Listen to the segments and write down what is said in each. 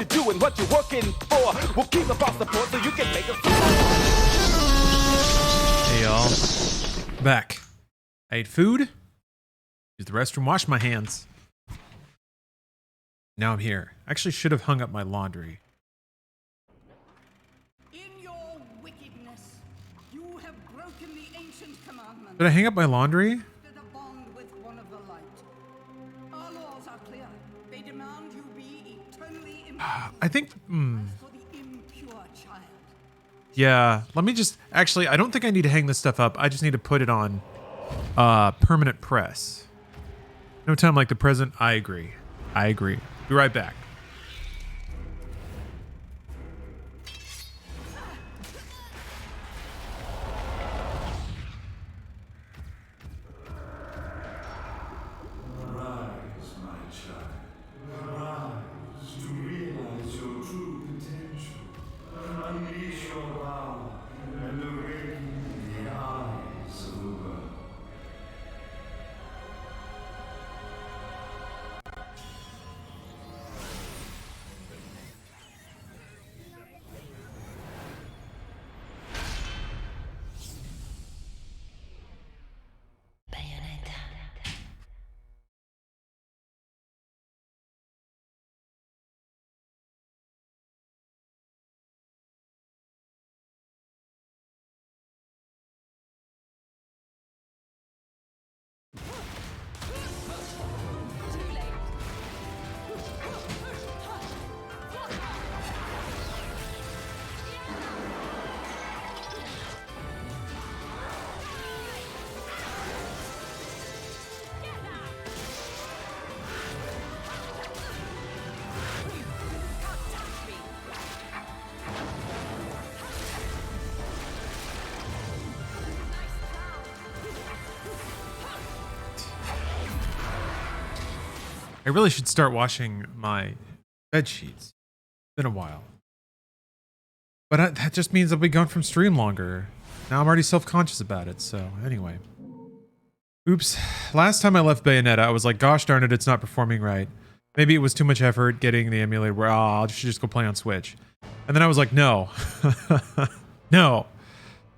you do and what you're working for. We'll keep the boss support so you can make a Hey y'all, back. I ate food, used the restroom, washed my hands. Now I'm here. Actually should have hung up my laundry. In your wickedness, you have broken the ancient commandment. Did I hang up my laundry? The bond with one of the light. Our laws are clear. They demand you be eternally impure. I think, For the impure child. yeah, let me just, actually, I don't think I need to hang this stuff up. I just need to put it on permanent press. No time like the present. I agree. Be right back. Bayonetta. I really should start washing my bed sheets. It's been a while. But that just means I'll be gone from stream longer. Now I'm already self-conscious about it, so anyway. Oops. Last time I left Bayonetta, I was like, gosh darn it, it's not performing right. Maybe it was too much effort getting the emulator where, I should just go play on Switch. And then I was like, no. No.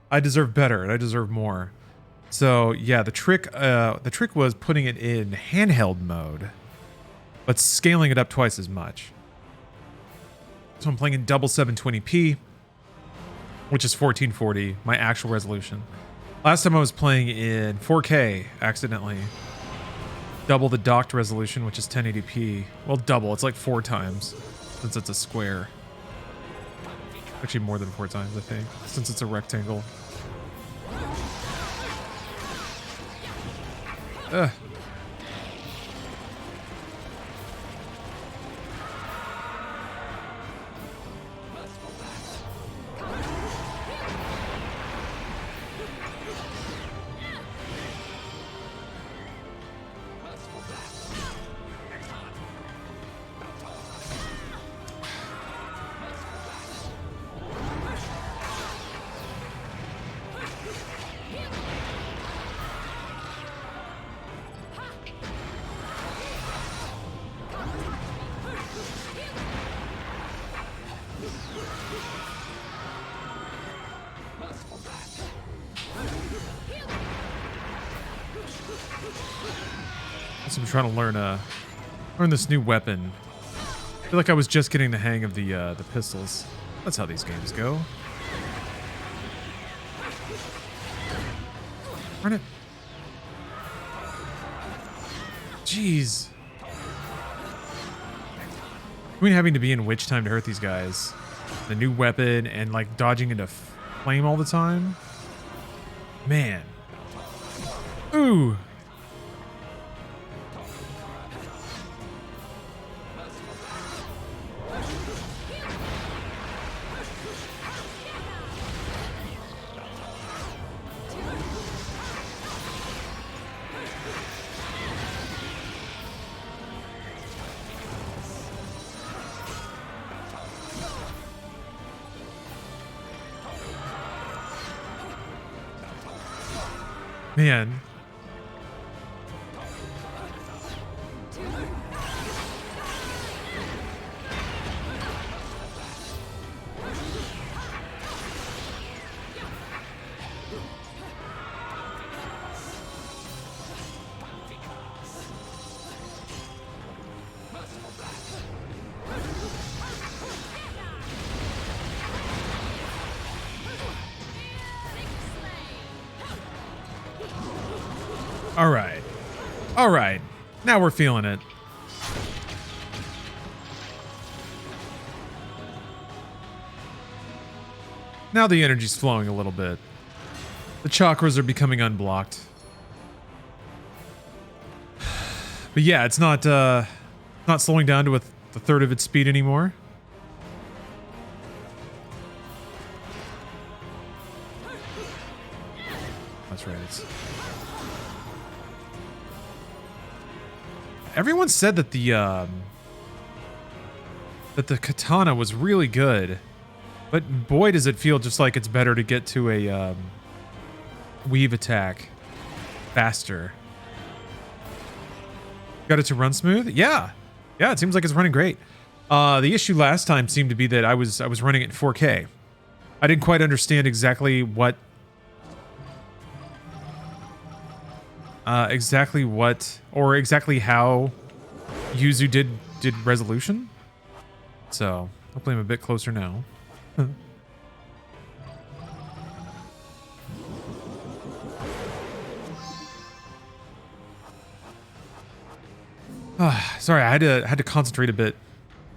I deserve better, and I deserve more. So yeah, the trick was putting it in handheld mode, but scaling it up twice as much. So I'm playing in double 720p, which is 1440, my actual resolution. Last time I was playing in 4K, accidentally. Double the docked resolution, which is 1080p. Well, double, it's like 4 times, since it's a square. Actually more than 4 times, I think, since it's a rectangle. Ugh. So I'm trying to learn this new weapon. I feel like I was just getting the hang of the pistols. That's how these games go. Run it. Jeez. Between having to be in witch time to hurt these guys, the new weapon, and like dodging into flame all the time. Man. Ooh. Man. All right. Now we're feeling it. Now the energy's flowing a little bit. The chakras are becoming unblocked. But yeah, it's not slowing down to a third of its speed anymore. That's right. Everyone said that the katana was really good, but boy does it feel just like it's better to get to a weave attack faster. Got it to run smooth? Yeah. Yeah, it seems like it's running great. The issue last time seemed to be that I was running it in 4K. I didn't quite understand exactly what or exactly how Yuzu did resolution. So hopefully I'm a bit closer now. Sorry, I had to concentrate a bit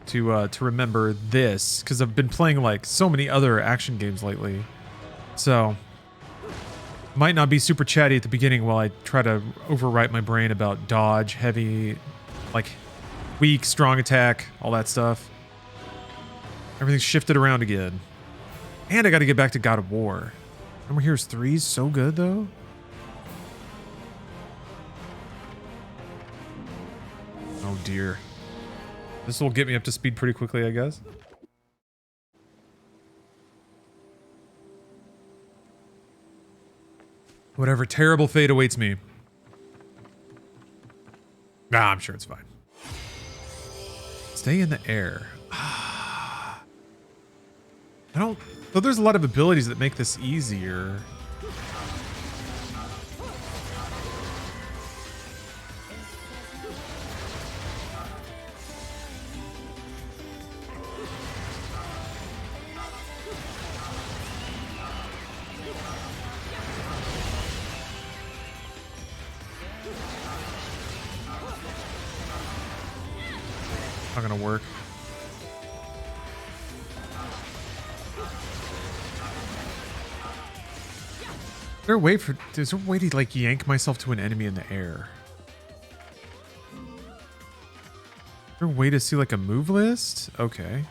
to remember this because I've been playing like so many other action games lately. So might not be super chatty at the beginning while I try to overwrite my brain about dodge, heavy, like weak, strong attack, all that stuff. Everything's shifted around again. And I got to get back to God of War. Remember Heroes 3 is so good though. Oh dear. This will get me up to speed pretty quickly, I guess. Whatever terrible fate awaits me. Nah, I'm sure it's fine. Stay in the air. I don't... Though there's a lot of abilities that make this easier. Not gonna work. Is there a way to like yank myself to an enemy in the air? Is there a way to see like a move list? Okay.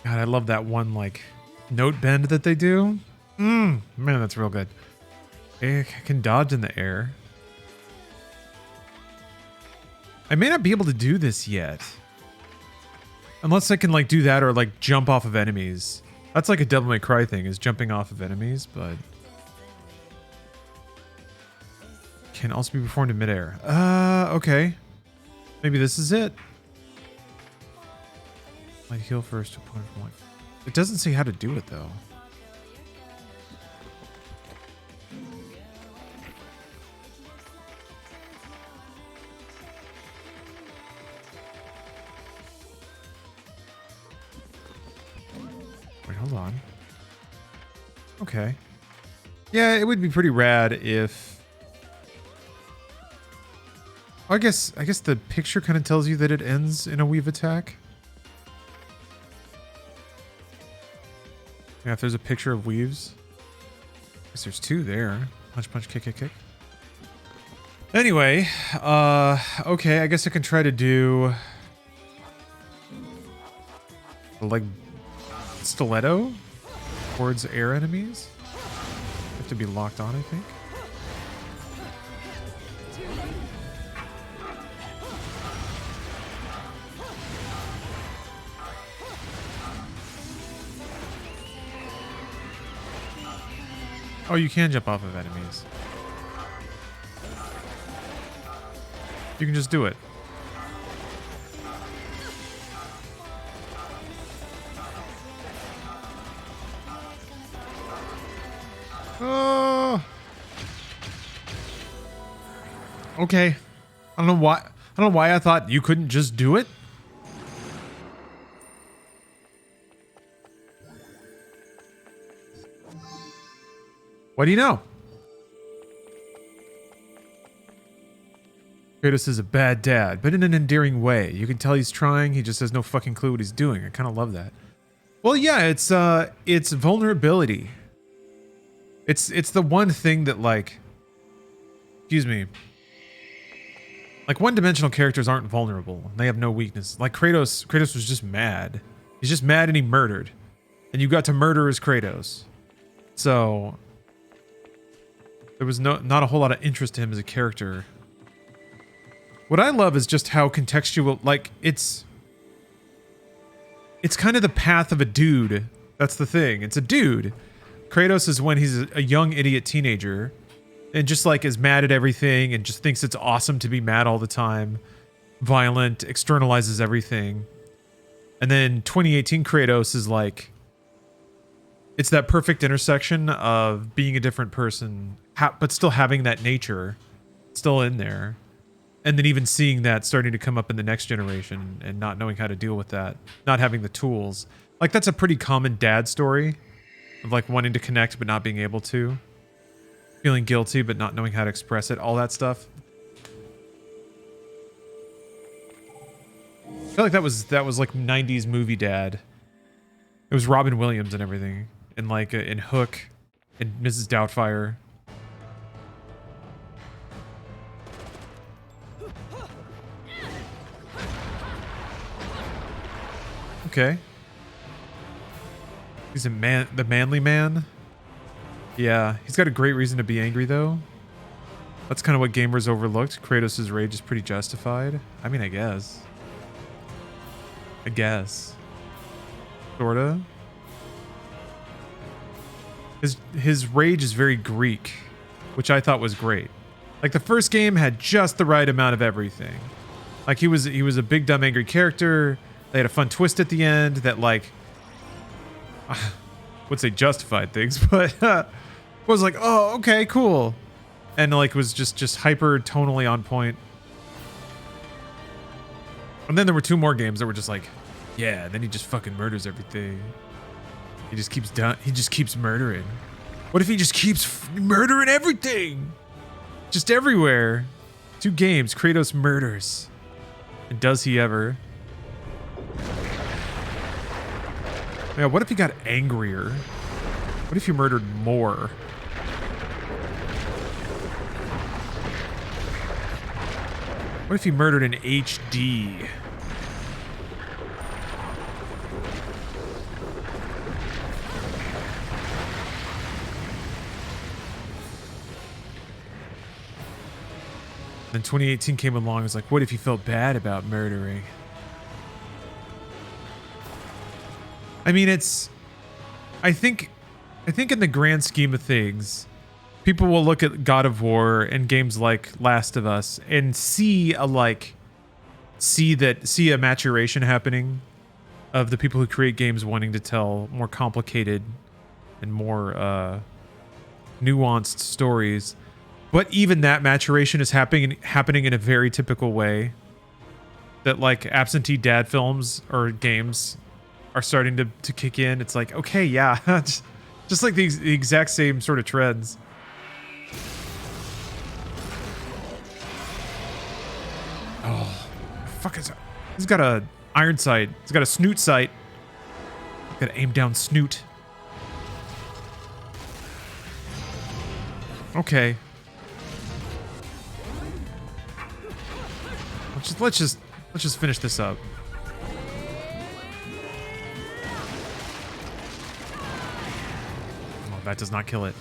God, I love that one like note bend that they do. Man, that's real good. I can dodge in the air. I may not be able to do this yet. Unless I can like do that or like jump off of enemies. That's like a Devil May Cry thing, is jumping off of enemies, but can also be performed in midair. Okay. Maybe this is it. Might heal first to point from like. It doesn't say how to do it though. Wait, hold on. Okay. Yeah, it would be pretty rad if. I guess the picture kind of tells you that it ends in a weave attack. Yeah, if there's a picture of weaves. I guess there's two there. Punch, punch, kick, kick, kick. Anyway, okay, I guess I can try to do like stiletto towards air enemies. Have to be locked on, I think. Oh, you can jump off of enemies. You can just do it. Oh! Okay. I don't know why. I don't know why I thought you couldn't just do it. What do you know? Kratos is a bad dad, but in an endearing way. You can tell he's trying. He just has no fucking clue what he's doing. I kind of love that. Well, yeah, it's vulnerability. It's the one thing that, like, excuse me, like one-dimensional characters aren't vulnerable. They have no weakness. Like Kratos was just mad. He's just mad and he murdered, and you got to murder as Kratos. So there was not a whole lot of interest to him as a character. What I love is just how contextual, like, it's kind of the path of a dude. That's the thing. It's a dude. Kratos is when he's a young idiot teenager and just like is mad at everything and just thinks it's awesome to be mad all the time. Violent, externalizes everything. And then 2018 Kratos is like, it's that perfect intersection of being a different person, but still having that nature still in there. And then even seeing that starting to come up in the next generation and not knowing how to deal with that, not having the tools. Like, that's a pretty common dad story of like wanting to connect but not being able to. Feeling guilty but not knowing how to express it, all that stuff. I feel like that was like 90s movie dad. It was Robin Williams and everything. And like in Hook and Mrs. Doubtfire. Okay. He's a man, the manly man. Yeah, he's got a great reason to be angry though. That's kind of what gamers overlooked. Kratos' rage is pretty justified. I mean, I guess. Sorta. His rage is very Greek, which I thought was great. Like the first game had just the right amount of everything. Like he was a big dumb angry character. They had a fun twist at the end that, like, I would say justified things, but was like, oh, okay, cool. And like was just hyper tonally on point. And then there were two more games that were just like, yeah, and then he just fucking murders everything. He just keeps murdering. What if he just keeps murdering everything? Just everywhere. 2 games, Kratos murders. And does he ever? Yeah, what if he got angrier? What if he murdered more? What if he murdered in HD? Then 2018 came along and was like, what if he felt bad about murdering? I mean, I think in the grand scheme of things, people will look at God of War and games like Last of Us and see a maturation happening of the people who create games wanting to tell more complicated and more nuanced stories. But even that maturation is happening in a very typical way. That like absentee dad films or games are starting to kick in. It's like, okay, yeah, just like the exact same sort of trends. Oh, fuck is that? He's got a iron sight. He's got a snoot sight. Got to aim down snoot. Okay. Let's just finish this up. Oh, that does not kill it.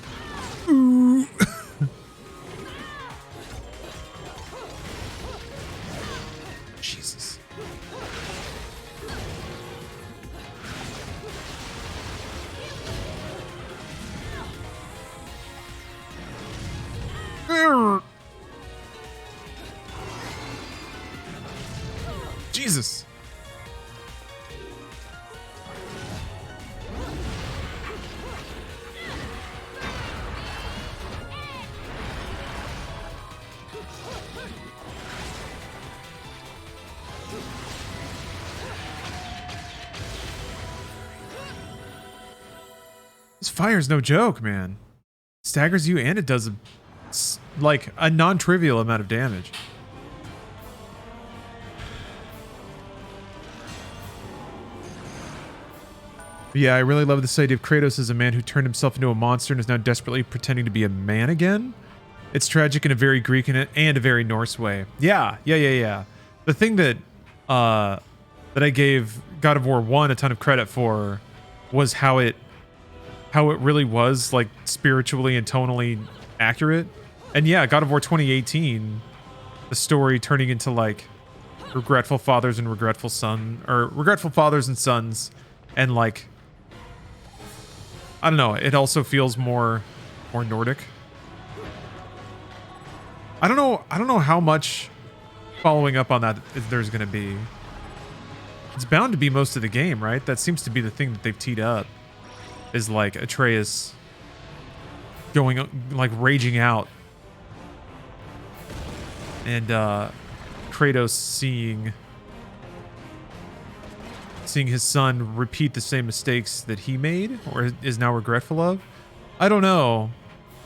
Ooh. Jesus. Jesus. This fire's no joke, man. Staggers you and it does like a non-trivial amount of damage. But yeah, I really love this idea of Kratos as a man who turned himself into a monster and is now desperately pretending to be a man again. It's tragic in a very Greek and a very Norse way. Yeah. The thing that that I gave God of War 1 a ton of credit for was how it really was like spiritually and tonally accurate. And yeah, God of War 2018, the story turning into like regretful fathers and regretful fathers and sons, and like I don't know, it also feels more Nordic. I don't know how much following up on that there's going to be. It's bound to be most of the game, right? That seems to be the thing that they've teed up, is like Atreus going like raging out, and Kratos seeing his son repeat the same mistakes that he made or is now regretful of. I don't know.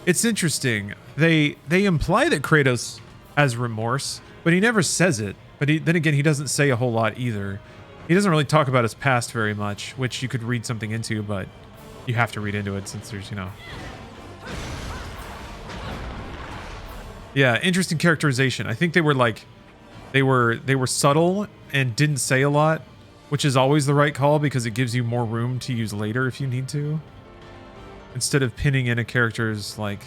It's interesting. They imply that Kratos has remorse, but he never says it. But then again, he doesn't say a whole lot either. He doesn't really talk about his past very much, which you could read something into, but you have to read into it since there's, you know. Yeah, interesting characterization. I think they were like, they were subtle and didn't say a lot, which is always the right call because it gives you more room to use later if you need to, instead of pinning in a character's like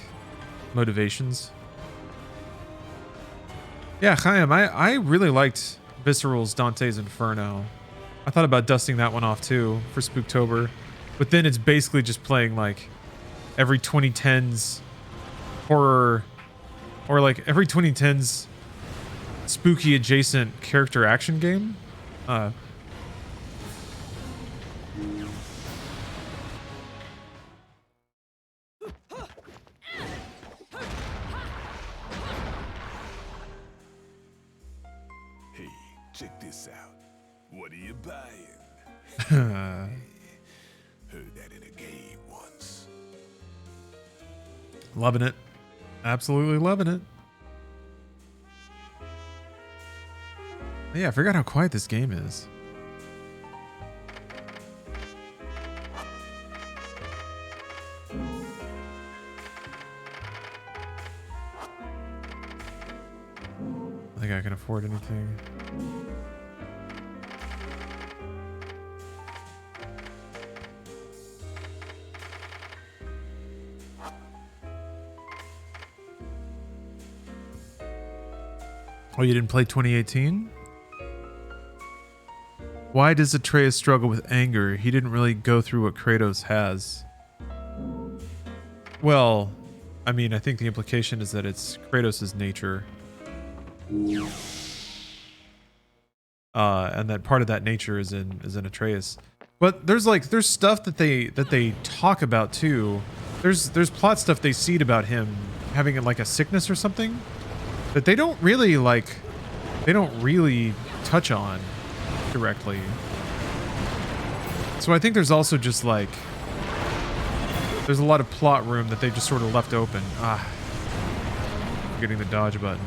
motivations. Yeah, Chaim, I really liked Visceral's Dante's Inferno. I thought about dusting that one off too for Spooktober, but then it's basically just playing like every 2010s horror or like every 2010s spooky adjacent character action game. Hey, check this out. What are you buying? Heard that in a game once. Loving it. Absolutely loving it. Yeah, I forgot how quiet this game is. I think I can afford anything. Oh, you didn't play 2018? Why does Atreus struggle with anger? He didn't really go through what Kratos has. Well, I mean, I think the implication is that it's Kratos' nature. And that part of that nature is in Atreus. But there's stuff that they talk about too. There's plot stuff they seed about him having like a sickness or something that they don't really touch on directly. So I think there's also just like there's a lot of plot room that they just sort of left open. Getting the dodge button.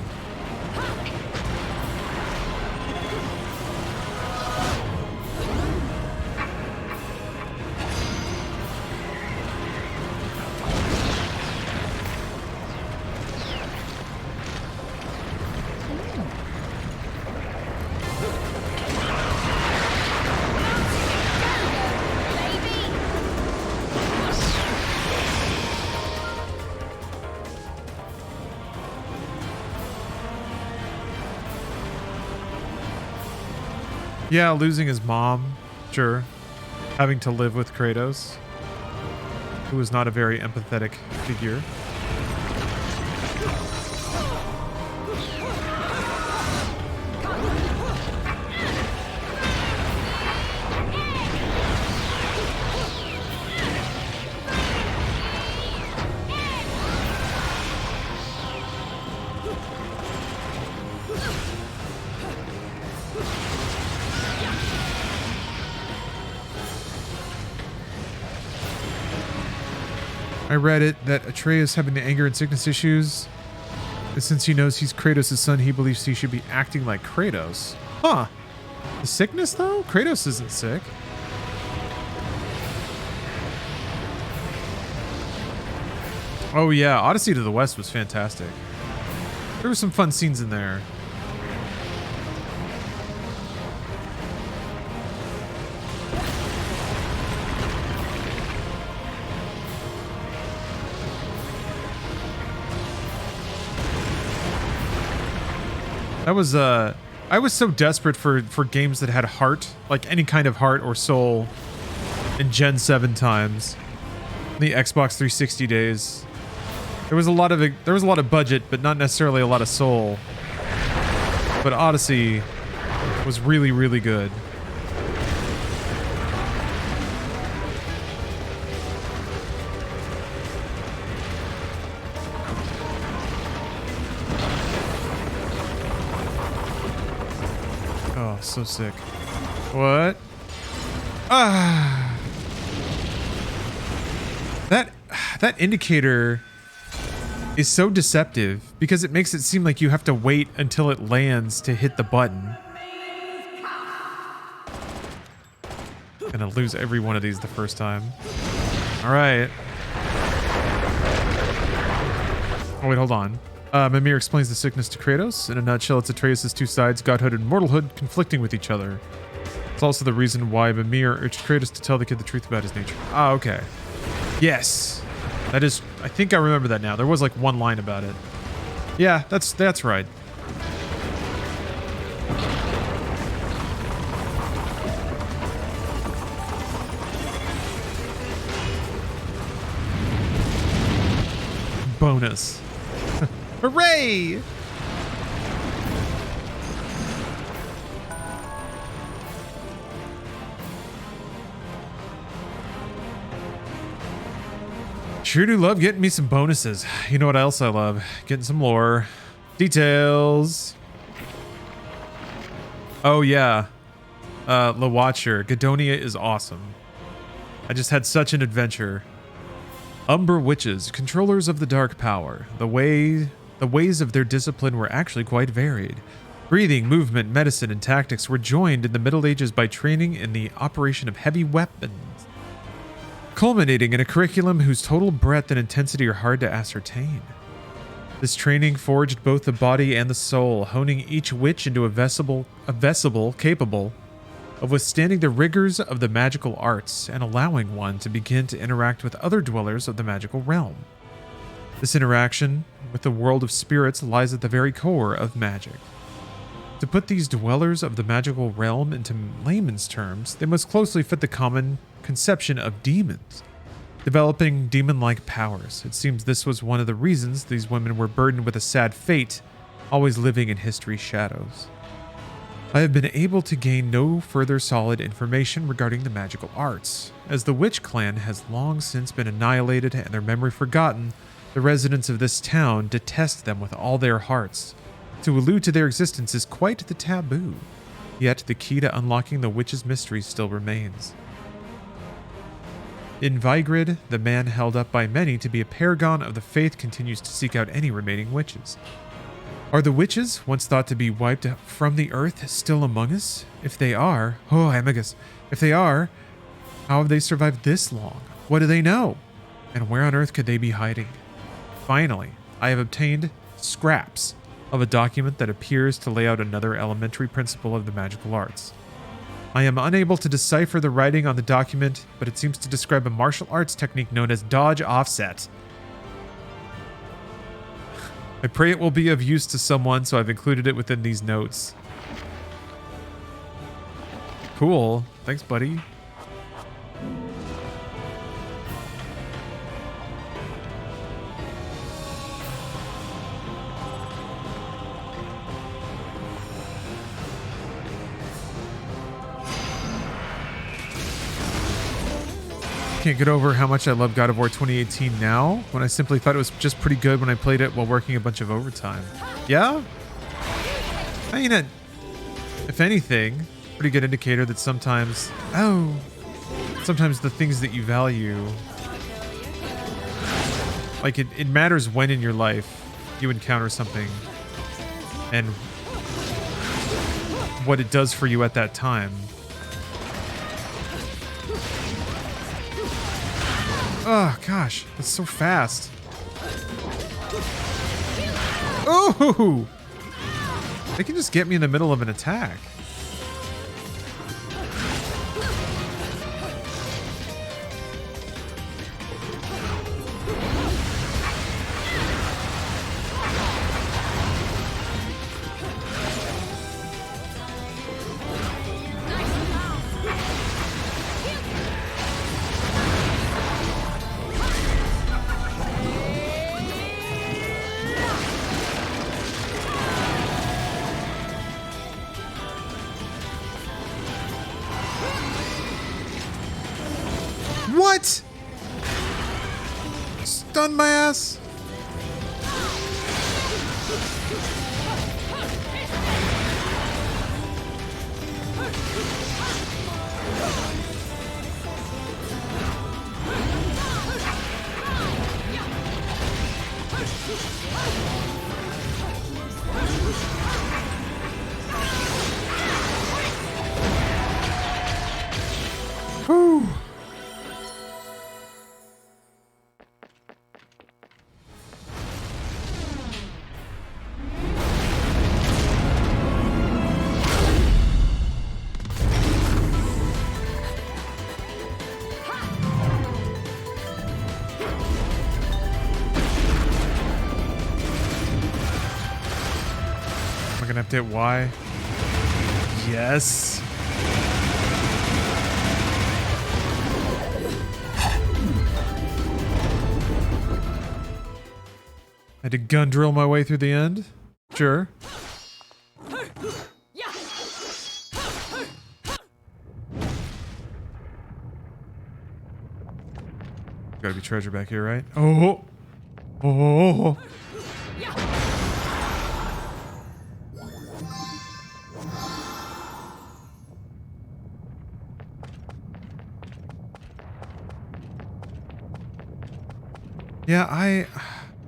Yeah, losing his mom, sure. Having to live with Kratos, who was not a very empathetic figure. I read it that Atreus having the anger and sickness issues. And since he knows he's Kratos' son, he believes he should be acting like Kratos. Huh. The sickness, though? Kratos isn't sick. Oh, yeah. Odyssey to the West was fantastic. There were some fun scenes in there. That was, I was so desperate for games that had heart, like any kind of heart or soul in Gen 7 times. The Xbox 360 days. There was a lot of budget, but not necessarily a lot of soul. But Odyssey was really, really good. Oh, so sick. What? Ah. That indicator is so deceptive because it makes it seem like you have to wait until it lands to hit the button. Gonna lose every one of these the first time. All right. Oh, wait, hold on. Mimir explains the sickness to Kratos. In a nutshell, it's Atreus' two sides, godhood and mortalhood, conflicting with each other. It's also the reason why Mimir urged Kratos to tell the kid the truth about his nature. Ah, okay. Yes. That is, I think I remember that now. There was like one line about it. Yeah, that's right. Bonus. Hooray! Sure do love getting me some bonuses. You know what else I love? Getting some lore. Details. Oh yeah. The Watcher. Gadonia is awesome. I just had such an adventure. Umbra witches, controllers of the dark power. The ways of their discipline were actually quite varied. Breathing, movement, medicine, and tactics were joined in the Middle Ages by training in the operation of heavy weapons, culminating in a curriculum whose total breadth and intensity are hard to ascertain. This training forged both the body and the soul, honing each witch into a vessel capable of withstanding the rigors of the magical arts and allowing one to begin to interact with other dwellers of the magical realm. This interaction with the world of spirits lies at the very core of magic. To put these dwellers of the magical realm into layman's terms, they most closely fit the common conception of demons, developing demon-like powers. It seems this was one of the reasons these women were burdened with a sad fate, always living in history's shadows. I have been able to gain no further solid information regarding the magical arts. As the witch clan has long since been annihilated and their memory forgotten, the residents of this town detest them with all their hearts. To allude to their existence is quite the taboo, yet the key to unlocking the witch's mysteries still remains. In Vigrid, the man held up by many to be a paragon of the faith continues to seek out any remaining witches. Are the witches, once thought to be wiped from the earth, still among us? If they are, oh, Amagus, if they are, how have they survived this long? What do they know? And where on earth could they be hiding? Finally, I have obtained scraps of a document that appears to lay out another elementary principle of the magical arts. I am unable to decipher the writing on the document, but it seems to describe a martial arts technique known as dodge offset. I pray it will be of use to someone, so I've included it within these notes. Cool. Thanks, buddy. Can't get over how much I love God of War 2018 now, when I simply thought it was just pretty good when I played it while working a bunch of overtime. Yeah? I mean, if anything, pretty good indicator that sometimes the things that you value Like it matters when in your life you encounter something and what it does for you at that time. Oh gosh, that's so fast. Oh! They can just get me in the middle of an attack. What? Stun my ass? Whew. Am I gonna have to hit Y? Yes. I had to gun drill my way through the end? Sure. Gotta be treasure back here, right? Oh! Oh! Yeah, I'm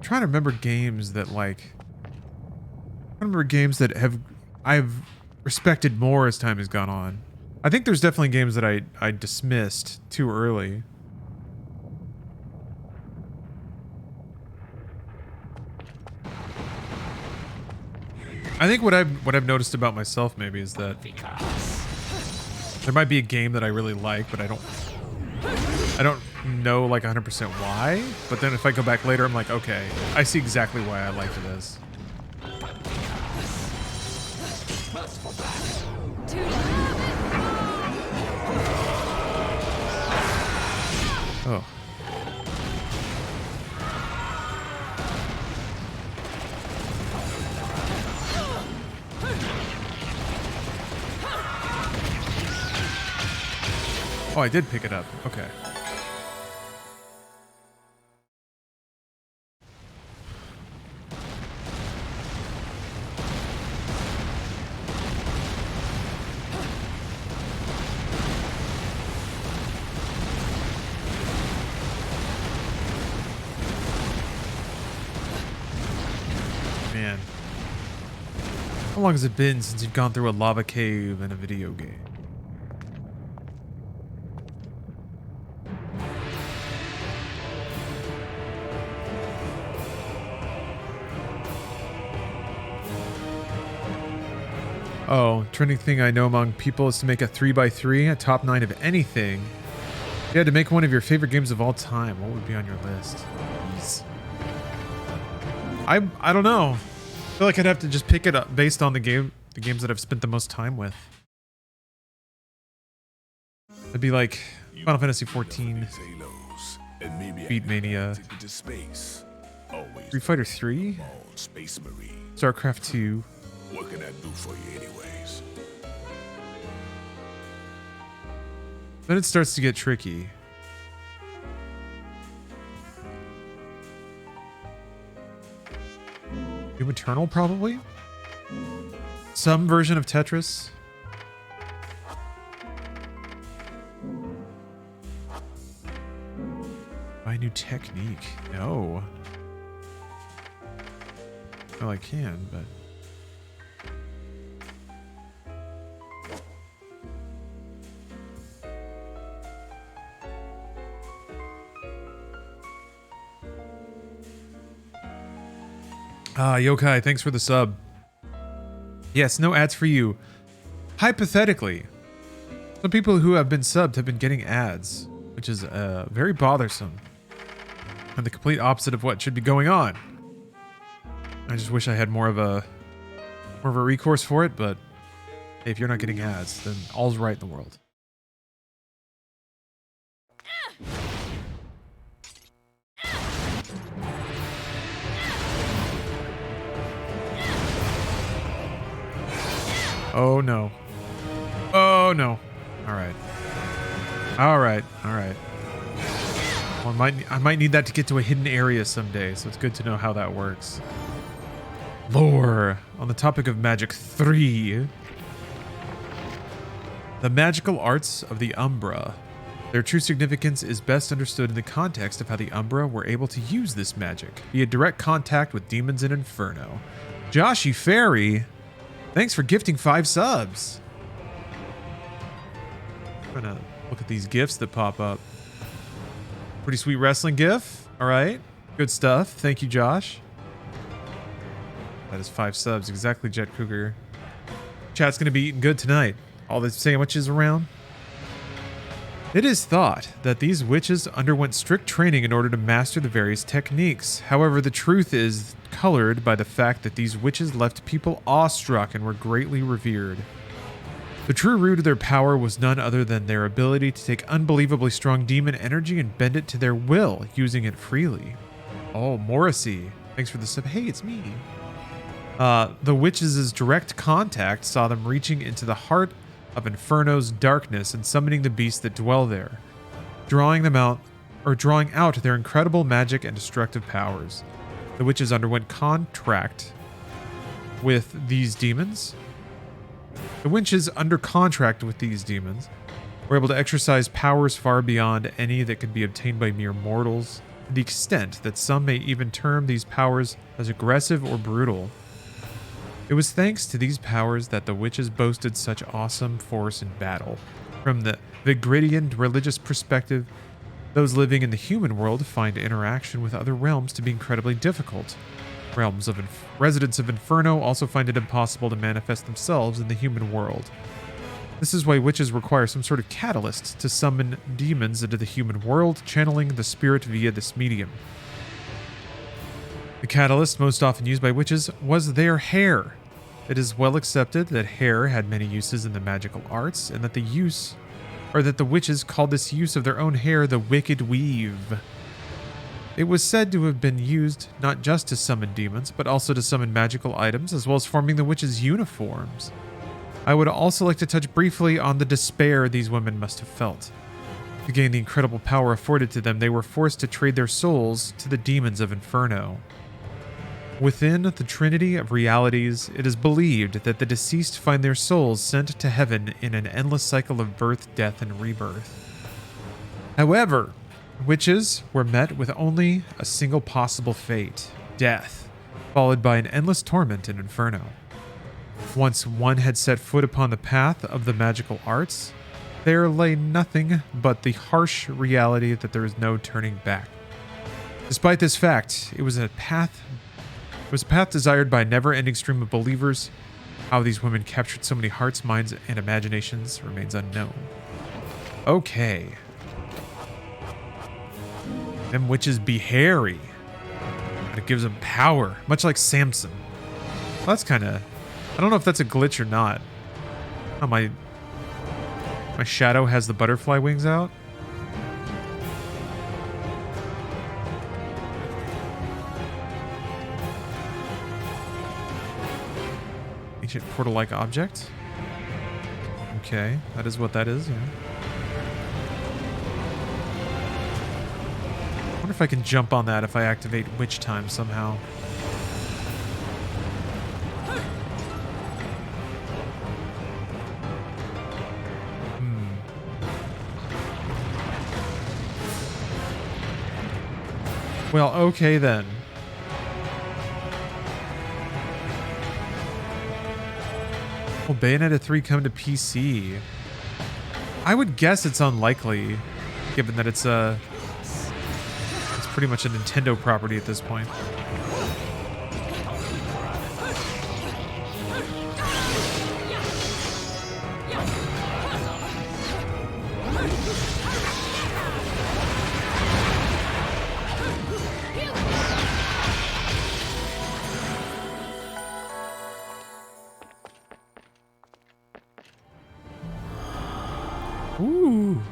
trying to remember games that I've respected more as time has gone on. I think there's definitely games that I dismissed too early. I think what I've noticed about myself maybe is that there might be a game that I really like, but I don't know like 100% why, but then if I go back later, I'm like, okay, I see exactly why I liked this. Oh. Oh, I did pick it up. Okay. Man. How long has it been since you've gone through a lava cave in a video game? Oh, trending thing I know among people is to make a 3x3, a top 9 of anything. If you had to make one of your favorite games of all time, what would be on your list? Jeez. I don't know. I feel like I'd have to just pick it up based on the games that I've spent the most time with. It'd be like Final Fantasy XIV, Beat Mania, Street Fighter 3, StarCraft 2. What can I do for you anyways? Then it starts to get tricky. Doom Eternal, probably? Some version of Tetris? Do I a new technique. No. Well, I can, but... Yokai, thanks for the sub. Yes, no ads for you. Hypothetically, some people who have been subbed have been getting ads, which is very bothersome and the complete opposite of what should be going on. I just wish I had more of a recourse for it, but hey, if you're not getting ads, then all's right in the world. Oh no. Oh no. Alright. Alright. Alright. Well, I might need that to get to a hidden area someday, so it's good to know how that works. Lore. On the topic of Magic 3. The magical arts of the Umbra. Their true significance is best understood in the context of how the Umbra were able to use this magic via direct contact with demons in Inferno. Joshy Fairy, thanks for gifting 5 subs. I'm gonna look at these gifts that pop up. Pretty sweet wrestling gif. All right. Good stuff. Thank you, Josh. That is 5 subs. Exactly, Jet Cougar. Chat's gonna be eating good tonight. All the sandwiches around. It is thought that these witches underwent strict training in order to master the various techniques. However, the truth is colored by the fact that these witches left people awestruck and were greatly revered. The true root of their power was none other than their ability to take unbelievably strong demon energy and bend it to their will, using it freely. Oh, Morrissey. Thanks for the sub. Hey, it's me. The witches' direct contact saw them reaching into the heart of Inferno's darkness and summoning the beasts that dwell there, drawing out their incredible magic and destructive powers. The witches underwent contract with these demons. The witches under contract with these demons were able to exercise powers far beyond any that could be obtained by mere mortals, to the extent that some may even term these powers as aggressive or brutal. It was thanks to these powers that the witches boasted such awesome force in battle. From the Vigridian religious perspective, those living in the human world find interaction with other realms to be incredibly difficult. Residents of Inferno also find it impossible to manifest themselves in the human world. This is why witches require some sort of catalyst to summon demons into the human world, channeling the spirit via this medium. The catalyst most often used by witches was their hair. It is well accepted that hair had many uses in the magical arts, and that the witches called this use of their own hair the wicked weave. It was said to have been used not just to summon demons, but also to summon magical items, as well as forming the witches' uniforms. I would also like to touch briefly on the despair these women must have felt. To gain the incredible power afforded to them, they were forced to trade their souls to the demons of Inferno. Within the Trinity of Realities, it is believed that the deceased find their souls sent to heaven in an endless cycle of birth, death, and rebirth. However, witches were met with only a single possible fate, death, followed by an endless torment in Inferno. Once one had set foot upon the path of the magical arts, there lay nothing but the harsh reality that there is no turning back. Despite this fact, it was a path desired by a never-ending stream of believers. How these women captured so many hearts, minds, and imaginations remains unknown. Okay. Them witches be hairy. And it gives them power, much like Samson. Well, that's kind of... I don't know if that's a glitch or not. Oh, my shadow has the butterfly wings out. Ancient portal-like object. Okay, that is what that is, yeah. I wonder if I can jump on that if I activate Witch Time somehow. Well, okay then. Will Bayonetta 3 come to PC? I would guess it's unlikely, given that it's pretty much a Nintendo property at this point. Ooh.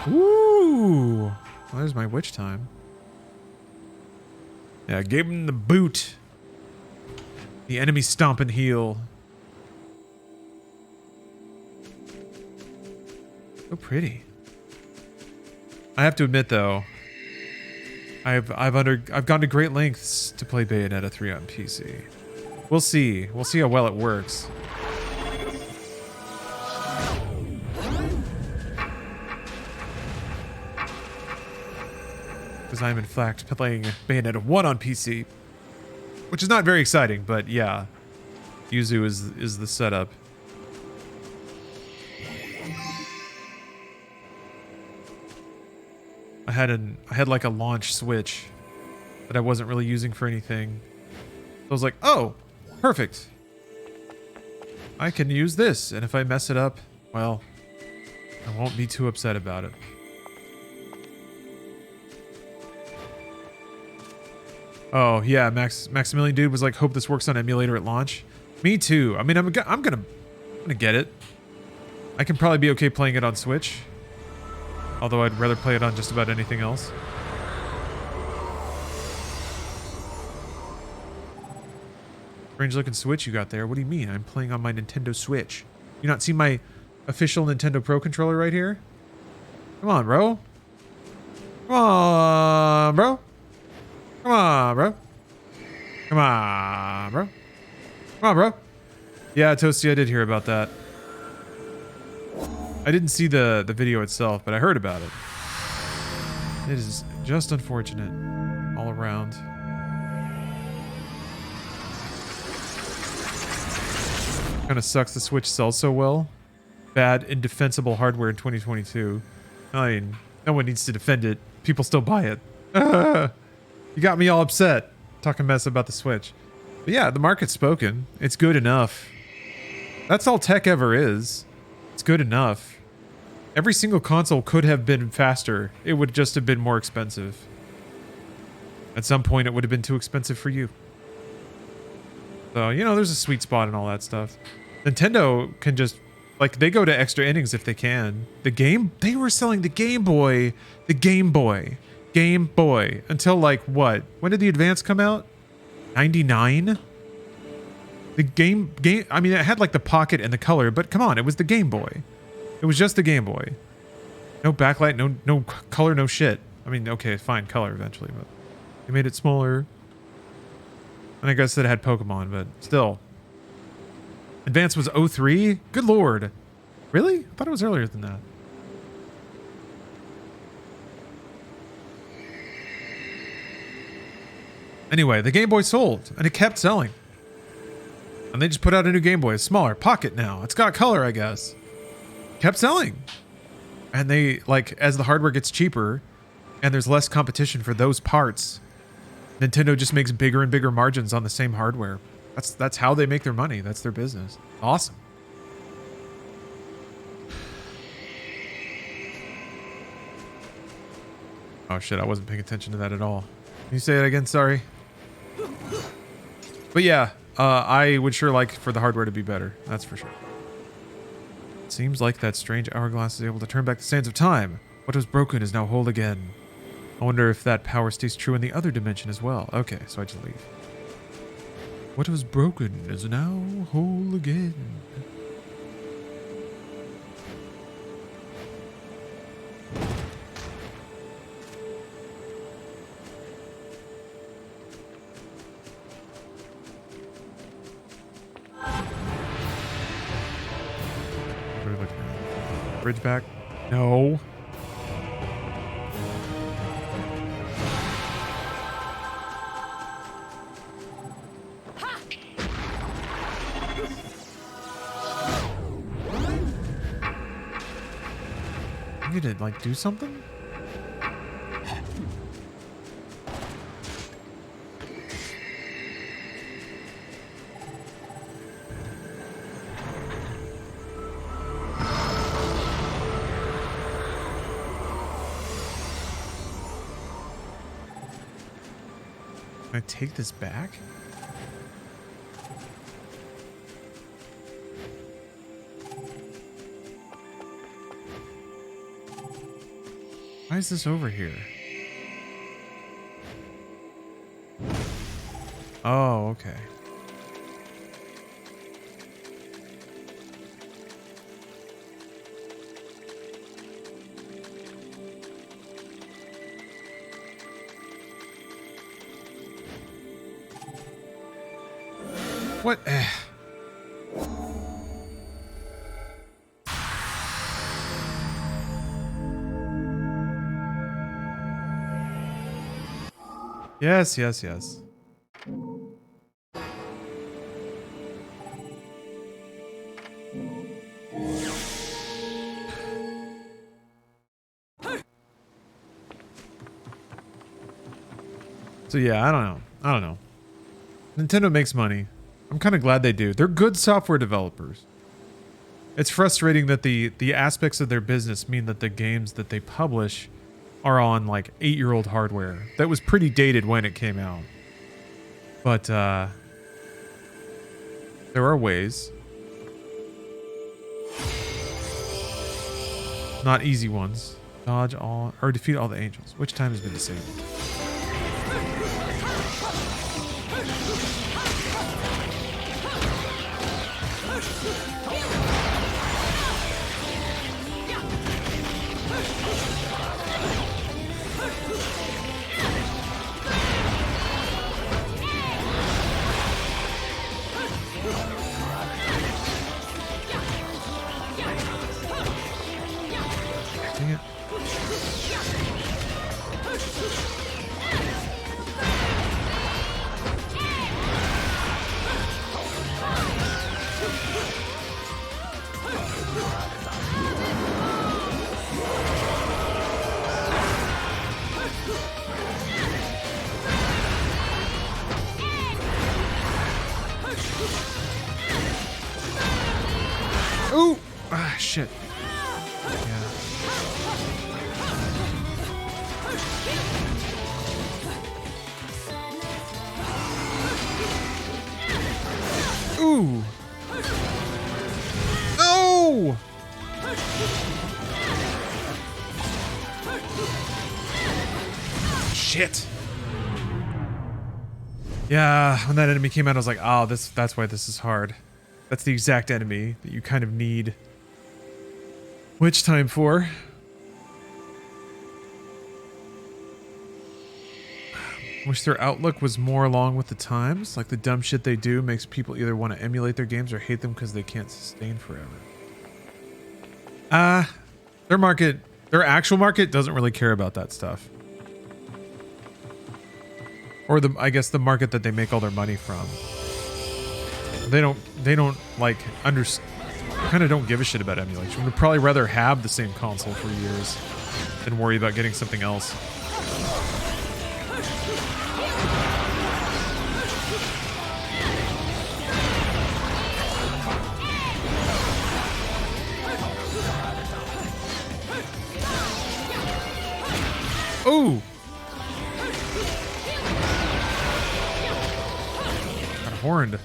Ooh. Well, there's my witch time. Yeah, I gave him the boot. The enemy stomping heel. So pretty. I have to admit though, I've gone to great lengths to play Bayonetta 3 on PC. We'll see. We'll see how well it works. Because I'm in fact playing Bayonetta 1 on PC, which is not very exciting, but yeah, Yuzu is the setup. I had like a launch switch that I wasn't really using for anything. So I was like, oh, perfect. I can use this, and if I mess it up, well, I won't be too upset about it. Oh yeah, Maximilian dude was like, hope this works on emulator at launch. Me too. I mean, I'm gonna get it. I can probably be okay playing it on Switch, although I'd rather play it on just about anything else. Strange looking Switch you got there. What do you mean? I'm playing on my Nintendo Switch. You not see my official Nintendo Pro controller right here? Come on, bro. Come on, bro. Come on, bro. Come on, bro. Come on, bro. Yeah, Toasty, I did hear about that. I didn't see the video itself, but I heard about it. It is just unfortunate all around. Kind of sucks the Switch sells so well. Bad, indefensible hardware in 2022. I mean, no one needs to defend it. People still buy it. You got me all upset talking mess about the Switch. But yeah, the market's spoken. It's good enough. That's all tech ever is. It's good enough. Every single console could have been faster. It would just have been more expensive. At some point, it would have been too expensive for you. So, you know, there's a sweet spot and all that stuff. Nintendo can just, like, they go to extra innings if they can. They were selling the Game Boy, until like what? When did the Advance come out? 99? The game, I mean, it had like the pocket and the color, but come on, it was the Game Boy. It was just the Game Boy. No backlight, no color, no shit. I mean, okay, fine, color eventually, but they made it smaller. And I guess that it had Pokemon, but still. Advance was 03? Good lord. Really? I thought it was earlier than that. Anyway, the Game Boy sold, and it kept selling. And they just put out a new Game Boy. It's smaller. Pocket now. It's got color, I guess. Kept selling. And they, like, as the hardware gets cheaper, and there's less competition for those parts, Nintendo just makes bigger and bigger margins on the same hardware. That's how they make their money. That's their business. Awesome. Oh shit, I wasn't paying attention to that at all. Can you say it again? Sorry. But yeah, I would sure like for the hardware to be better. That's for sure. It seems like that strange hourglass is able to turn back the sands of time. What was broken is now whole again. I wonder if that power stays true in the other dimension as well. Okay, so I just leave. What was broken is now whole again. What are we looking at? Bridge back? No. I need to like do something? Can I take this back? Why is this over here? Oh, okay. What? Yes, yes, yes. So yeah, I don't know. I don't know. Nintendo makes money. I'm kind of glad they do. They're good software developers. It's frustrating that the aspects of their business mean that the games that they publish are on like 8-year-old hardware that was pretty dated when it came out. But there are ways. Not easy ones. Dodge all or defeat all the angels. Which time has been disabled? Dang it. Ooh! Ah, shit. Yeah. Ooh! No! Shit. Yeah, when that enemy came out, I was like, oh, that's why this is hard. That's the exact enemy that you kind of need witch time for. Wish their outlook was more along with the times. Like the dumb shit they do makes people either want to emulate their games or hate them because they can't sustain forever. Their actual market doesn't really care about that stuff. Or I guess the market that they make all their money from. They don't like kind of don't give a shit about emulation. Would probably rather have the same console for years than worry about getting something else. Ooh! Got horned.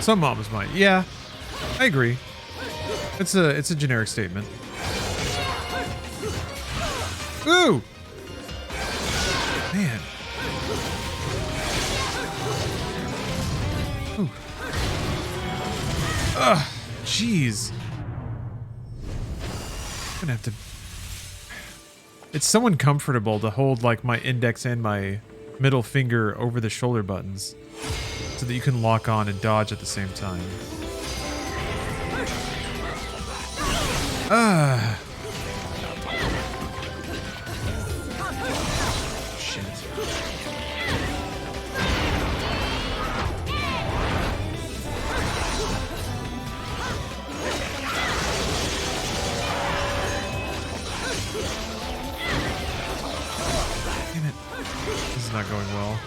Some moms might. Yeah, I agree. It's a generic statement. Ooh! Man. Ooh. Ugh. Jeez. I'm gonna have to. It's so uncomfortable to hold like my index and my middle finger over the shoulder buttons so that you can lock on and dodge at the same time. Ah. Shit. Damn it. This is not going well.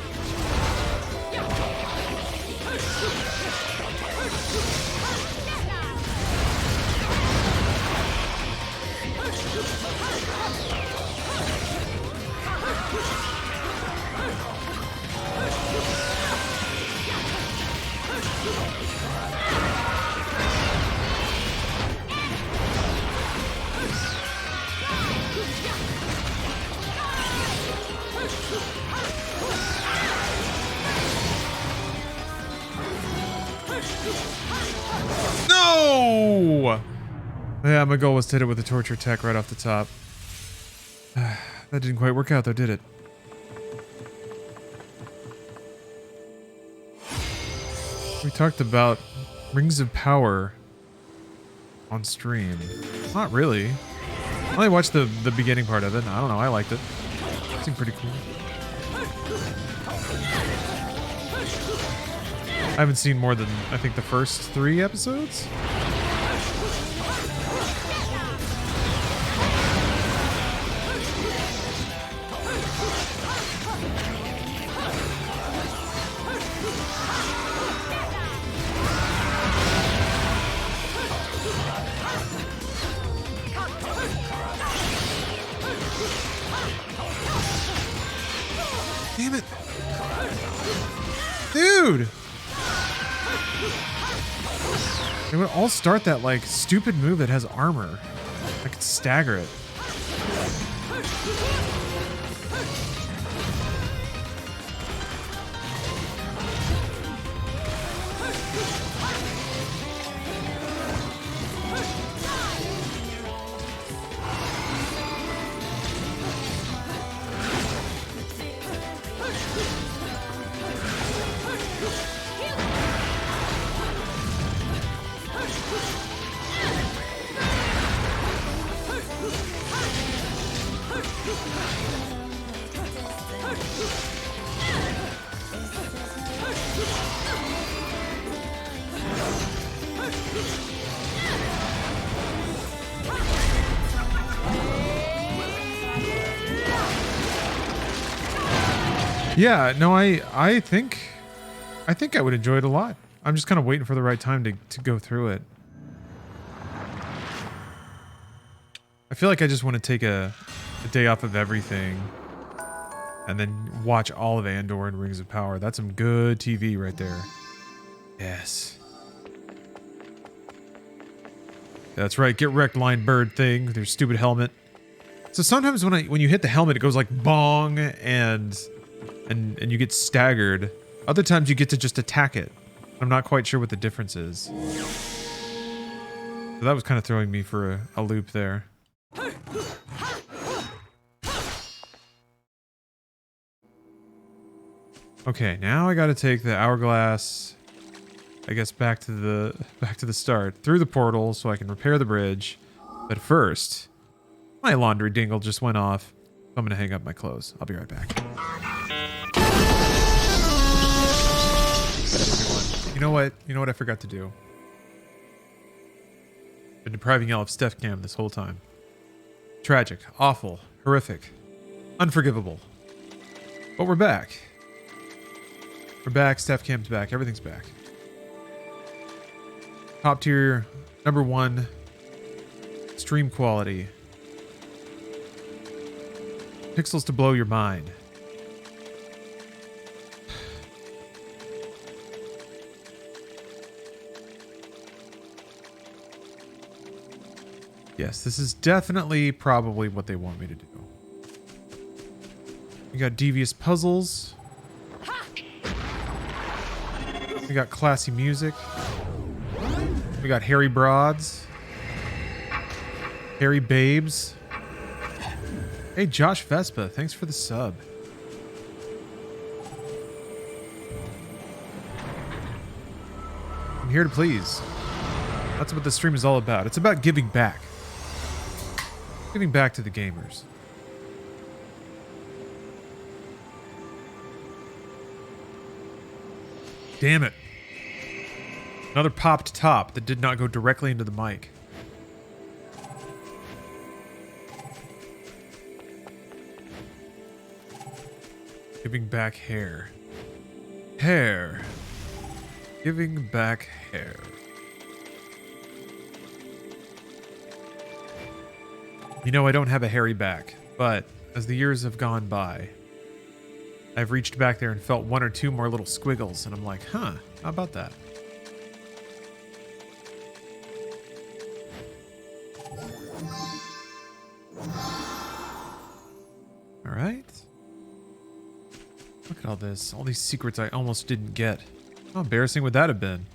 No! Yeah, my goal was to hit it with a torture attack right off the top. That didn't quite work out though, did it? We talked about Rings of Power on stream. Not really. I only watched the beginning part of it. I don't know, I liked it. It seemed pretty cool. I haven't seen more than, I think, the first 3 episodes. Damn it. Dude! They would all start that, like, stupid move that has armor. I could stagger it. Yeah, no, I think I would enjoy it a lot. I'm just kind of waiting for the right time to go through it. I feel like I just want to take a day off of everything and then watch all of Andor and Rings of Power. That's some good TV right there. Yes. That's right. Get wrecked, Lion Bird thing with your stupid helmet. So sometimes when you hit the helmet, it goes like bong and you get staggered. Other times you get to just attack it. I'm not quite sure what the difference is. So that was kind of throwing me for a loop there. Okay, now I got to take the hourglass, I guess back to the start, through the portal so I can repair the bridge. But first, my laundry dingle just went off. I'm going to hang up my clothes. I'll be right back. You know what I forgot to do? Been depriving y'all of Steph Cam this whole time. Tragic, awful, horrific, unforgivable. But we're back. We're back, Steph Cam's back, everything's back. Top tier, #1, stream quality. Pixels to blow your mind. Yes, this is definitely probably what they want me to do. We got devious puzzles. We got classy music. We got hairy broads. Hairy babes. Hey, Josh Vespa, thanks for the sub. I'm here to please. That's what the stream is all about. It's about giving back. Giving back to the gamers. Damn it. Another popped top that did not go directly into the mic. Giving back hair. Hair. Giving back hair. You know, I don't have a hairy back, but as the years have gone by, I've reached back there and felt one or two more little squiggles, and I'm like, huh, how about that? All right. Look at all this. All these secrets I almost didn't get. How embarrassing would that have been?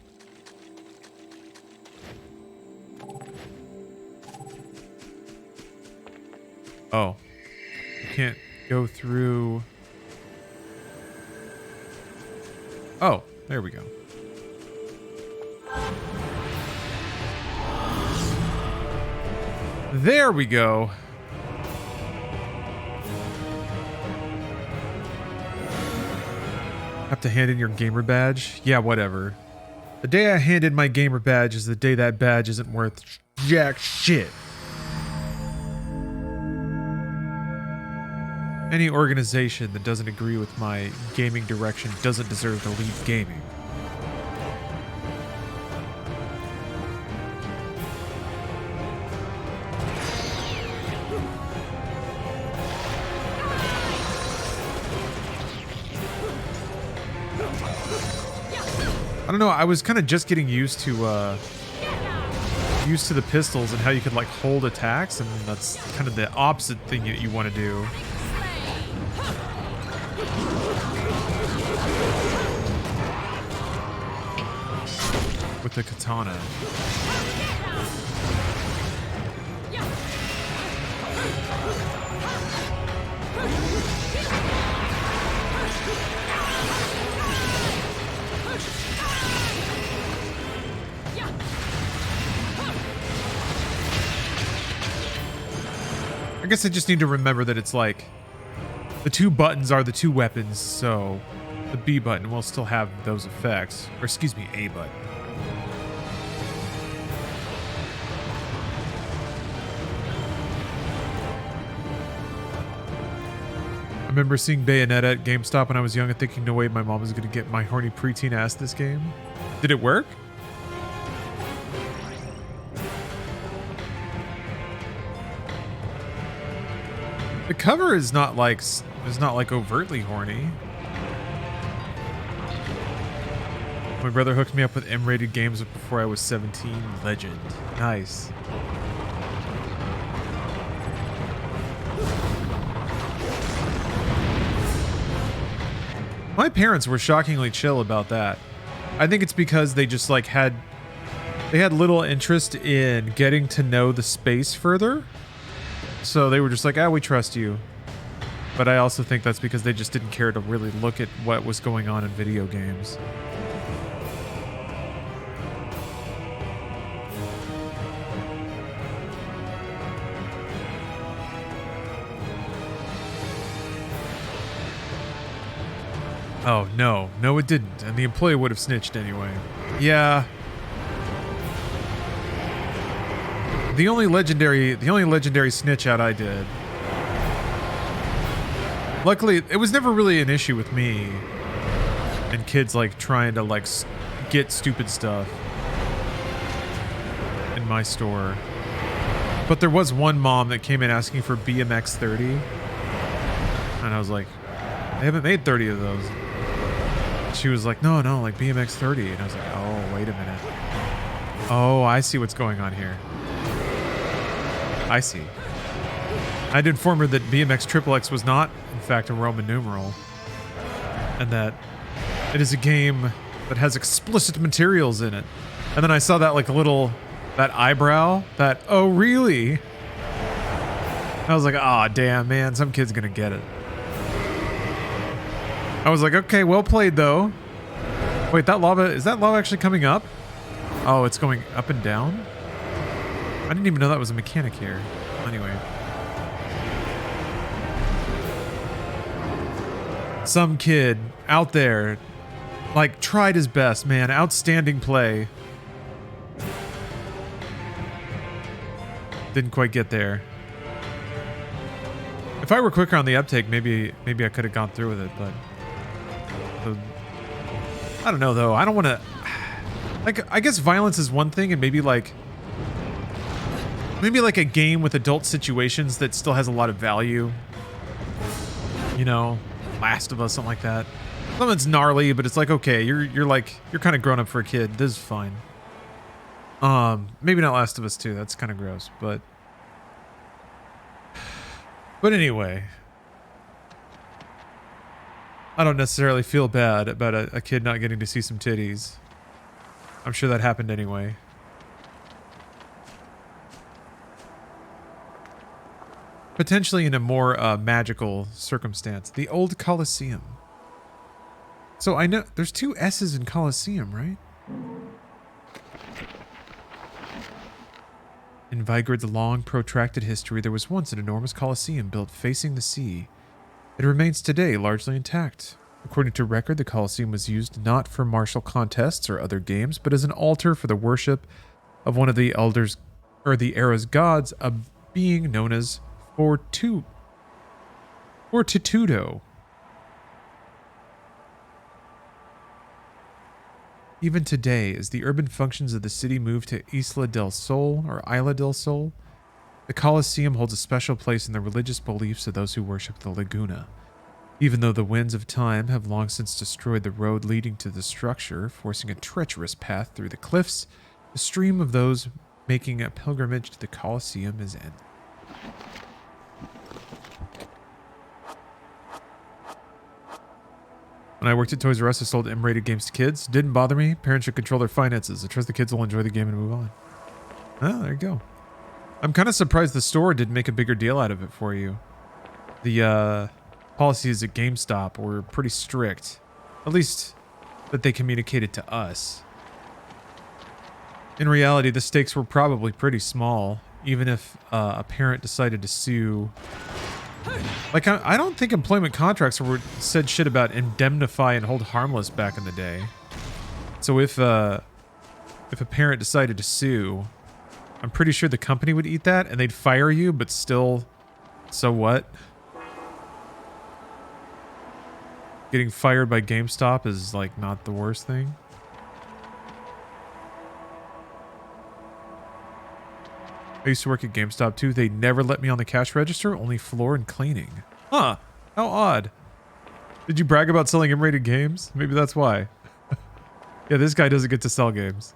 Oh. You can't go through... Oh, there we go. There we go. Have to hand in your gamer badge? Yeah, whatever. The day I hand in my gamer badge is the day that badge isn't worth jack shit. Any organization that doesn't agree with my gaming direction doesn't deserve to lead gaming. I don't know, I was kind of just getting used to the pistols and how you could like hold attacks, and that's kind of the opposite thing that you want to do. With the katana. I guess I just need to remember that it's like the two buttons are the two weapons, so the B button will still have those effects. Or excuse me, A button. I remember seeing Bayonetta at GameStop when I was young and thinking, no way, my mom was going to get my horny preteen ass this game. Did it work? The cover is not like overtly horny. My brother hooked me up with M-rated games before I was 17. Legend. Nice. My parents were shockingly chill about that. I think it's because they just like had little interest in getting to know the space further. So they were just like, we trust you. But I also think that's because they just didn't care to really look at what was going on in video games. Oh, no. No, it didn't. And the employee would have snitched anyway. Yeah. The only legendary snitch out I did. Luckily, it was never really an issue with me and kids like trying to like get stupid stuff in my store. But there was one mom that came in asking for BMX 30. And I was like, I haven't made 30 of those. She was like, no, like BMX 30. And I was like, oh, wait a minute. Oh, I see what's going on here. I see. I'd inform her that BMX XXX was not, in fact, a Roman numeral. And that it is a game that has explicit materials in it. And then I saw that like that eyebrow, that, oh really? I was like, oh, damn, man. Some kid's going to get it. I was like, okay, well played, though. Wait, that lava, is that lava actually coming up? Oh, it's going up and down? I didn't even know that was a mechanic here. Anyway. Some kid out there, like, tried his best, man. Outstanding play. Didn't quite get there. If I were quicker on the uptake, maybe I could have gone through with it, but I don't know though. I don't want to. Like, I guess violence is one thing, and maybe like a game with adult situations that still has a lot of value. You know, Last of Us, something like that. Something's gnarly, but it's like, okay, you're kind of grown up for a kid. This is fine. Maybe not Last of Us 2. That's kind of gross, but anyway, I don't necessarily feel bad about a kid not getting to see some titties. I'm sure that happened anyway. Potentially in a more magical circumstance. The old Coliseum. So I know there's 2 S's in Coliseum, right? In Vigord's long, protracted history, there was once an enormous Coliseum built facing the sea. It remains today largely intact. According to record, the Coliseum was used not for martial contests or other games, but as an altar for the worship of one of the elders, or the era's gods, a being known as Fortitudo. Even today, as the urban functions of the city move to Isla del Sol, the Coliseum holds a special place in the religious beliefs of those who worship the Laguna. Even though the winds of time have long since destroyed the road leading to the structure, forcing a treacherous path through the cliffs, the stream of those making a pilgrimage to the Coliseum is ended. When I worked at Toys R Us, I sold M-rated games to kids. Didn't bother me. Parents should control their finances. I trust the kids will enjoy the game and move on. Oh, there you go. I'm kind of surprised the store didn't make a bigger deal out of it for you. The policies at GameStop were pretty strict. At least that they communicated to us. In reality, the stakes were probably pretty small, even if a parent decided to sue. Like, I don't think employment contracts said shit about indemnify and hold harmless back in the day. So if a parent decided to sue, I'm pretty sure the company would eat that and they'd fire you, but still, so what? Getting fired by GameStop is like not the worst thing. I used to work at GameStop too. They never let me on the cash register, only floor and cleaning. Huh, how odd. Did you brag about selling M-rated games? Maybe that's why. Yeah, this guy doesn't get to sell games.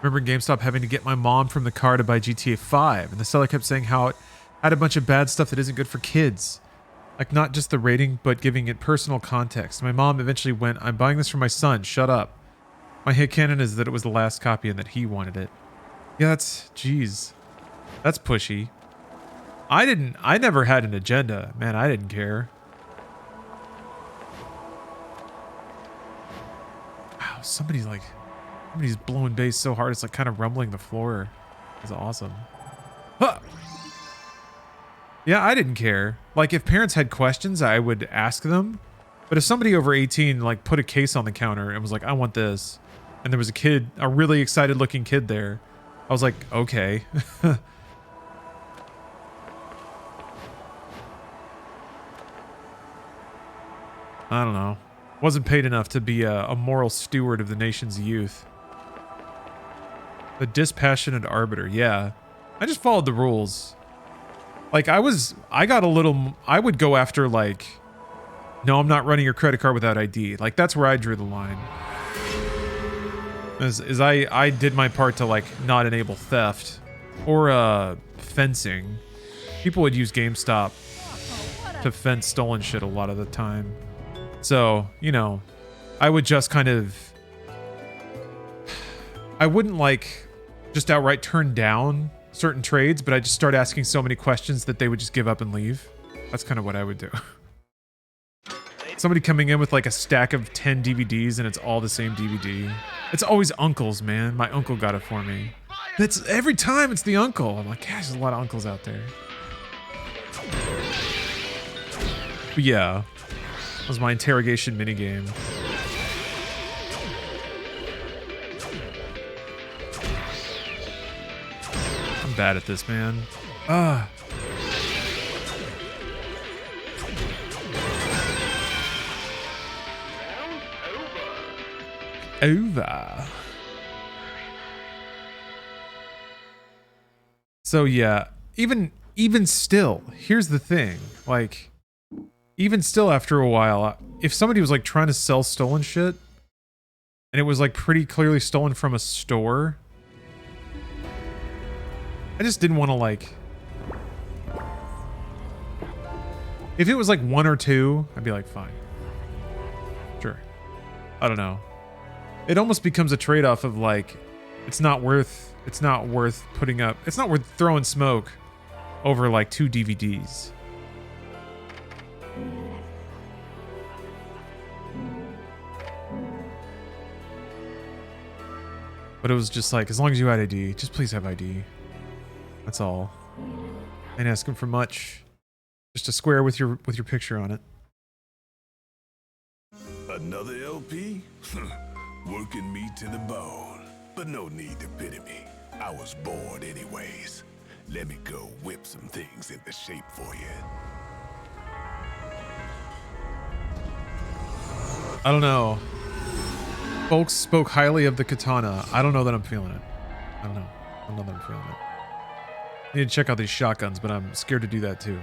Remember GameStop having to get my mom from the car to buy GTA 5, and the seller kept saying how it had a bunch of bad stuff that isn't good for kids. Like, not just the rating, but giving it personal context. My mom eventually went, "I'm buying this for my son, shut up." My headcanon is that it was the last copy and that he wanted it. Yeah, jeez. That's pushy. I never had an agenda. Man, I didn't care. Wow, somebody's blowing bass so hard it's like kind of rumbling the floor. It's awesome. Huh. Yeah, I didn't care. Like, if parents had questions, I would ask them. But if somebody over 18 like put a case on the counter and was like, "I want this," and there was a really excited looking kid there, I was like, okay. I don't know. Wasn't paid enough to be a moral steward of the nation's youth. The dispassionate arbiter, yeah. I just followed the rules. Like, I would go after, like, no, I'm not running your credit card without ID. Like, that's where I drew the line. Is I did my part to, like, not enable theft or fencing. People would use GameStop to fence stolen shit a lot of the time. So, you know, I would just kind of, I wouldn't like just outright turn down certain trades, but I just start asking so many questions that they would just give up and leave. That's kind of what I would do. Somebody coming in with like a stack of 10 DVDs and it's all the same DVD. It's always uncles, man. My uncle got it for me. That's every time it's the uncle. I'm like, gosh, there's a lot of uncles out there. But yeah, that was my interrogation minigame. I'm bad at this, man. Ah. Over. So yeah, even still, here's the thing. Like, even still after a while, if somebody was like trying to sell stolen shit, and it was like pretty clearly stolen from a store, I just didn't want to like... If it was like 1 or 2, I'd be like, fine. Sure. I don't know. It almost becomes a trade-off of like, it's not worth putting up, it's not worth throwing smoke over like 2 DVDs. But it was just like, as long as you had ID, just please have ID. That's all. Ain't asking for much. Just a square with your picture on it. Another LP? Working me to the bone. But no need to pity me. I was bored anyways. Let me go whip some things into shape for you. I don't know. Folks spoke highly of the katana. I don't know that I'm feeling it. I don't know. I don't know that I'm feeling it. I need to check out these shotguns, but I'm scared to do that too.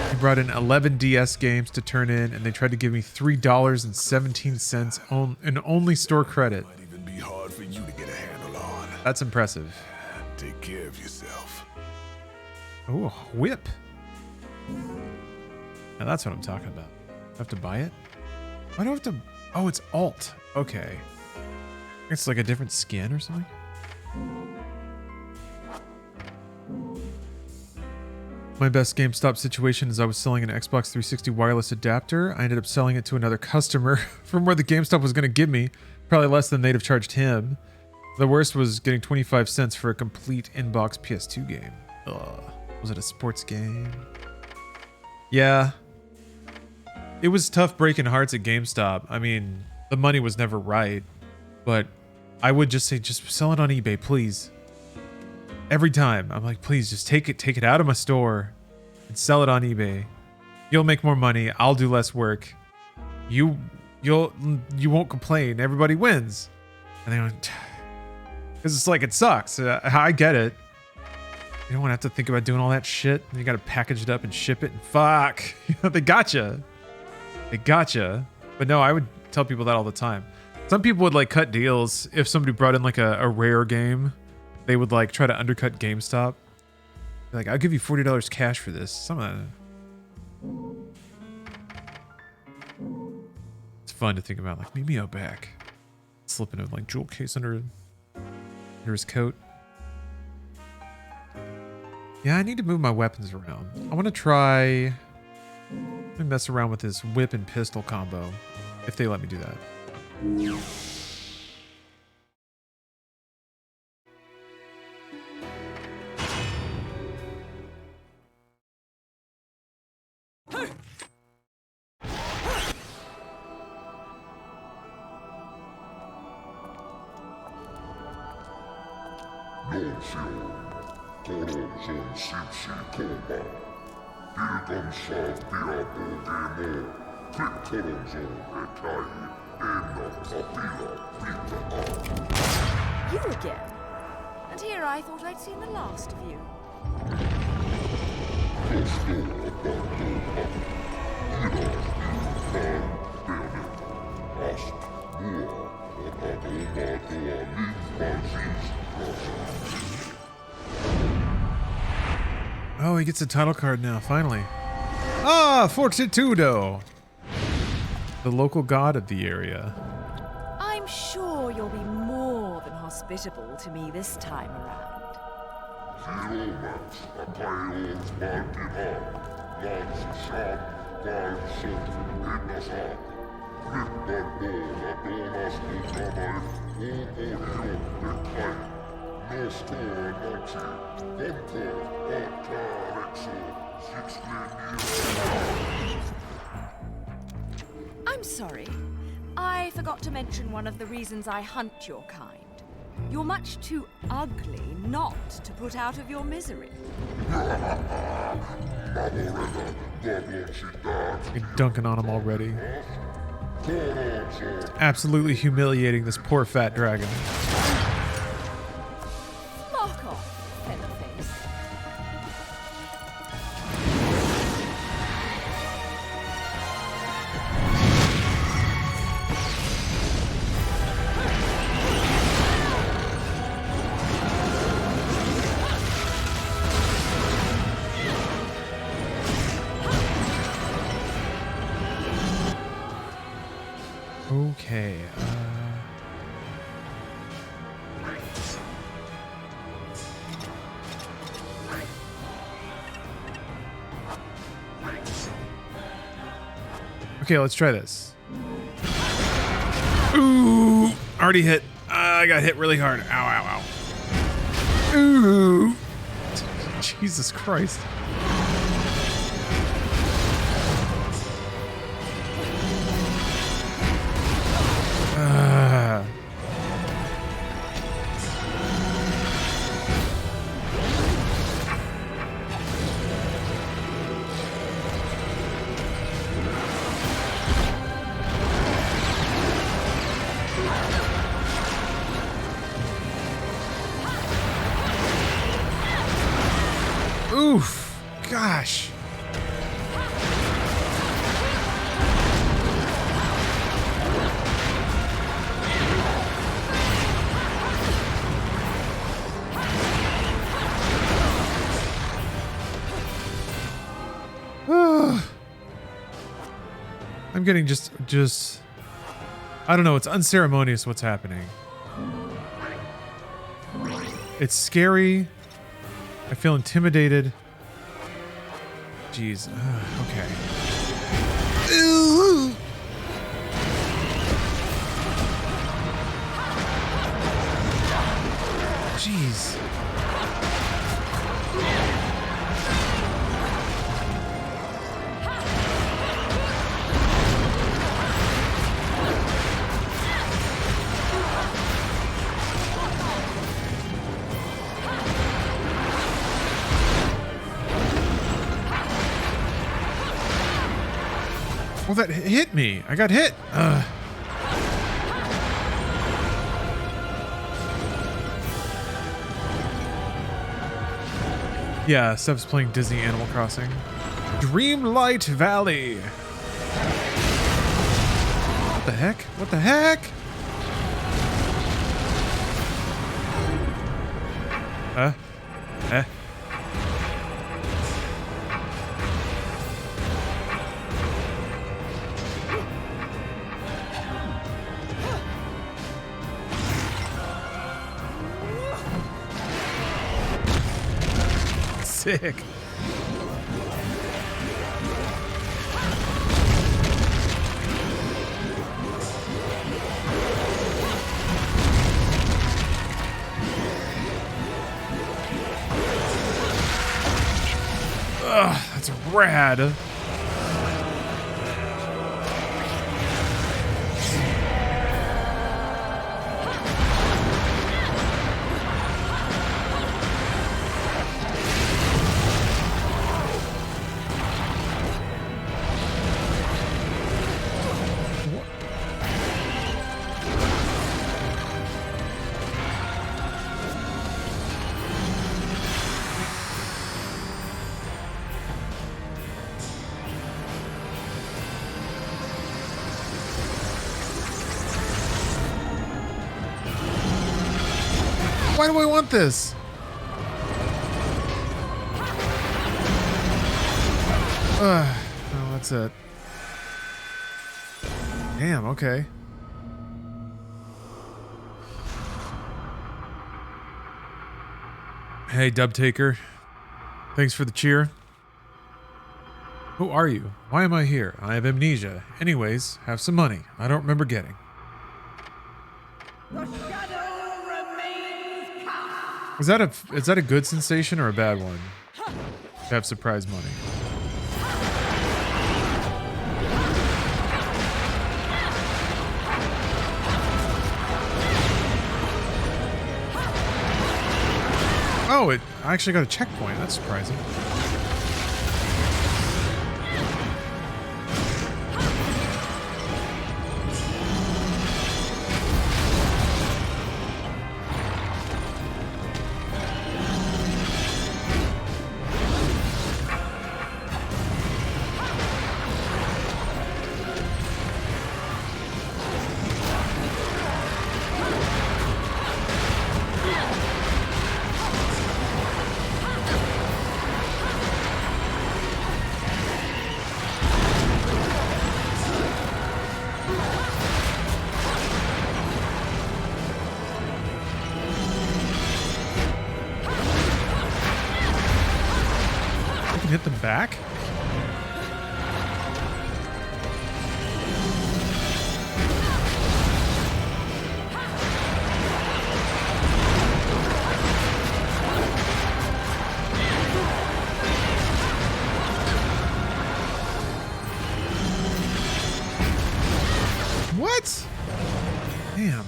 He brought in 11 DS games to turn in, and they tried to give me $3.17 in only store credit. Might even be hard for you to get a handle on. That's impressive. Take care of yourself. Oh, whip. Now that's what I'm talking about. I have to buy it? Why do I have to... Oh, it's alt. Okay. It's like a different skin or something? My best GameStop situation is I was selling an Xbox 360 wireless adapter. I ended up selling it to another customer from where the GameStop was going to give me. Probably less than they'd have charged him. The worst was getting 25 cents for a complete in-box PS2 game. Ugh. Was it a sports game? Yeah. It was tough breaking hearts at GameStop. I mean, the money was never right, but I would just say, just sell it on eBay, please. Every time. I'm like, please just take it out of my store and sell it on eBay. You'll make more money. I'll do less work. You won't complain. Everybody wins. And they went, because it's like, it sucks. I get it. You don't want to have to think about doing all that shit. You got to package it up and ship it. And fuck. They gotcha. They gotcha. But no, I would tell people that all the time. Some people would like cut deals if somebody brought in like a rare game. They would like try to undercut GameStop. Like, I'll give you $40 cash for this. Some of that. It's fun to think about. Like, meet me out back. Slipping a like jewel case under his coat. Yeah, I need to move my weapons around. I want to try... Let me mess around with this whip and pistol combo. If they let me do that. You again? And here I thought I'd seen the last of you. Oh, he gets a title card now, finally. Ah, Fortitudo! the local god of the area. I'm sure you'll be more than hospitable to me this time around. I'm sorry. I forgot to mention one of the reasons I hunt your kind. You're much too ugly not to put out of your misery. You're dunking on him already. Absolutely humiliating this poor fat dragon. Lock off, featherface. Okay. Okay, let's try this. Ooh, already hit. I got hit really hard. Ow, ow, ow. Ooh. Jesus Christ. Oof. Gosh. I'm getting just I don't know, it's unceremonious what's happening. It's scary. I feel intimidated. Jeez. Okay. Ooh. Jeez. Well, that hit me. I got hit. Yeah, Steph's playing Disney Animal Crossing. Dreamlight Valley. What the heck? What the heck? Eh? Sick. Ugh, that's rad. Why do I want this? Oh, that's it. Damn, okay. Hey, Dub Taker. Thanks for the cheer. Who are you? Why am I here? I have amnesia. Anyways, have some money. I don't remember getting. The shadow remains cast. Is that a good sensation or a bad one? To have surprise money. Oh, I actually got a checkpoint. That's surprising. Hit them back? What? Damn.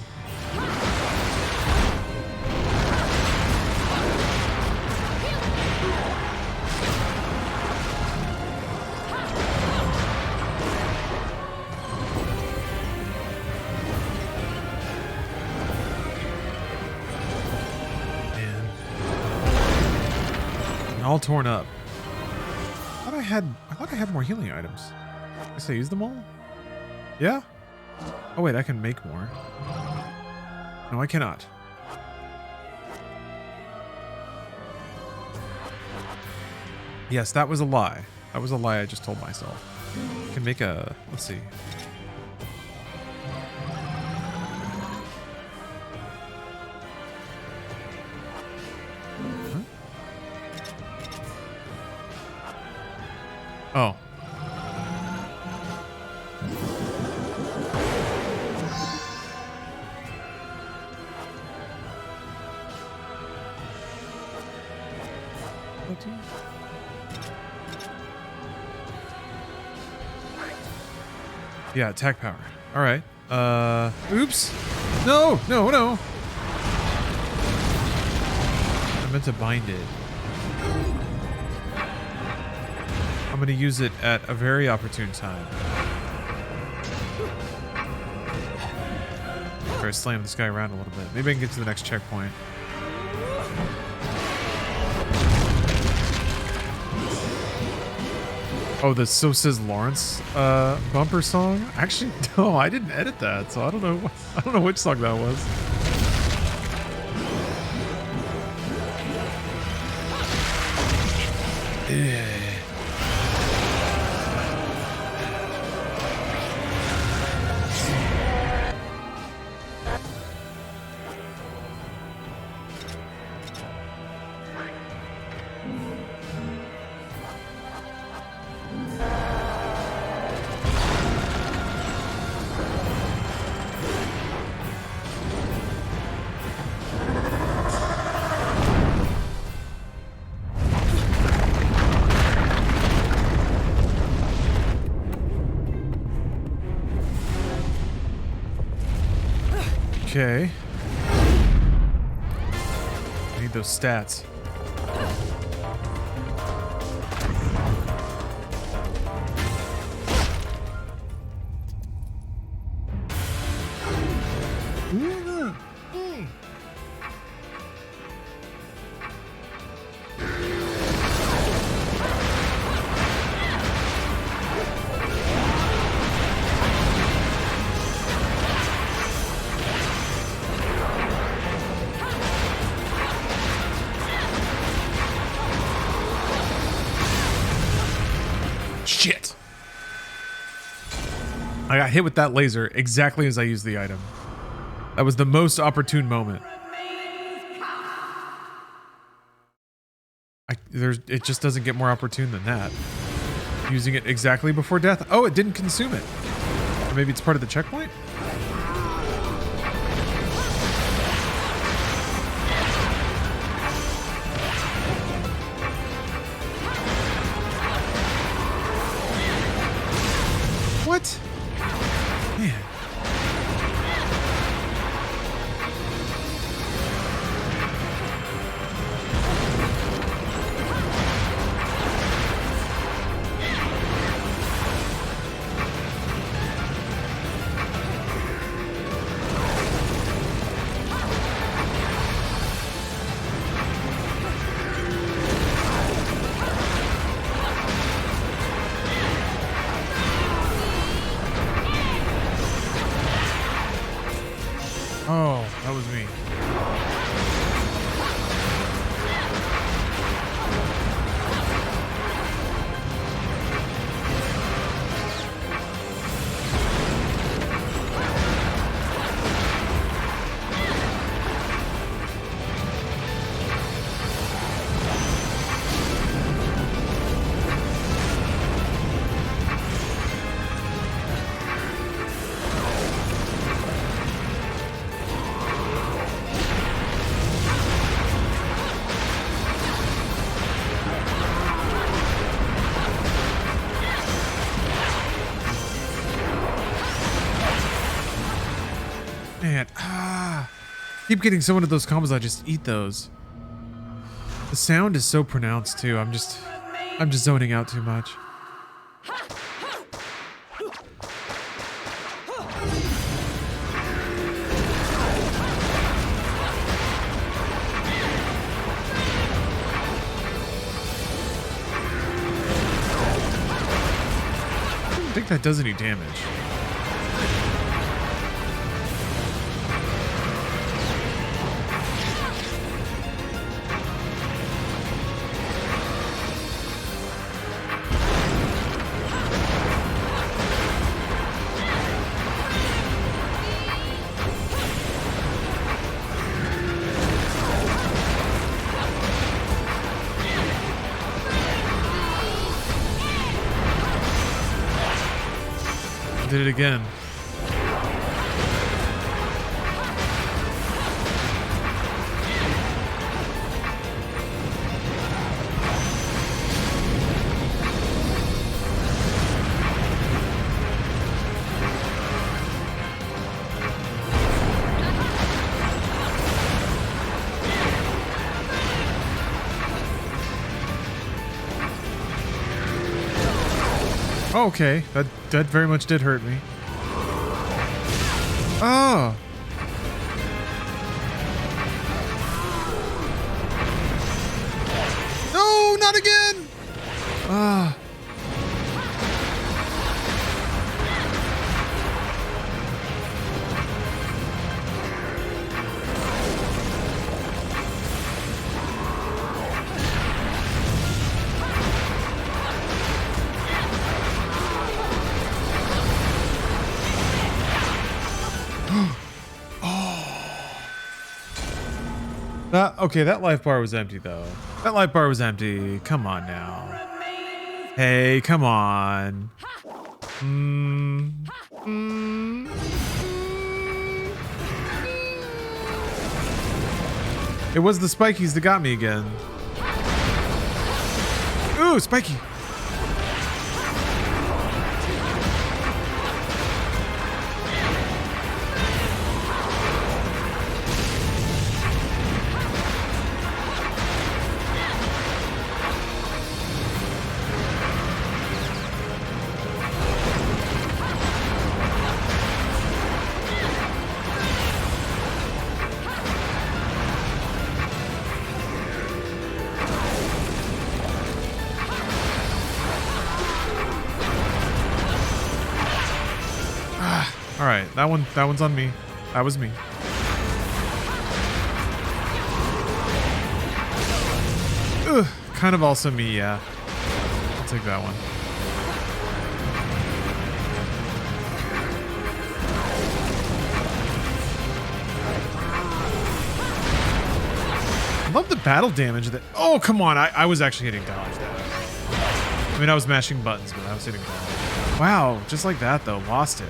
All torn up. I thought I had more healing items. I guess I used them all? Yeah? Oh wait, I can make more. No, I cannot. Yes, that was a lie. That was a lie I just told myself. I can make a... Let's see. Oh. Yeah, attack power. All right. Oops. No, no, no. I meant to bind it. I'm going to use it at a very opportune time. Or slam this guy around a little bit. Maybe I can get to the next checkpoint. Oh, the So Says Lawrence bumper song? Actually, no, I didn't edit that, so I don't know. I don't know which song that was. Yeah. Okay. I need those stats. I got hit with that laser exactly as I used the item. That was the most opportune moment. It just doesn't get more opportune than that. Using it exactly before death. Oh, it didn't consume it. Or maybe it's part of the checkpoint? What? Man. Oh, that was me. Man, keep getting so into those combos. I just eat those. The sound is so pronounced too. I'm just zoning out too much. I don't think that does any damage. Did it again. Oh, okay, that very much did hurt me. Oh. No, not again. Ah. Okay, that life bar was empty though. That life bar was empty. Come on now. Hey, come on. It was the spikies that got me again. Ooh, spiky. All right, that one's on me. That was me. Ugh, kind of also me, yeah. I'll take that one. love the battle damage that... Oh, come on. I was actually hitting dodge that. I mean, I was mashing buttons, but I was hitting dodge. Wow, just like that, though. Lost it.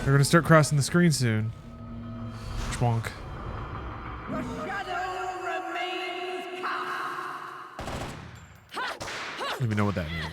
They're gonna start crossing the screen soon. Schwonk. The shadow remains cast. I don't even know what that means.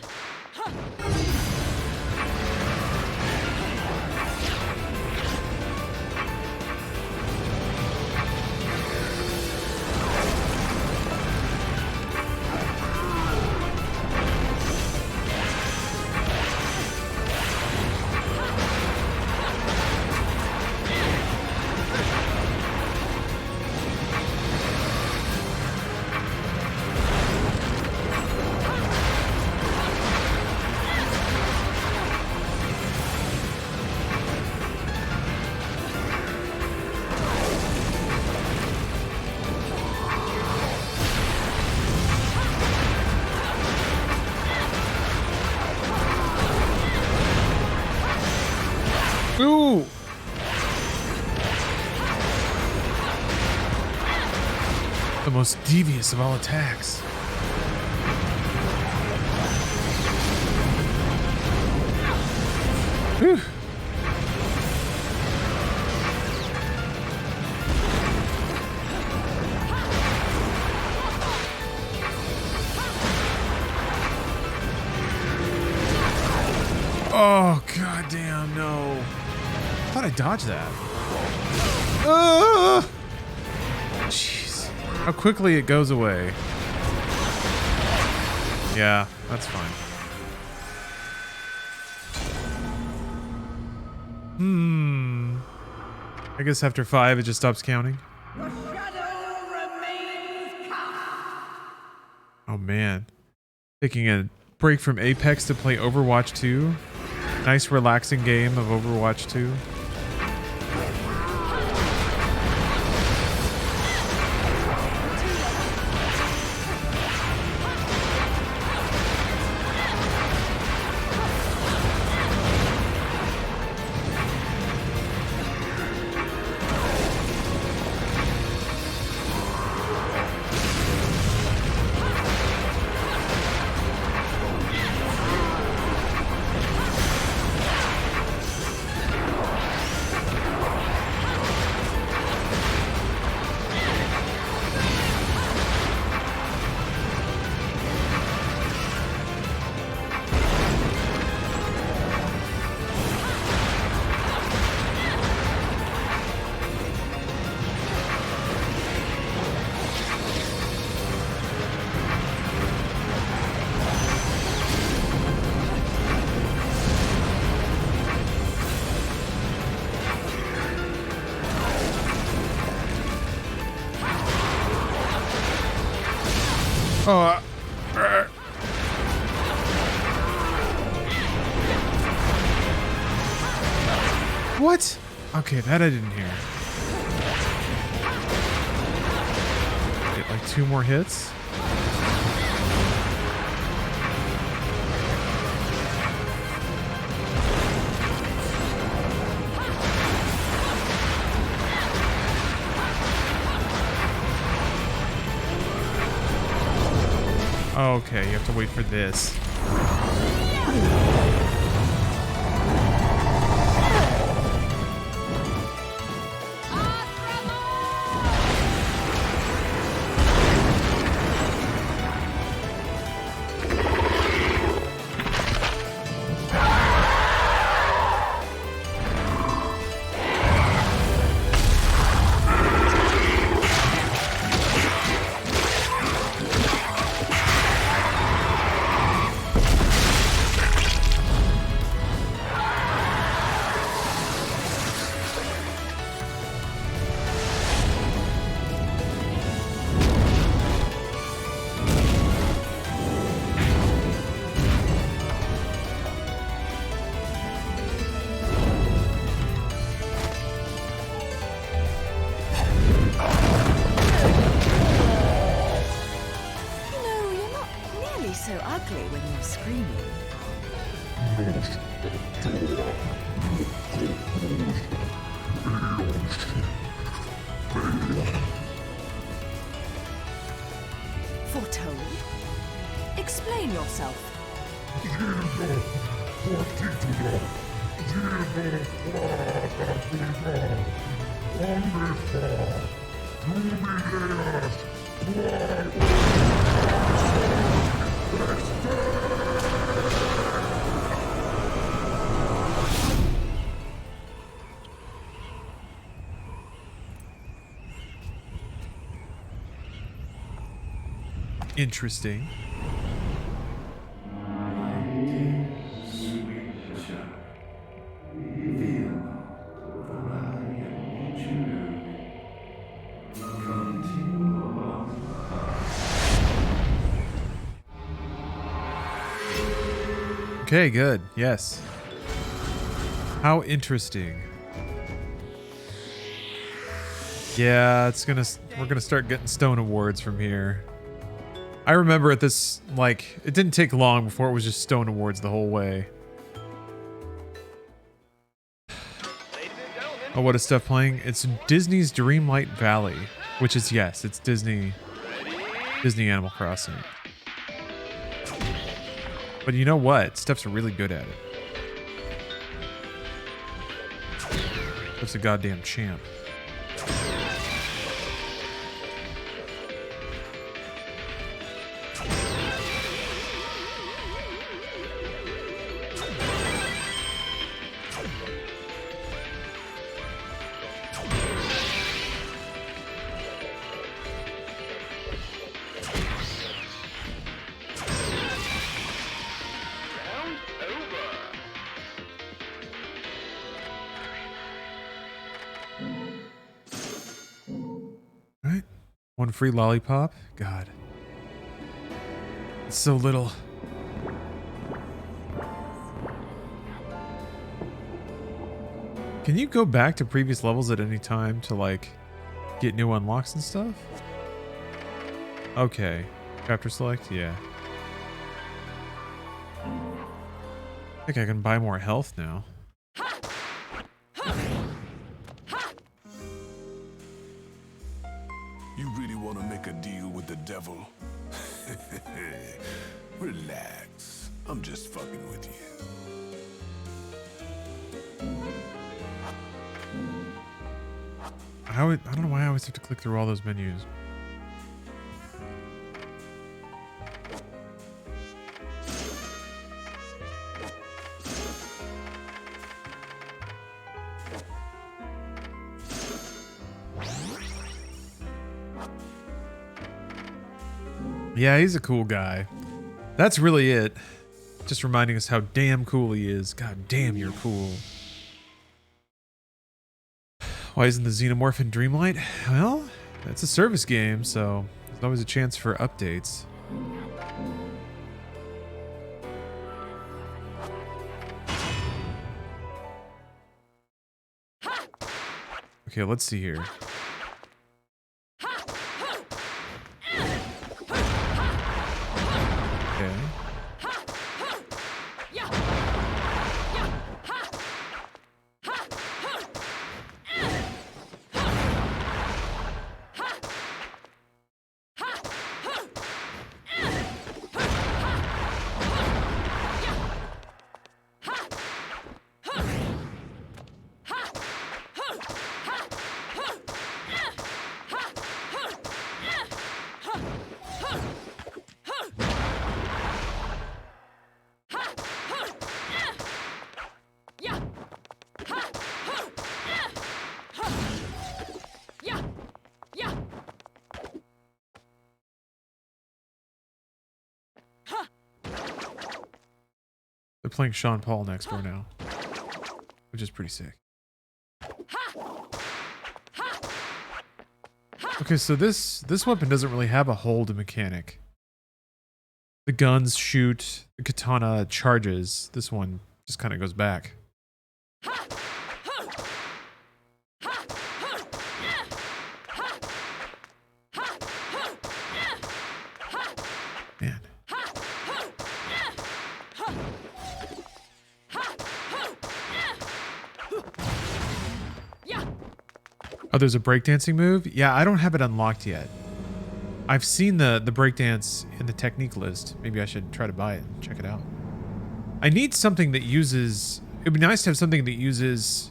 Ooh! The most devious of all attacks. Whew. Oh, goddamn, no. I thought I dodged that. Jeez. How quickly it goes away. Yeah, that's fine. I guess after 5 it just stops counting. The shadow remains cast. Oh man. Taking a break from Apex to play Overwatch 2. Nice relaxing game of Overwatch 2. Oh, what? Okay, that I didn't hear. Get like 2 more hits. Okay, you have to wait for this. ugly when you're screaming. Foretold? Explain yourself. Interesting. Okay, good. Yes. How interesting. Yeah, we're gonna start getting stone awards from here. I remember at this, like, it didn't take long before it was just stone awards the whole way. Oh, what is stuff playing? It's Disney's Dreamlight Valley, which is, yes, it's Disney Animal Crossing. But you know what? Steph's really good at it. Steph's a goddamn champ. Right? One free lollipop? God. It's so little. Can you go back to previous levels at any time to, like, get new unlocks and stuff? Okay. Chapter select? Yeah. I think I can buy more health now. You really want to make a deal with the devil? Relax. I'm just fucking with you. I don't know why I always have to click through all those menus. Yeah, he's a cool guy. That's really it. Just reminding us how damn cool he is. God damn, you're cool. Why isn't the Xenomorph in Dreamlight? Well, it's a service game, so there's always a chance for updates. Okay, let's see here. Okay. They're playing Sean Paul next door now, which is pretty sick. Okay, so this weapon doesn't really have a hold mechanic. The guns shoot, the katana charges. This one just kind of goes back. Man. Oh, there's a breakdancing move? Yeah, I don't have it unlocked yet. I've seen the breakdance in the technique list. Maybe I should try to buy it and check it out. I need something that uses... It'd be nice to have something that uses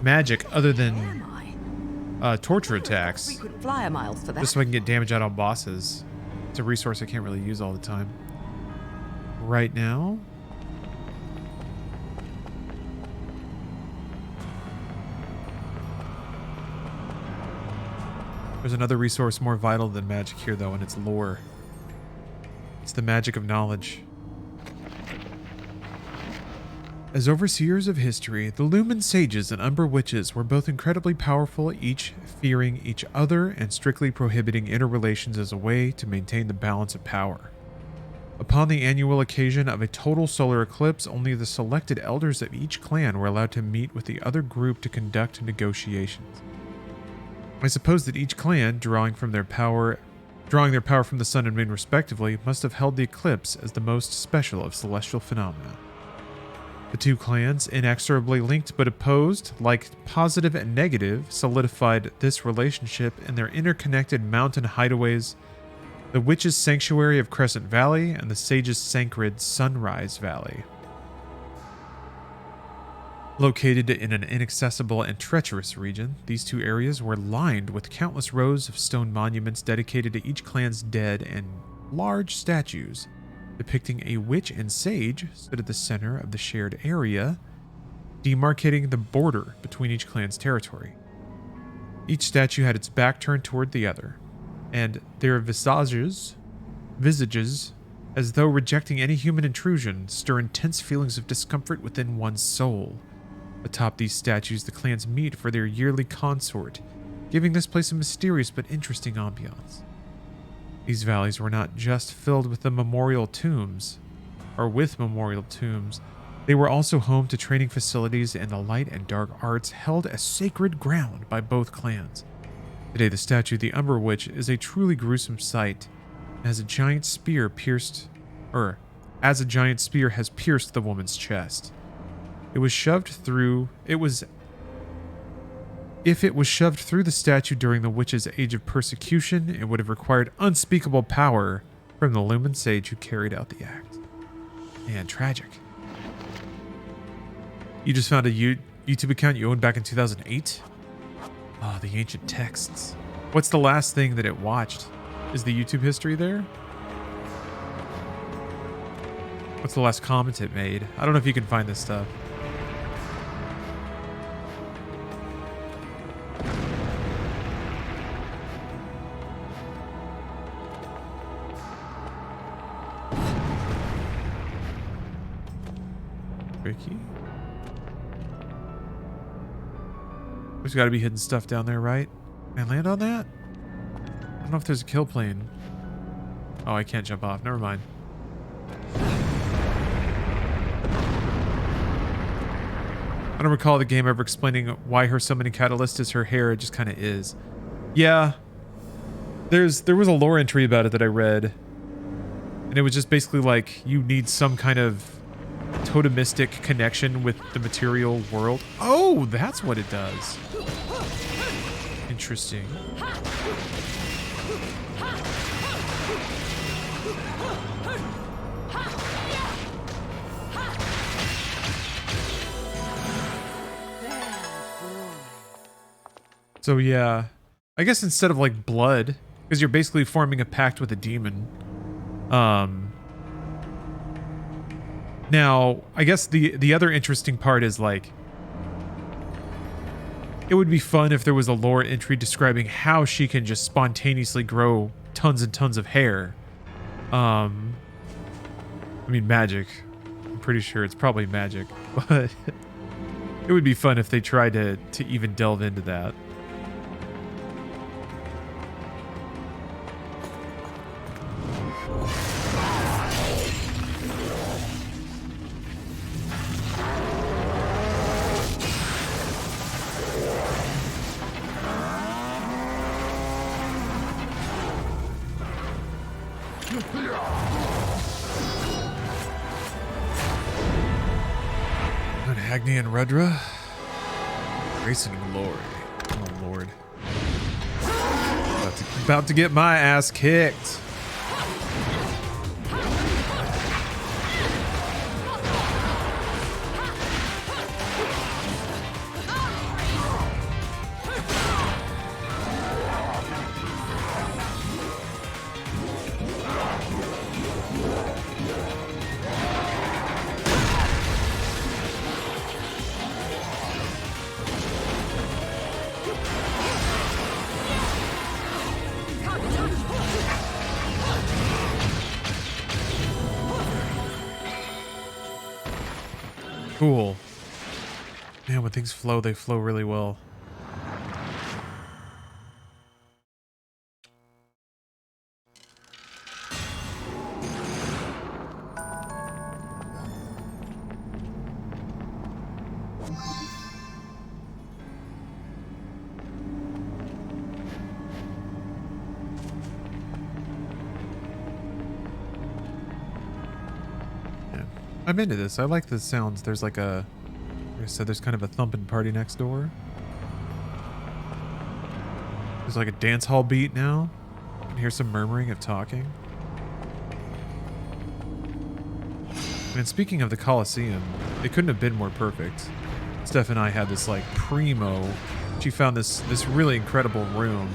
magic other than torture attacks. Frequent flyer miles for that. Just so I can get damage out on bosses. It's a resource I can't really use all the time. Right now... There's another resource more vital than magic here, though, and it's lore. It's the magic of knowledge. As overseers of history, the Lumen Sages and Umbra Witches were both incredibly powerful, each fearing each other and strictly prohibiting interrelations as a way to maintain the balance of power. Upon the annual occasion of a total solar eclipse, only the selected elders of each clan were allowed to meet with the other group to conduct negotiations. I suppose that each clan, drawing their power from the sun and moon respectively, must have held the eclipse as the most special of celestial phenomena. The two clans, inexorably linked but opposed, like positive and negative, solidified this relationship in their interconnected mountain hideaways, the Witches' Sanctuary of Crescent Valley and the Sages' Sacred Sunrise Valley. Located in an inaccessible and treacherous region, these two areas were lined with countless rows of stone monuments dedicated to each clan's dead, and large statues depicting a witch and sage stood at the center of the shared area, demarcating the border between each clan's territory. Each statue had its back turned toward the other, and their visages, as though rejecting any human intrusion, stir intense feelings of discomfort within one's soul. Atop these statues, the clans meet for their yearly consort, giving this place a mysterious but interesting ambiance. These valleys were not just filled with memorial tombs, they were also home to training facilities and the light and dark arts held as sacred ground by both clans. Today, the statue of the Umbra Witch is a truly gruesome sight, as a giant spear has pierced the woman's chest. If it was shoved through the statue during the witch's age of persecution, it would have required unspeakable power from the Lumen Sage who carried out the act. Man, tragic. You just found a YouTube account you owned back in 2008? Oh, the ancient texts. What's the last thing that it watched? Is the YouTube history there? What's the last comment it made? I don't know if you can find this stuff. Tricky. There's got to be hidden stuff down there, right? Can I land on that? I don't know if there's a kill plane. Oh, I can't jump off. Never mind. I don't recall the game ever explaining why her summoning catalyst is her hair. It just kind of is. Yeah. There was a lore entry about it that I read. And it was just basically like you need some kind of totemistic connection with the material world. Oh, that's what it does. Interesting. So yeah, I guess instead of like blood, because you're basically forming a pact with a demon. Now, I guess the other interesting part is like, it would be fun if there was a lore entry describing how she can just spontaneously grow tons and tons of hair. I mean, magic. I'm pretty sure it's probably magic, but it would be fun if they tried to even delve into that. Agni and Rudra. Grace and glory. Oh, Lord. About to get my ass kicked. Cool. Man, when things flow, they flow really well. I'm into this. I like the sounds. There's like a, like I said, there's kind of a thumping party next door. There's like a dance hall beat now. I can hear some murmuring of talking. And speaking of the Coliseum, it couldn't have been more perfect. Steph and I had this like primo. She found this really incredible room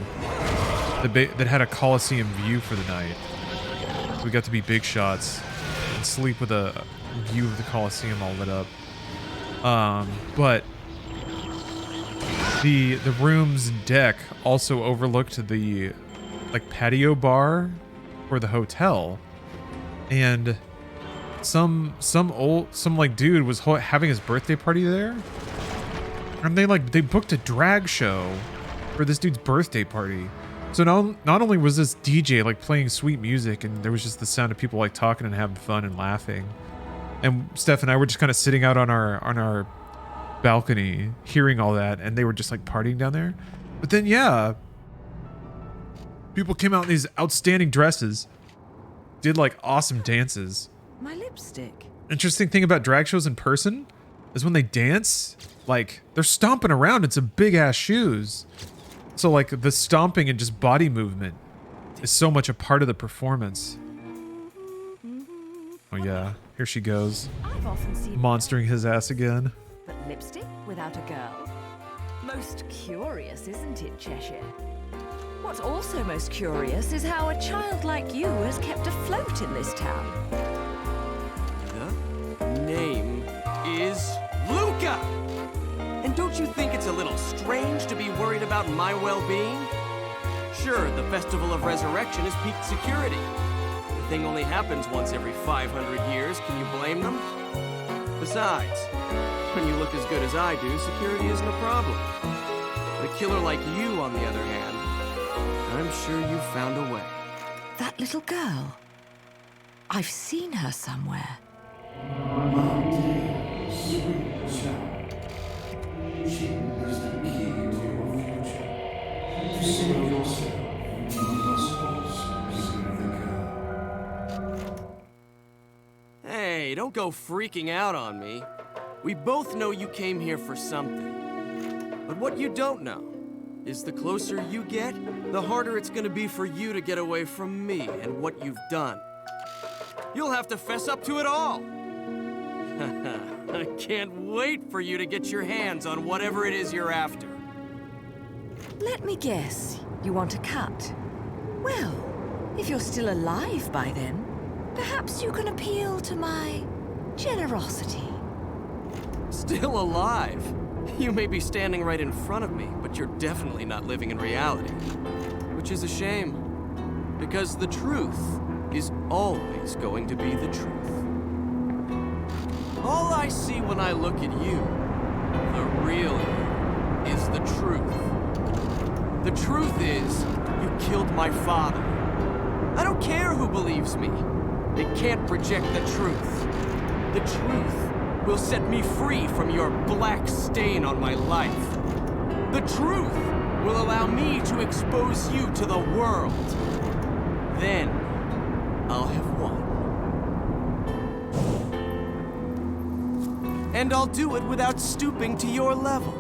that had a Coliseum view for the night. We got to be big shots and sleep with a view of the Coliseum all lit up. But the room's deck also overlooked the like patio bar for the hotel, and some like dude was having his birthday party there, and they booked a drag show for this dude's birthday party. So not only was this DJ like playing sweet music, and there was just the sound of people like talking and having fun and laughing. And Steph and I were just kind of sitting out on our balcony, hearing all that, and they were just like partying down there. But then, yeah, people came out in these outstanding dresses, did like awesome dances. My lipstick. Interesting thing about drag shows in person is when they dance, like they're stomping around in some big ass shoes. So like the stomping and just body movement is so much a part of the performance. Oh yeah, here she goes. I've often seen Monstering his ass again. but lipstick without a girl. Most curious, isn't it, Cheshire? What's also most curious is how a child like you has kept afloat in this town. The name is Luca! And don't you think it's a little strange to be worried about my well-being? Sure, the Festival of Resurrection is peak security. The thing only happens once every 500 years. Can you blame them? Besides, when you look as good as I do, security isn't a problem. But a killer like you, on the other hand, I'm sure you found a way. That little girl. I've seen her somewhere. She is the key to your future. To save yourself, you must also save the girl. Hey, don't go freaking out on me. We both know you came here for something. But what you don't know is the closer you get, the harder it's gonna be for you to get away from me and what you've done. You'll have to fess up to it all. I can't wait for you to get your hands on whatever it is you're after. Let me guess. You want a cut? Well, if you're still alive by then, perhaps you can appeal to my generosity. Still alive? You may be standing right in front of me, but you're definitely not living in reality. Which is a shame, because the truth is always going to be the truth. All I see when I look at you, the real you, is the truth. The truth is, you killed my father. I don't care who believes me. They can't project the truth. The truth will set me free from your black stain on my life. The truth will allow me to expose you to the world. Then, I'll have won. And I'll do it without stooping to your level.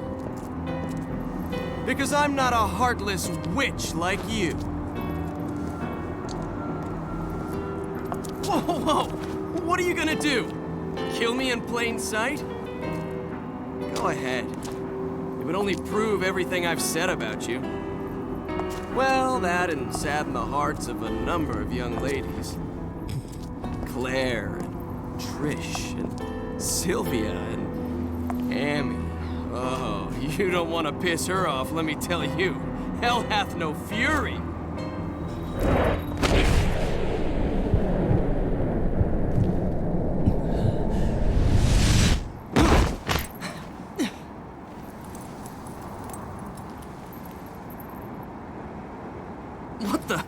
Because I'm not a heartless witch like you. Whoa, whoa! What are you gonna do? Kill me in plain sight? Go ahead. It would only prove everything I've said about you. Well, that and sadden the hearts of a number of young ladies. Claire and Trish and Sylvia and Amy. Oh, you don't want to piss her off, let me tell you. Hell hath no fury. What the?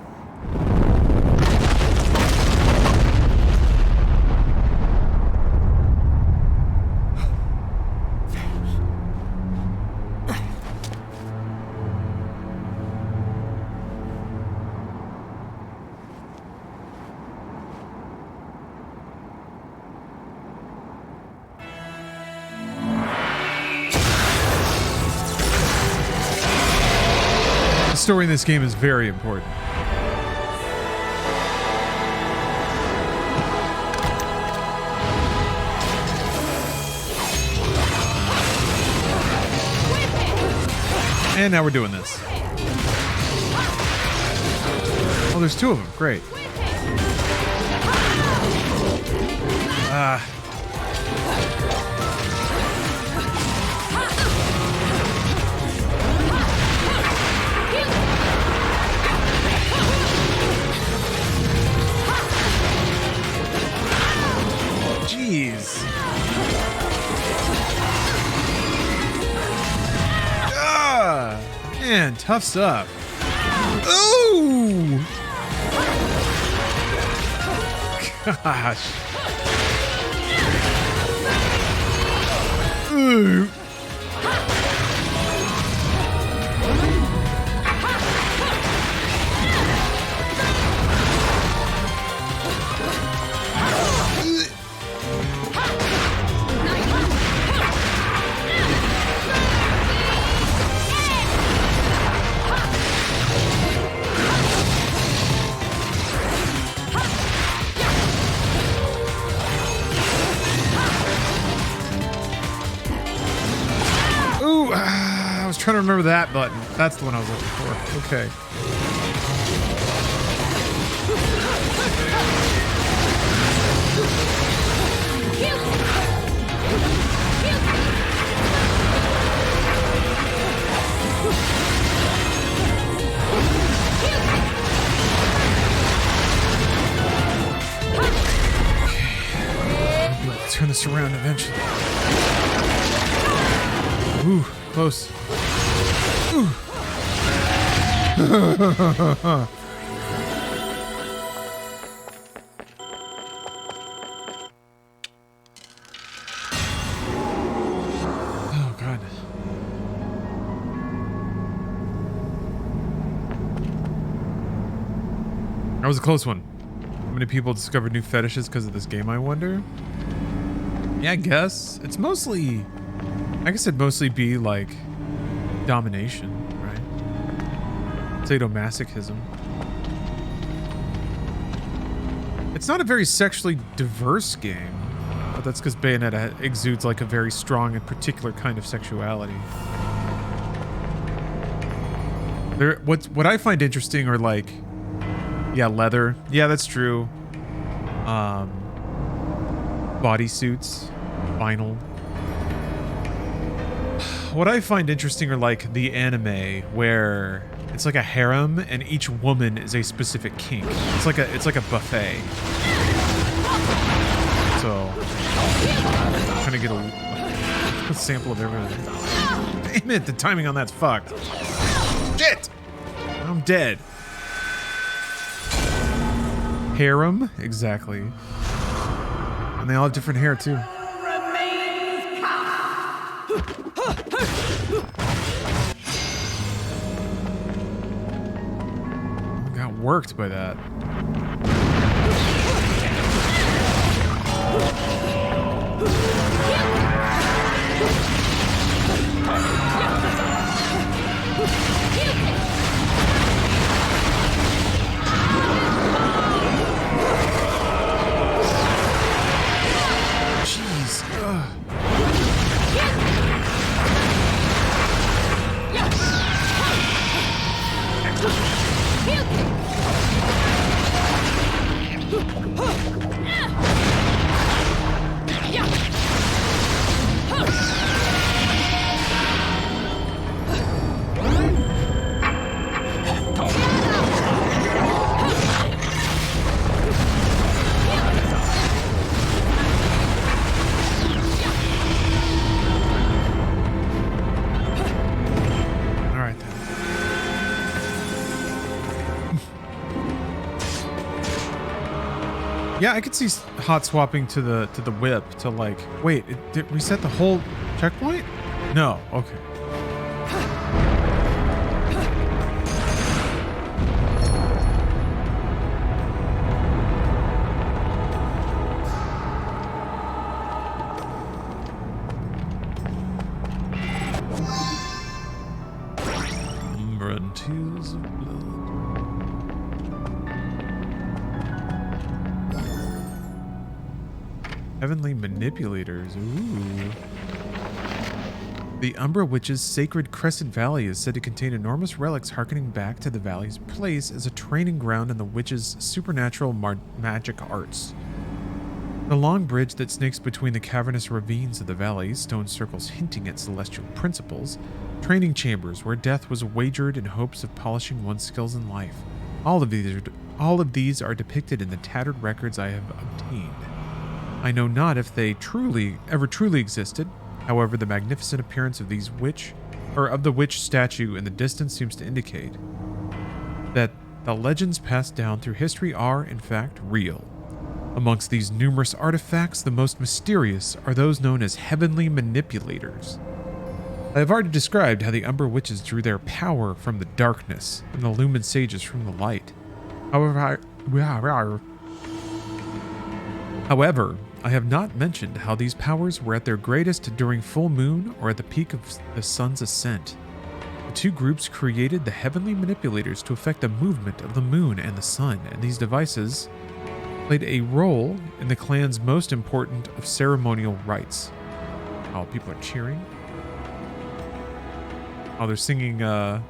The story in this game is very important. And now we're doing this. Oh, there's two of them. Great. Jeez. Man, tough stuff. Ooh! Gosh. Ooh. I was trying to remember that button. That's the one I was looking for. Okay. I'll turn this around eventually. Ooh, close. Ooh. Oh, God. That was a close one. How many people discovered new fetishes because of this game, I wonder? Yeah, I guess. It's mostly... I guess it'd mostly be like domination, right? Sadomasochism. It's not a very sexually diverse game, but that's because Bayonetta exudes like a very strong and particular kind of sexuality. What I find interesting are like, yeah, leather. Yeah, that's true. Bodysuits, vinyl. What I find interesting are like the anime where it's like a harem and each woman is a specific kink. It's like a buffet. So I'm trying to get a sample of everything. Damn it, the timing on that's fucked. Shit! I'm dead. Harem, exactly. And they all have different hair too. Got worked by that. Yeah, I could see hot swapping to the whip to like. Wait, did it reset the whole checkpoint? No. Okay. Umbra and tears of blood. Heavenly manipulators. Ooh. The Umbra Witch's sacred Crescent Valley is said to contain enormous relics harkening back to the valley's place as a training ground in the witch's supernatural magic arts. The long bridge that snakes between the cavernous ravines of the valley, stone circles hinting at celestial principles, training chambers where death was wagered in hopes of polishing one's skills in life. All of these are depicted in the tattered records I have obtained. I know not if they ever truly existed. However, the magnificent appearance of the witch statue in the distance seems to indicate that the legends passed down through history are, in fact, real. Amongst these numerous artifacts, the most mysterious are those known as heavenly manipulators. I have already described how the Umbra Witches drew their power from the darkness and the Lumen Sages from the light. However, I have not mentioned how these powers were at their greatest during full moon or at the peak of the sun's ascent. The two groups created the heavenly manipulators to affect the movement of the moon and the sun, and these devices played a role in the clan's most important of ceremonial rites. Oh, people are cheering. Oh, they're singing to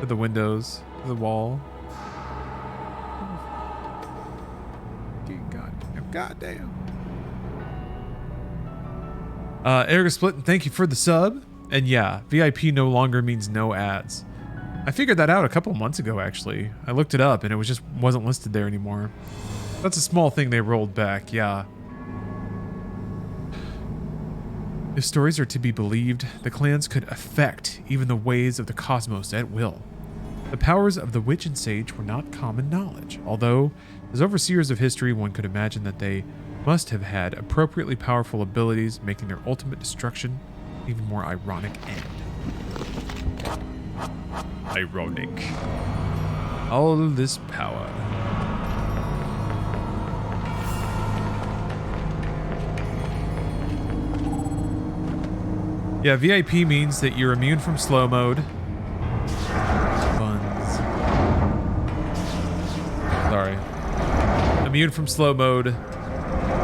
the windows, to the wall. Goddamn. Eric Split, thank you for the sub. And yeah, VIP no longer means no ads. I figured that out a couple months ago, actually. I looked it up and it wasn't listed there anymore. That's a small thing they rolled back, yeah. If stories are to be believed, the clans could affect even the ways of the cosmos at will. The powers of the witch and sage were not common knowledge, although, as overseers of history, one could imagine that they must have had appropriately powerful abilities, making their ultimate destruction an even more ironic end. Ironic. All this power. Yeah, VIP means that you're immune from slow mode. Buns. Sorry. Immune from slow mode.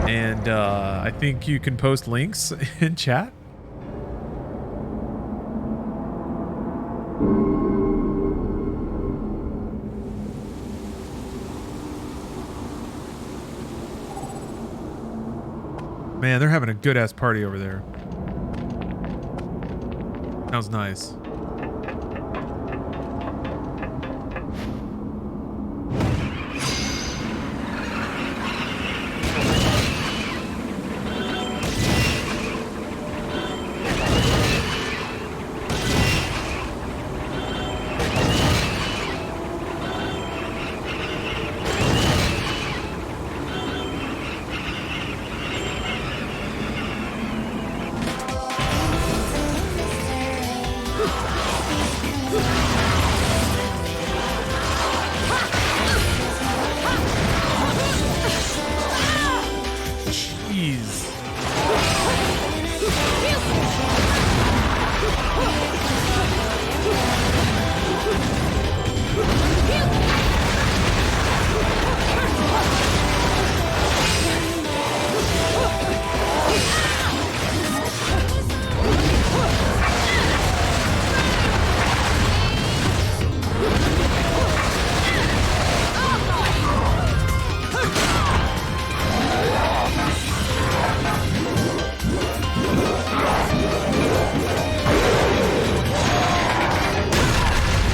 And I think you can post links in chat. Man, they're having a good ass party over there. Sounds nice.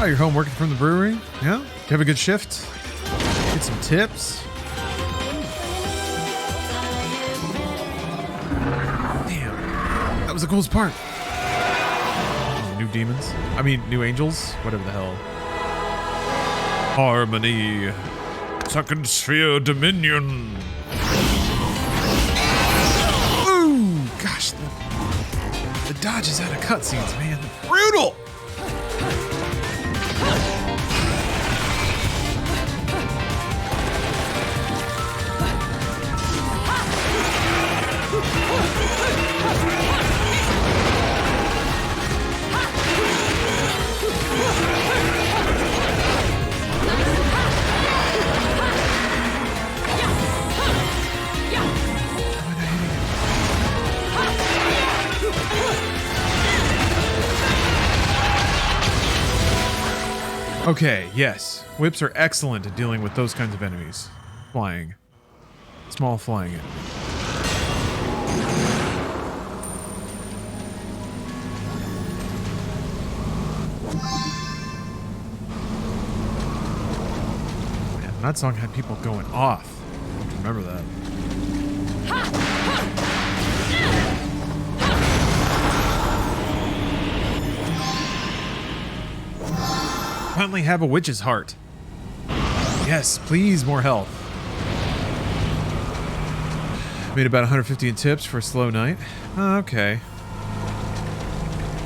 Oh, you're home working from the brewery? Yeah? Did you have a good shift? Get some tips? Damn. That was the coolest part. New demons. I mean, new angels. Whatever the hell. Harmony. Second sphere dominion. dodges out of cutscenes, man. Brutal! Okay, yes. Whips are excellent at dealing with those kinds of enemies. Flying. Small flying enemies. Man, that song had people going off. I remember that. Finally have a witch's heart. Yes, please, more health. Made about 150 in tips for a slow night. Okay.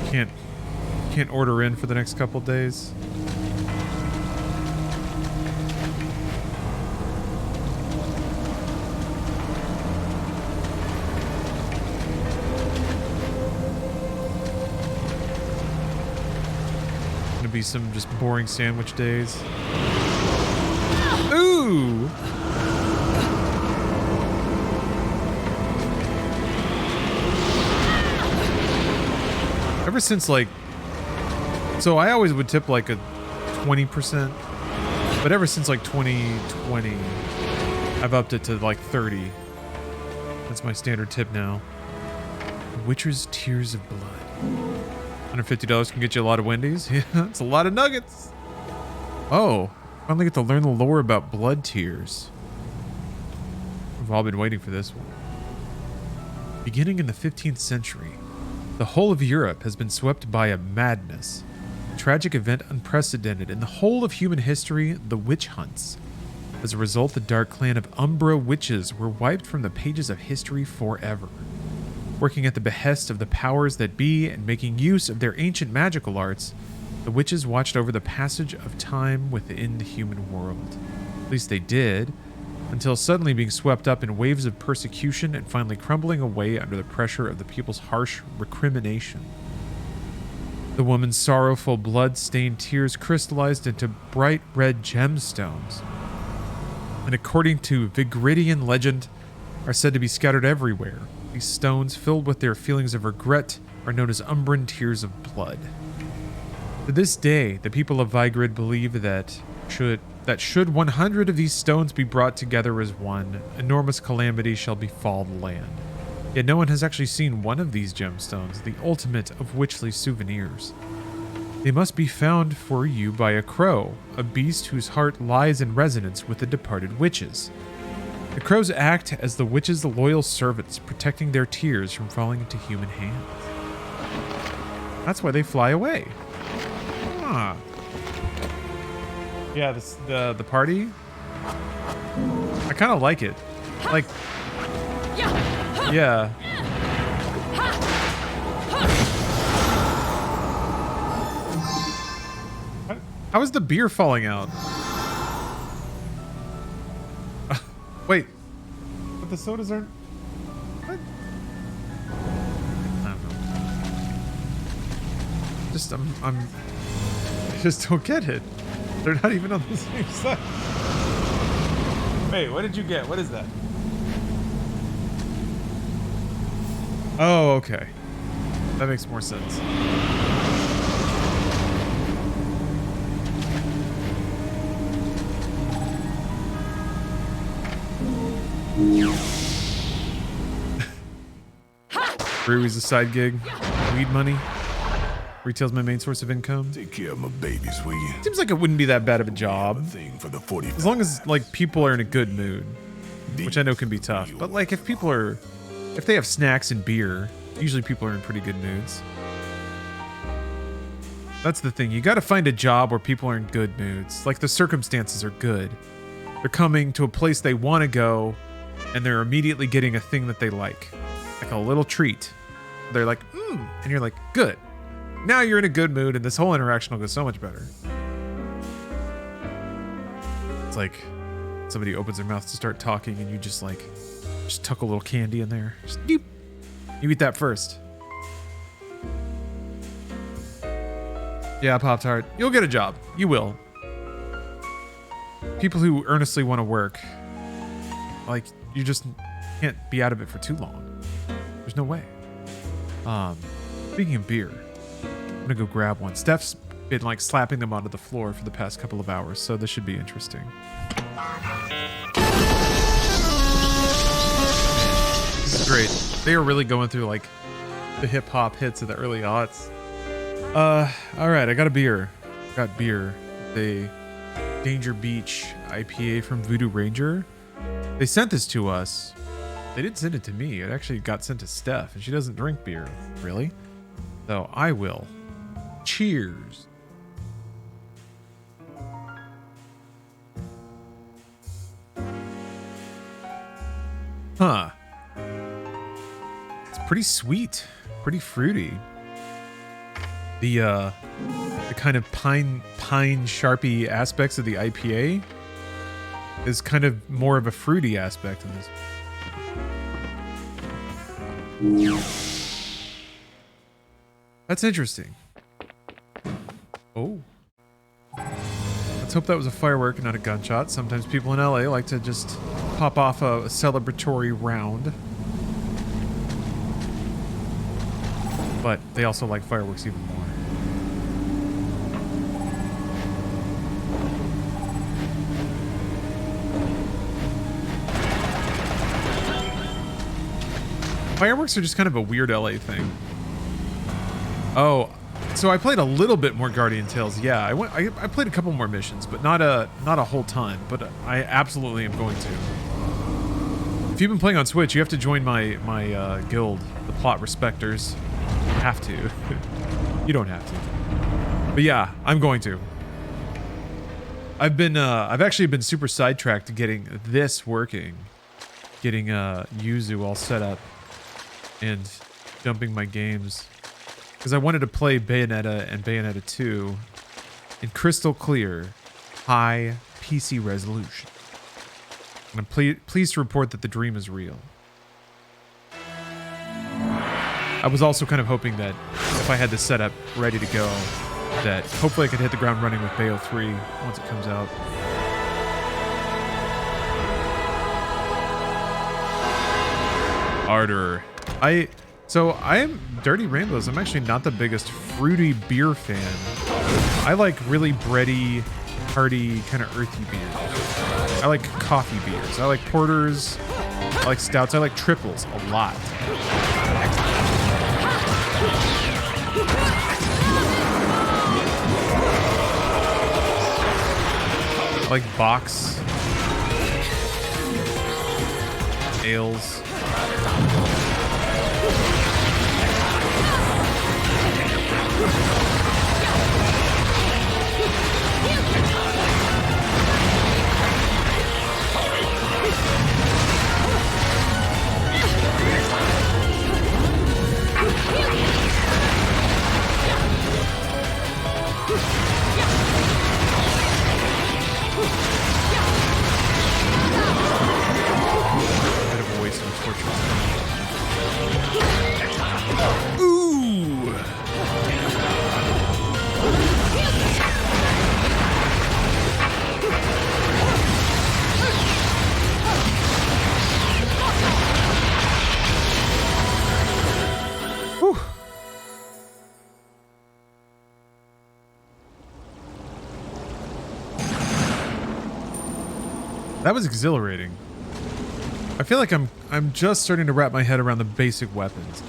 Can't order in for the next couple days. Be some just boring sandwich days. Ooh! Ever since so I always would tip like a 20%, but ever since like 2020, I've upped it to like 30. That's my standard tip now. Witcher's Tears of Blood. $150 can get you a lot of Wendy's. Yeah, that's a lot of nuggets. Oh, finally get to learn the lore about blood tears. We've all been waiting for this one. Beginning in the 15th century, the whole of Europe has been swept by a madness. A tragic event unprecedented in the whole of human history, the witch hunts. As a result, the dark clan of Umbra witches were wiped from the pages of history forever. Working at the behest of the powers that be and making use of their ancient magical arts, the witches watched over the passage of time within the human world. At least they did, until suddenly being swept up in waves of persecution and finally crumbling away under the pressure of the people's harsh recrimination. The woman's sorrowful blood-stained tears crystallized into bright red gemstones, and according to Vigridian legend, are said to be scattered everywhere. These stones, filled with their feelings of regret, are known as Umbran tears of blood. To this day, the people of Vigrid believe that should 100 of these stones be brought together as one, enormous calamity shall befall the land. Yet no one has actually seen one of these gemstones, the ultimate of witchly souvenirs. They must be found for you by a crow, a beast whose heart lies in resonance with the departed witches. The crows act as the witches' loyal servants, protecting their tears from falling into human hands. That's why they fly away. Ah. Yeah, the party. I kind of like it. Like, yeah. How is the beer falling out? Wait, but the sodas aren't. What? I don't know. I just don't get it. They're not even on the same side. Wait, what did you get? What is that? Oh, okay. That makes more sense. Brewery's a side gig. Weed money. Retail's my main source of income. Take care of my babies, will you? Seems like it wouldn't be that bad of a job. Thing for the 40. As long as, like, people are in a good mood. Which I know can be tough. But, like, if they have snacks and beer, usually people are in pretty good moods. That's the thing. You gotta find a job where people are in good moods. Like, the circumstances are good. They're coming to a place they want to go, and they're immediately getting a thing that they like a little treat. They're like, and you're like, good. Now you're in a good mood, and this whole interaction will go so much better. It's like somebody opens their mouth to start talking, and you just tuck a little candy in there. Just doop. You eat that first. Yeah, Pop-Tart, you'll get a job. You will. People who earnestly want to work, like, you just can't be out of it for too long. There's no way. Speaking of beer, I'm gonna go grab one. Steph's been like slapping them onto the floor for the past couple of hours, so this should be interesting. This is great. They are really going through like the hip hop hits of the early aughts. All right, I got a beer. Got beer. The Danger Beach IPA from Voodoo Ranger. They sent this to us. They didn't send it to me. It actually got sent to Steph, and she doesn't drink beer, really. So I will. Cheers. Huh. It's pretty sweet, pretty fruity. The kind of pine sharpie aspects of the IPA is kind of more of a fruity aspect in this. That's interesting. Oh. Let's hope that was a firework and not a gunshot. Sometimes people in LA like to just pop off a celebratory round. But they also like fireworks even more. Fireworks are just kind of a weird LA thing. Oh, so I played a little bit more Guardian Tales. Yeah, I played a couple more missions, but not a whole ton. But I absolutely am going to. If you've been playing on Switch, you have to join my guild, the Plot Respecters. You have to. You don't have to. But yeah, I'm going to. I've actually been super sidetracked to getting this working, getting Yuzu all set up, and dumping my games. Because I wanted to play Bayonetta and Bayonetta 2 in crystal clear, high PC resolution. And I'm pleased to report that the dream is real. I was also kind of hoping that if I had this setup ready to go, that hopefully I could hit the ground running with Bayo 3 once it comes out. Ardor. So I am Dirty Rainbows. I'm actually not the biggest fruity beer fan. I like really bready, hearty, kind of earthy beers. I like coffee beers. I like porters. I like stouts. I like triples a lot. I like box ales. Bit of a waste of torture. Ooh! Whew. That was exhilarating. I feel like I'm just starting to wrap my head around the basic weapons.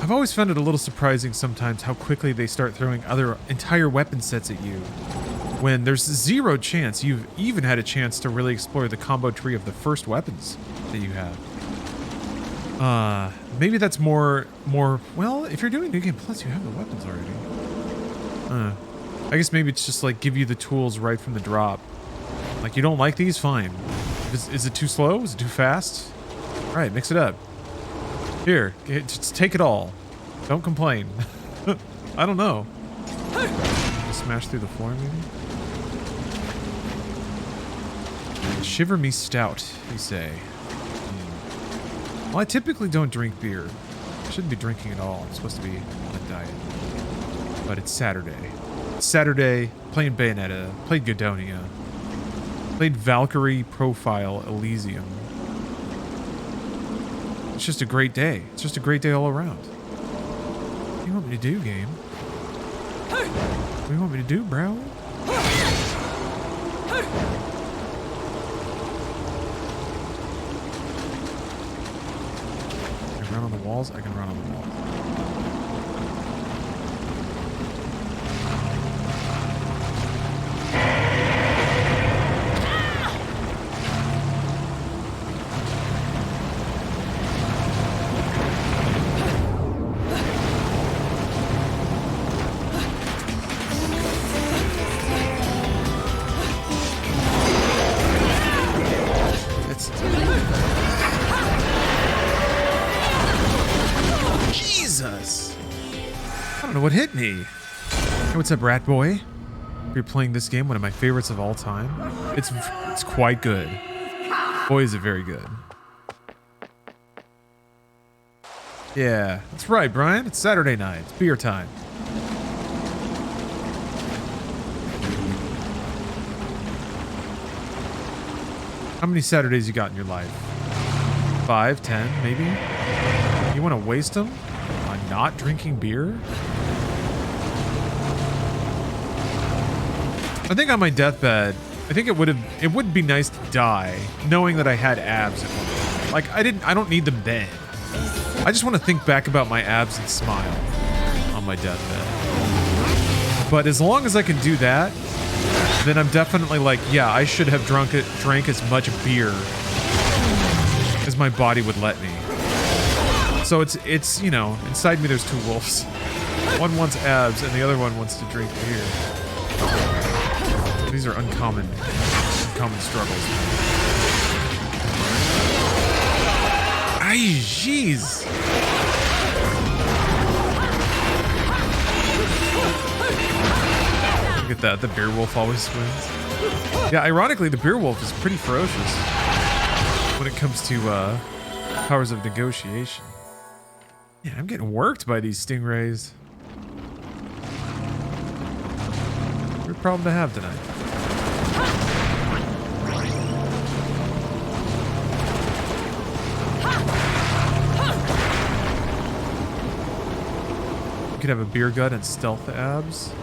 I've always found it a little surprising sometimes how quickly they start throwing other entire weapon sets at you when there's zero chance you've even had a chance to really explore the combo tree of the first weapons that you have. Maybe that's more, well, if you're doing New Game Plus, you have the weapons already. I guess maybe it's just like give you the tools right from the drop. Like, you don't like these? Fine. Is it too slow? Is it too fast? All right, mix it up. Here, just take it all. Don't complain. I don't know. Smash through the floor, maybe? Shiver me stout, you say. Well, I typically don't drink beer. I shouldn't be drinking at all. I'm supposed to be on a diet. But it's Saturday. It's Saturday, playing Bayonetta, played Godonia, played Valkyrie Profile Elysium. It's just a great day. It's just a great day all around. What do you want me to do, game? What do you want me to do, bro? I can run on the walls. I can run on the walls. Jesus! I don't know what hit me. Hey, what's up, rat boy? You're playing this game, one of my favorites of all time. It's quite good. Boy, is it very good. Yeah, that's right, Brian. It's Saturday night. It's beer time. How many Saturdays you got in your life? 5, 10, maybe? You want to waste them on not drinking beer? I think on my deathbed, I think it would be nice to die knowing that I had abs at one point. Like I don't need them then. I just want to think back about my abs and smile on my deathbed. But as long as I can do that, then I'm definitely like, yeah, I should have drank as much beer as my body would let me. So it's you know, inside me there's two wolves. One wants abs and the other one wants to drink beer. These are uncommon struggles. Ay, jeez. Look at that, the beer wolf always wins. Yeah, ironically, the beer wolf is pretty ferocious when it comes to powers of negotiation. Yeah, I'm getting worked by these stingrays. Weird problem to have tonight. You could have a beer gut and stealth abs.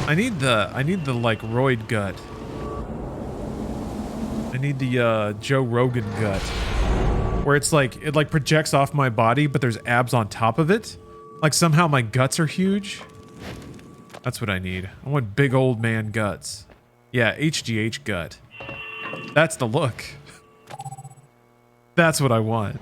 I need the like roid gut. I need the Joe Rogan gut, where it's like it like projects off my body, but there's abs on top of it. Like somehow my guts are huge. That's what I need. I want big old man guts. Yeah, HGH gut. That's the look. That's what I want.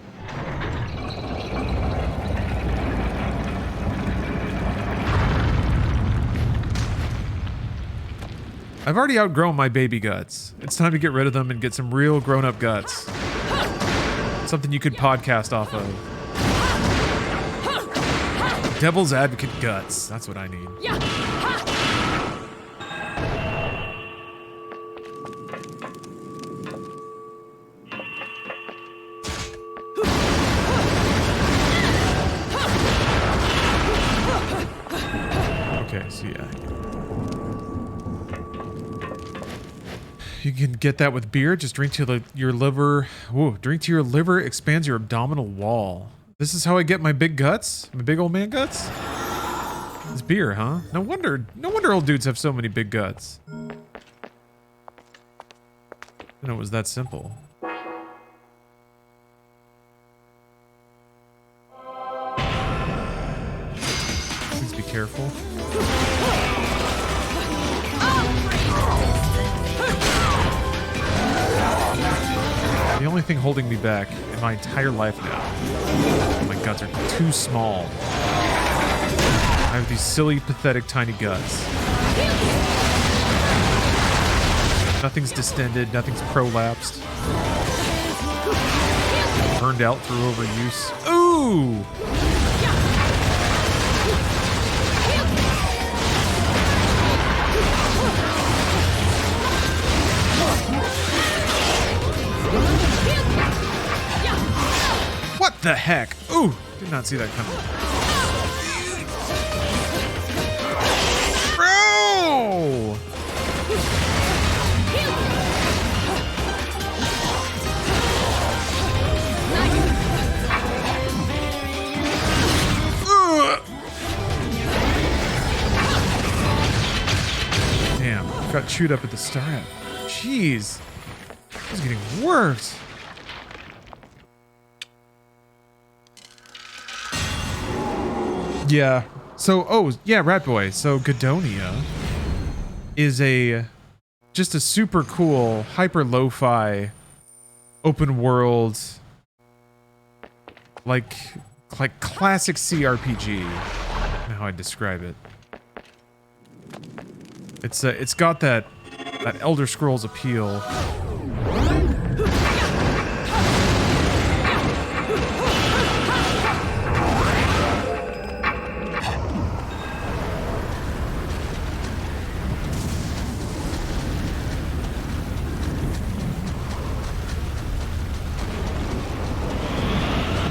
I've already outgrown my baby guts. It's time to get rid of them and get some real grown-up guts. Something you could podcast off of. Devil's Advocate guts. That's what I need. Okay, so yeah. You can get that with beer. Just drink till your liver. Whoa! Drink till your liver expands your abdominal wall. This is how I get my big guts, my big old man guts. It's beer, huh? No wonder old dudes have so many big guts. I didn't know it was that simple. Please be careful. The only thing holding me back in my entire life now, my guts are too small. I have these silly, pathetic, tiny guts. Nothing's distended, nothing's prolapsed. Burned out through overuse. Ooh! Ooh. What the heck? Ooh, did not see that coming. Bro! Ugh. Damn, got chewed up at the start. Jeez. This is getting worse. Yeah. So, oh, yeah, Rat Boy. So, Gadonia is just a super cool, hyper lo-fi, open world, like classic CRPG. I don't know how I describe it. It's got that Elder Scrolls appeal.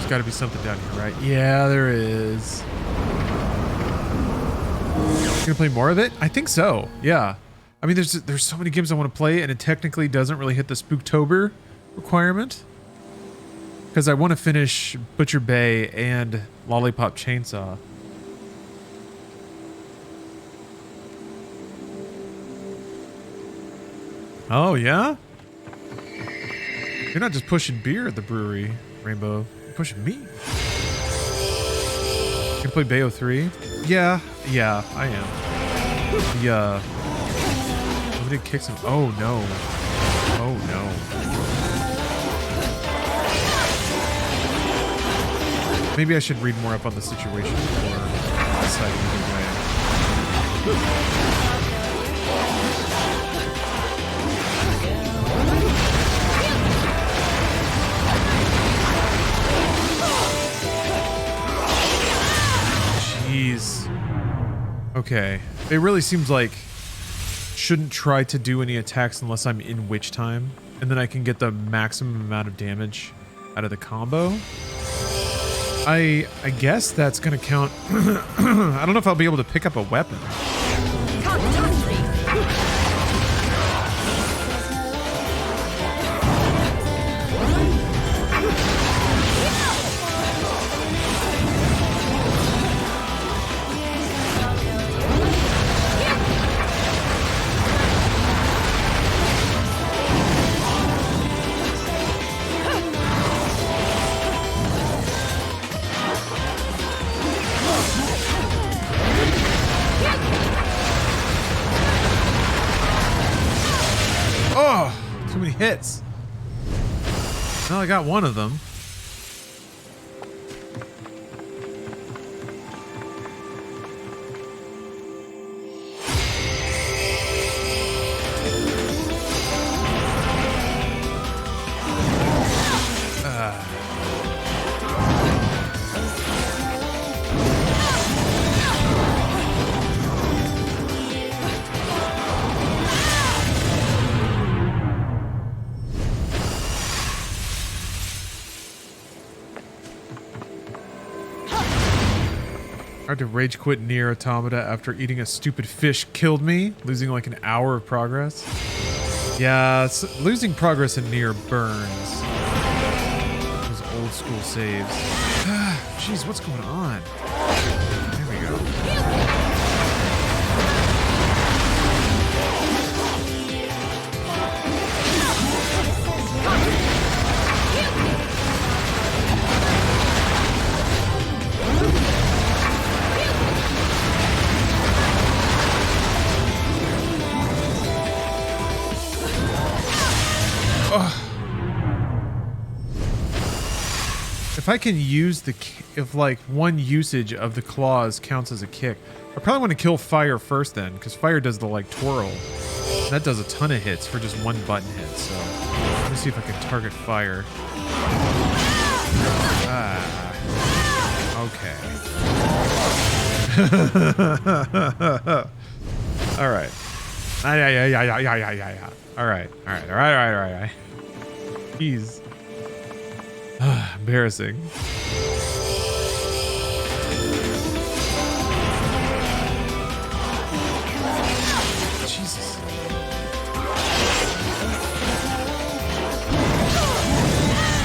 Got to be something down here, right? Yeah, there is. Gonna play more of it? I think so. Yeah. I mean, there's so many games I want to play, and it technically doesn't really hit the Spooktober requirement because I want to finish Butcher Bay and Lollipop Chainsaw. Oh yeah? You're not just pushing beer at the brewery, Rainbow. Pushing me. You play Bayo 3? Yeah, I am. The limited kicks him. Oh no. Oh no. Maybe I should read more up on the situation before deciding either way. Jeez. Okay. It really seems like shouldn't try to do any attacks unless I'm in witch time, and then I can get the maximum amount of damage out of the combo. I guess that's gonna count. I don't know if I'll be able to pick up a weapon. Can't touch me. Hits. Well, I got one of them. Hard to rage quit Nier Automata after eating a stupid fish killed me, losing like an hour of progress. Yeah, losing progress in Nier burns. Those old school saves. Jeez, what's going on? There we go. If I can use if like one usage of the claws counts as a kick, I probably want to kill fire first then, because fire does the like twirl. And that does a ton of hits for just one button hit. So let me see if I can target fire. Ah. Okay. All right. Yeah. All right. Jeez. Embarrassing. Jesus.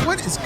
What is...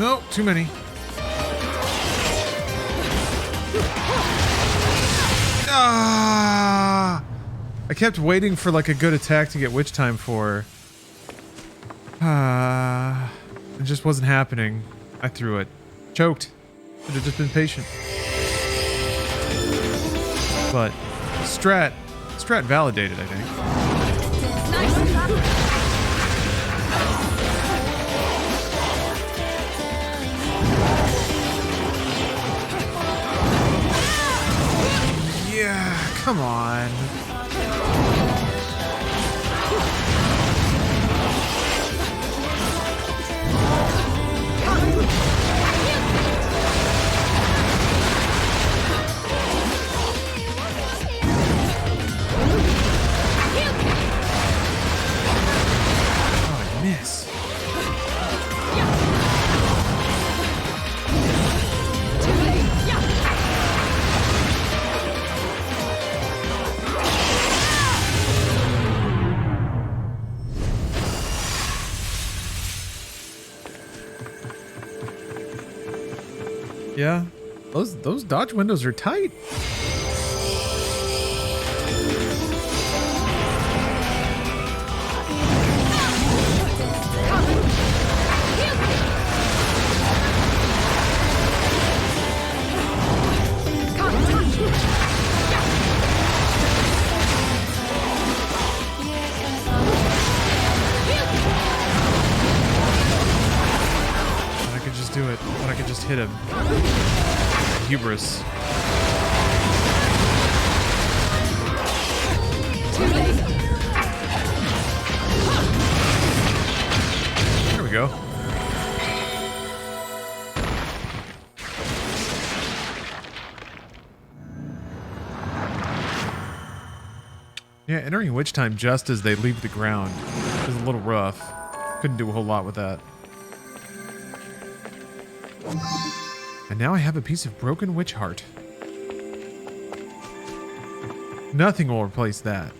No, too many. Ah! I kept waiting for like a good attack to get witch time for. It just wasn't happening. I threw it. Choked. Should have just been patient. But strat validated, I think. Yeah, come on. Oh, I miss. Yeah, those dodge windows are tight. I could just do it, but I could just hit him. Hubris. There we go. Yeah, entering witch time just as they leave the ground is a little rough. Couldn't do a whole lot with that. And now I have a piece of broken witch heart. Nothing will replace that.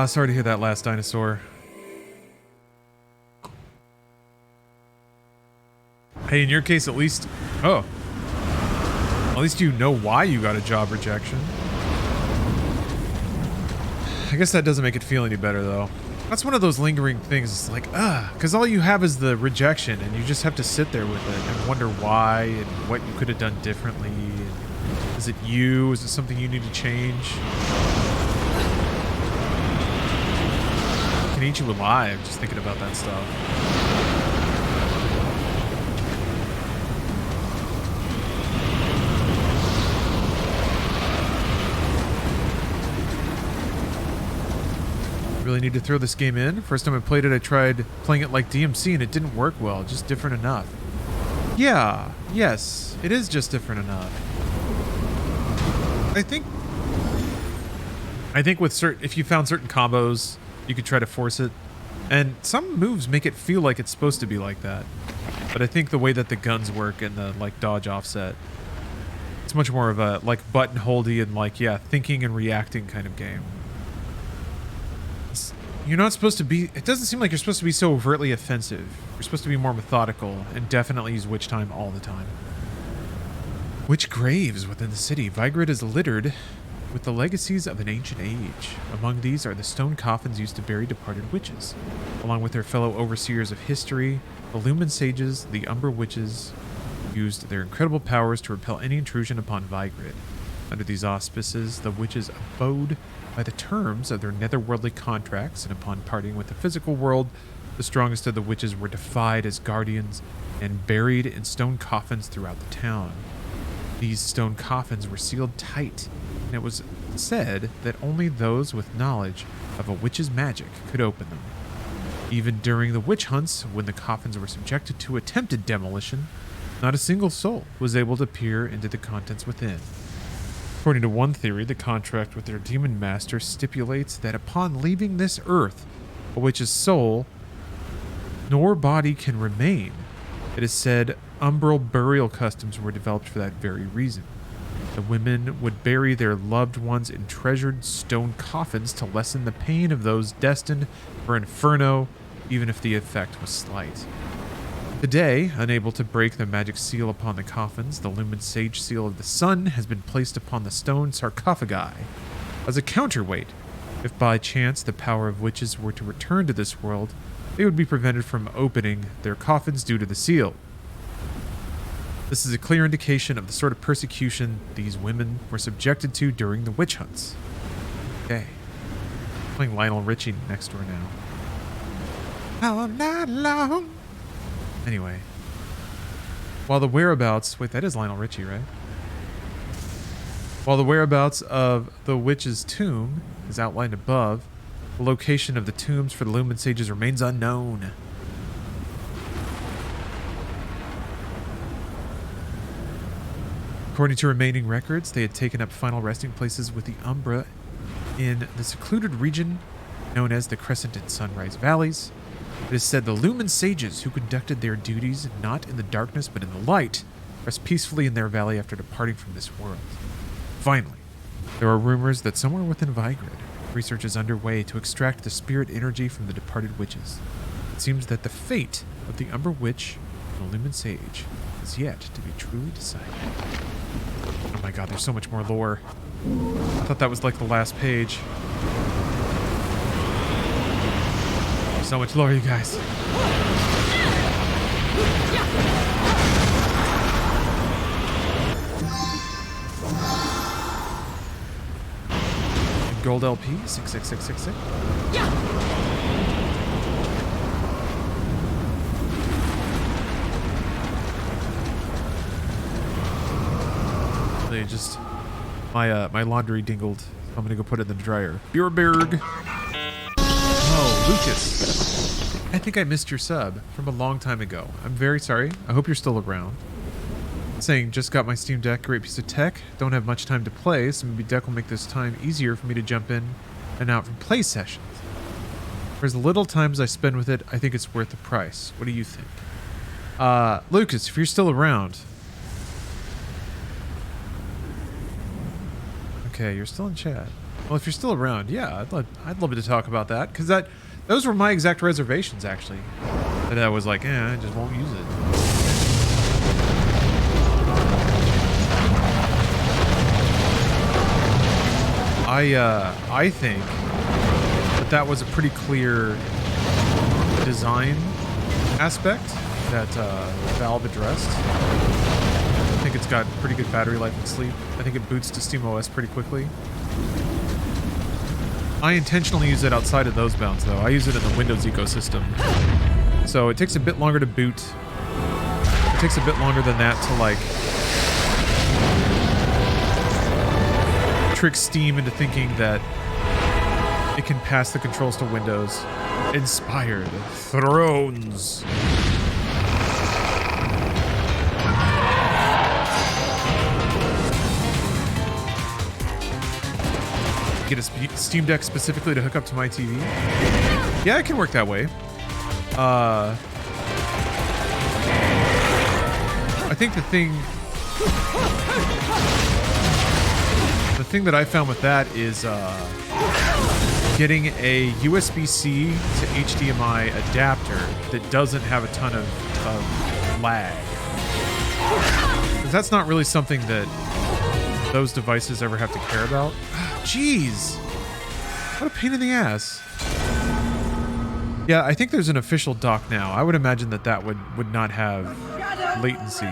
Sorry to hear that last dinosaur. Hey, in your case, at least... Oh. At least you know why you got a job rejection. I guess that doesn't make it feel any better, though. That's one of those lingering things. It's like, because all you have is the rejection, and you just have to sit there with it and wonder why and what you could have done differently. Is it you? Is it something you need to change? It can eat you alive just thinking about that stuff. Really need to throw this game in. First time I played it, I tried playing it like DMC and it didn't work well, just different enough. Yeah, yes, it is just different enough. I think with if you found certain combos, you could try to force it. And some moves make it feel like it's supposed to be like that. But I think the way that the guns work and the like dodge offset, it's much more of a like button holdy and like, yeah, thinking and reacting kind of game. You're not supposed to be, it doesn't seem like you're supposed to be so overtly offensive. You're supposed to be more methodical and definitely use witch time all the time. Witch graves within the city. Vigrad is littered with the legacies of an ancient age. Among these are the stone coffins used to bury departed witches. Along with their fellow overseers of history, the Lumen Sages, the Umbra witches, used their incredible powers to repel any intrusion upon Vigrad. Under these auspices, the witches abode by the terms of their netherworldly contracts, and upon parting with the physical world, the strongest of the witches were defied as guardians and buried in stone coffins throughout the town. These stone coffins were sealed tight, and it was said that only those with knowledge of a witch's magic could open them. Even during the witch hunts, when the coffins were subjected to attempted demolition, not a single soul was able to peer into the contents within. According to one theory, the contract with their demon master stipulates that upon leaving this earth, a witch's soul nor body can remain. It is said umbral burial customs were developed for that very reason. The women would bury their loved ones in treasured stone coffins to lessen the pain of those destined for inferno, even if the effect was slight. Today, unable to break the magic seal upon the coffins, the Lumen Sage seal of the sun has been placed upon the stone sarcophagi as a counterweight. If by chance the power of witches were to return to this world, they would be prevented from opening their coffins due to the seal. This is a clear indication of the sort of persecution these women were subjected to during the witch hunts. Okay. Playing Lionel Richie next door now. All night long. Anyway. While the whereabouts... Wait, that is Lionel Richie, right? While the whereabouts of the witch's tomb is outlined above, the location of the tombs for the Lumen Sages remains unknown. According to remaining records, they had taken up final resting places with the Umbra in the secluded region known as the Crescent and Sunrise Valleys. It is said the Lumen Sages, who conducted their duties not in the darkness but in the light, rest peacefully in their valley after departing from this world. Finally, there are rumors that somewhere within Vigrad, research is underway to extract the spirit energy from the departed witches. It seems that the fate of the Umbra Witch and the Lumen Sage is yet to be truly decided. Oh my god, there's so much more lore. I thought that was like the last page. So much lore, you guys. And gold LP 66666. They just my laundry dingled. I'm gonna go put it in the dryer. Bjorberg. Oh, Lucas. I think I missed your sub from a long time ago. I'm very sorry. I hope you're still around. Saying, just got my Steam Deck, great piece of tech. Don't have much time to play, so maybe Deck will make this time easier for me to jump in and out from play sessions. For as little time as I spend with it, I think it's worth the price. What do you think? Lucas, if you're still around. Okay, you're still in chat. Well, if you're still around, yeah, I'd love to talk about that, because those were my exact reservations, actually. That I was like, I just won't use it. I think that was a pretty clear design aspect that Valve addressed. I think it's got pretty good battery life and sleep. I think it boots to SteamOS pretty quickly. I intentionally use it outside of those bounds, though. I use it in the Windows ecosystem. So it takes a bit longer to boot. It takes a bit longer than that to, like, trick Steam into thinking that it can pass the controls to Windows. Inspired Thrones. Get a Steam Deck specifically to hook up to my TV. Yeah, it can work that way. I think the thing that I found with that is getting a USB-C to HDMI adapter that doesn't have a ton of lag. Because that's not really something that those devices ever have to care about. Jeez. What a pain in the ass. Yeah, I think there's an official dock now. I would imagine that would not have latency.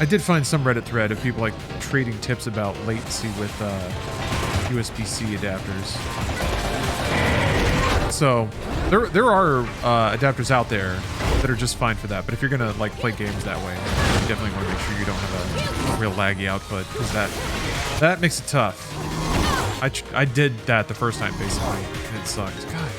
I did find some Reddit thread of people like trading tips about latency with USB-C adapters. So there are adapters out there that are just fine for that. But if you're gonna like play games that way, you definitely want to make sure you don't have a real laggy output, because that makes it tough. I did that the first time basically, and it sucked. God.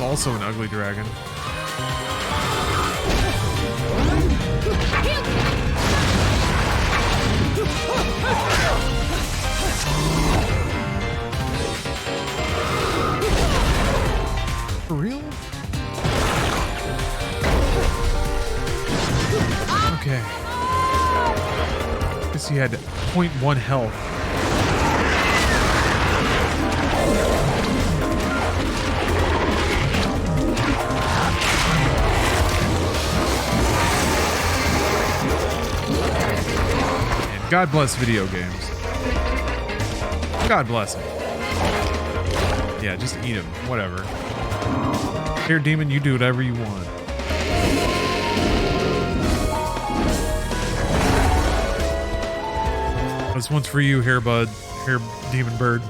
Also an ugly dragon. For real? Okay. Guess he had 0.1 health. God bless video games. God bless them. Yeah, just eat them. Whatever. Here, demon, you do whatever you want. This one's for you, Hairbud. Hair demon bird.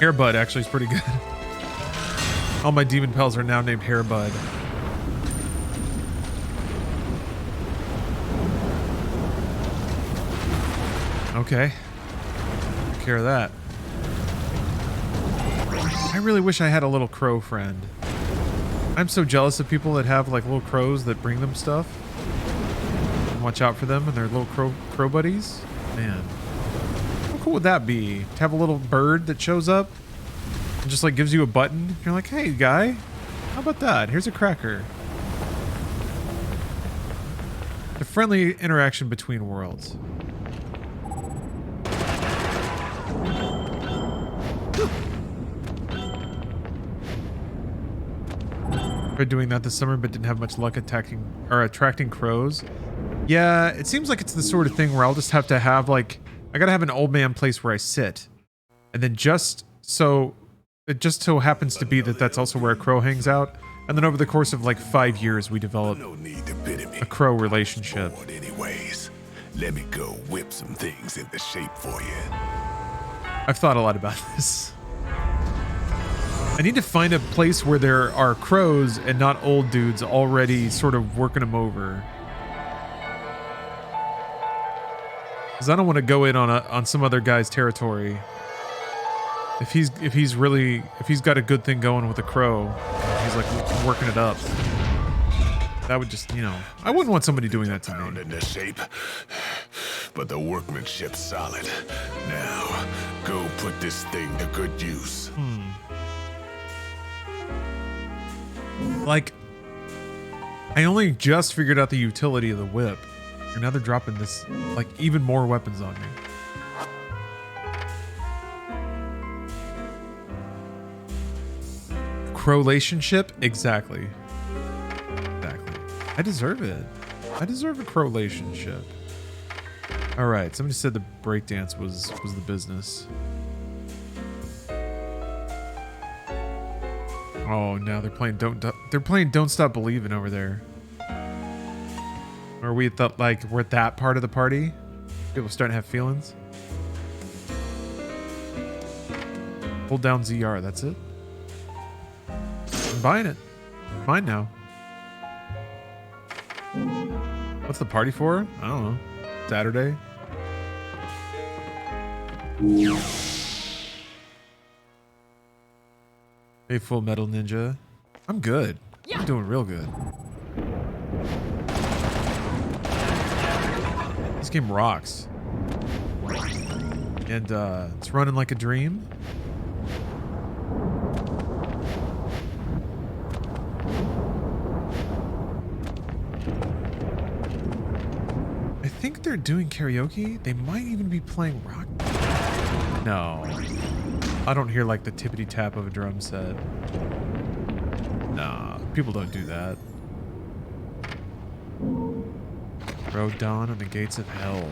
Hairbud actually is pretty good. All my demon pals are now named Hairbud. Okay. Take care of that. I really wish I had a little crow friend. I'm so jealous of people that have like little crows that bring them stuff. And watch out for them and their little crow buddies. Man. How cool would that be? To have a little bird that shows up and just like gives you a button. You're like, hey guy, how about that? Here's a cracker. The friendly interaction between worlds. Tried doing that this summer, but didn't have much luck attracting crows. Yeah, it seems like it's the sort of thing where I'll just have to have like, I gotta have an old man place where I sit, and then it just so happens to be that that's also where a crow hangs out. And then over the course of like 5 years, we develop a crow relationship. Anyways, let me go whip some things into shape for you. I've thought a lot about this. I need to find a place where there are crows and not old dudes already sort of working them over. Because I don't want to go in on some other guy's territory. If he's got a good thing going with a crow, he's like working it up. That would just, you know, I wouldn't want somebody doing that to me. Into shape, but the workmanship's solid. Now, go put this thing to good use. Like, I only just figured out the utility of the whip, and now they're dropping this, like, even more weapons on me. Crow-lationship? Exactly. Exactly. I deserve it. I deserve a crow-lationship. All right, somebody said the breakdance was the business. Oh, now they're playing Don't Stop Believing over there. Are we at the, like, we're at that part of the party? People starting to have feelings? Hold down ZR, that's it. I'm buying it. Mine now. What's the party for? I don't know. Saturday? Hey, Full Metal Ninja. I'm good. I'm doing real good. This game rocks. And it's running like a dream. I think they're doing karaoke. They might even be playing rock. No. I don't hear like the tippity tap of a drum set. Nah, people don't do that. Road dawn on the gates of hell.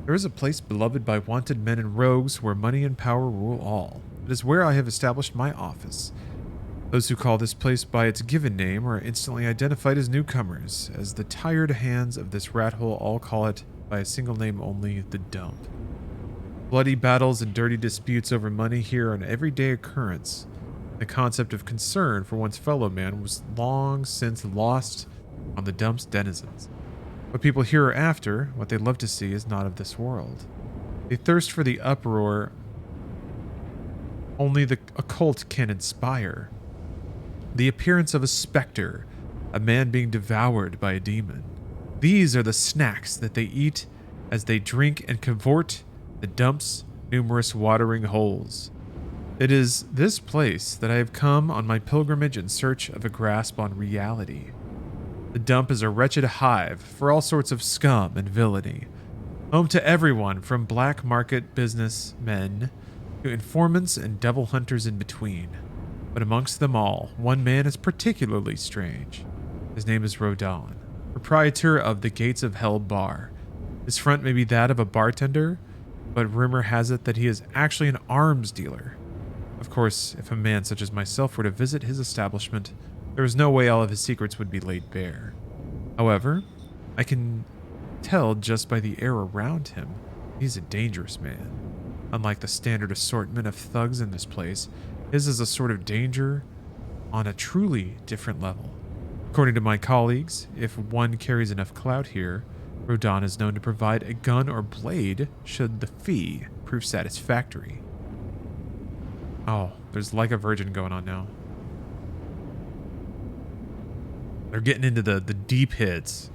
There is a place beloved by wanted men and rogues where money and power rule all. It is where I have established my office. Those who call this place by its given name are instantly identified as newcomers, as the tired hands of this rat hole all call it by a single name only, the dump. Bloody battles and dirty disputes over money here are an everyday occurrence. The concept of concern for one's fellow man was long since lost on the dump's denizens. What people here are after, what they love to see, is not of this world. They thirst for the uproar only the occult can inspire. The appearance of a specter, a man being devoured by a demon. These are the snacks that they eat as they drink and cavort the dump's numerous watering holes. It is this place that I have come on my pilgrimage in search of a grasp on reality. The dump is a wretched hive for all sorts of scum and villainy, home to everyone from black market businessmen to informants and devil hunters in between. But amongst them all, one man is particularly strange. His name is Rodon, proprietor of the Gates of Hell bar. His front may be that of a bartender, but rumor has it that he is actually an arms dealer. Of course, if a man such as myself were to visit his establishment, there is no way all of his secrets would be laid bare. However, I can tell just by the air around him, he's a dangerous man. Unlike the standard assortment of thugs in this place, his is a sort of danger on a truly different level. According to my colleagues, if one carries enough clout here, Rodon is known to provide a gun or blade should the fee prove satisfactory. Oh, there's like a virgin going on now. They're getting into the deep hits.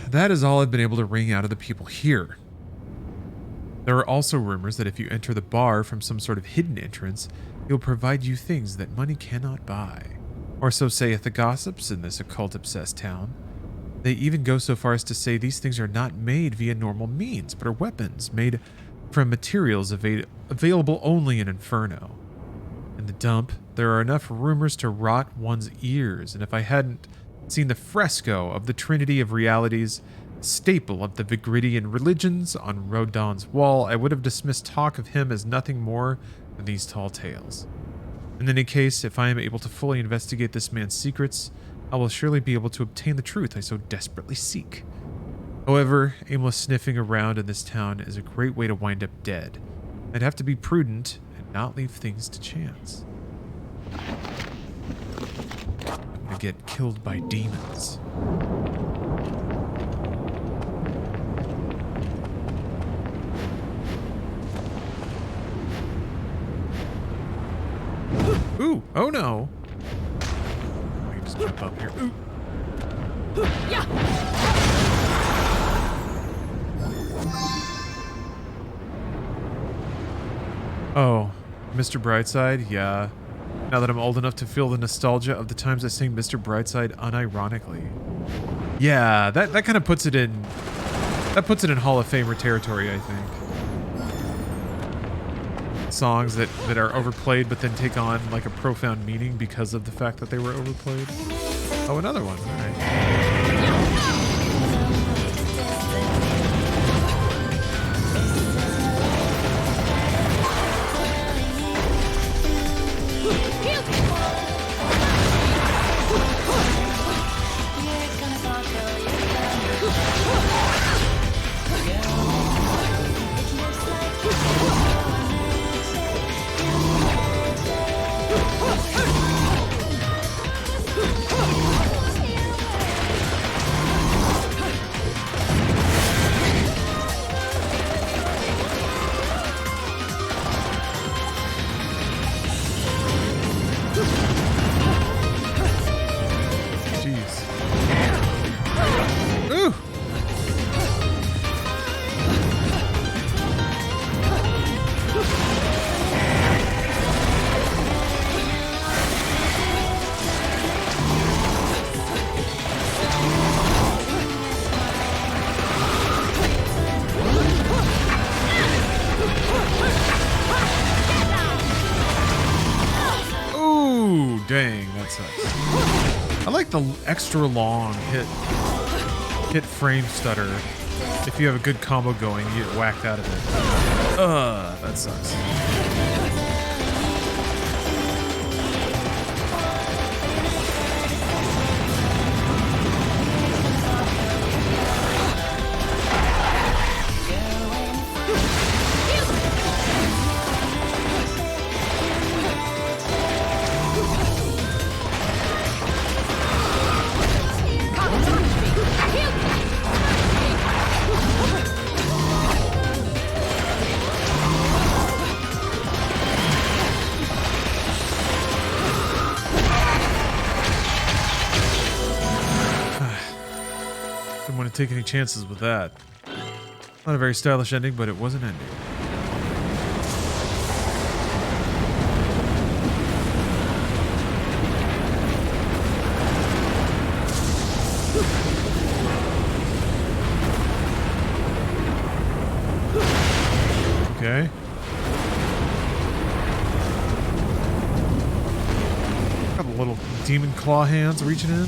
That is all I've been able to wring out of the people here. There are also rumors that if you enter the bar from some sort of hidden entrance, he'll provide you things that money cannot buy. Or so saith the gossips in this occult-obsessed town. They even go so far as to say these things are not made via normal means, but are weapons made from materials available only in Inferno. In the dump, there are enough rumors to rot one's ears, and if I hadn't seen the fresco of the Trinity of Realities, staple of the Vigridian religions, on Rodon's wall, I would have dismissed talk of him as nothing more than these tall tales. In any case, if I am able to fully investigate this man's secrets, I will surely be able to obtain the truth I so desperately seek. However, aimless sniffing around in this town is a great way to wind up dead. I'd have to be prudent and not leave things to chance. I'm gonna get killed by demons. Ooh, oh no. I can just jump up here. Ooh. Oh, Mr. Brightside? Yeah. Now that I'm old enough to feel the nostalgia of the times I sing Mr. Brightside unironically. Yeah, that kind of puts it in... That puts it in Hall of Famer territory, I think. Songs that are overplayed but then take on like a profound meaning because of the fact that they were overplayed. Oh, another one. All right. I like the extra long hit frame stutter. If you have a good combo going, you get whacked out of it. That sucks. Didn't want to take any chances with that. Not a very stylish ending, but it was an ending. Okay. Got a little demon claw hands reaching in.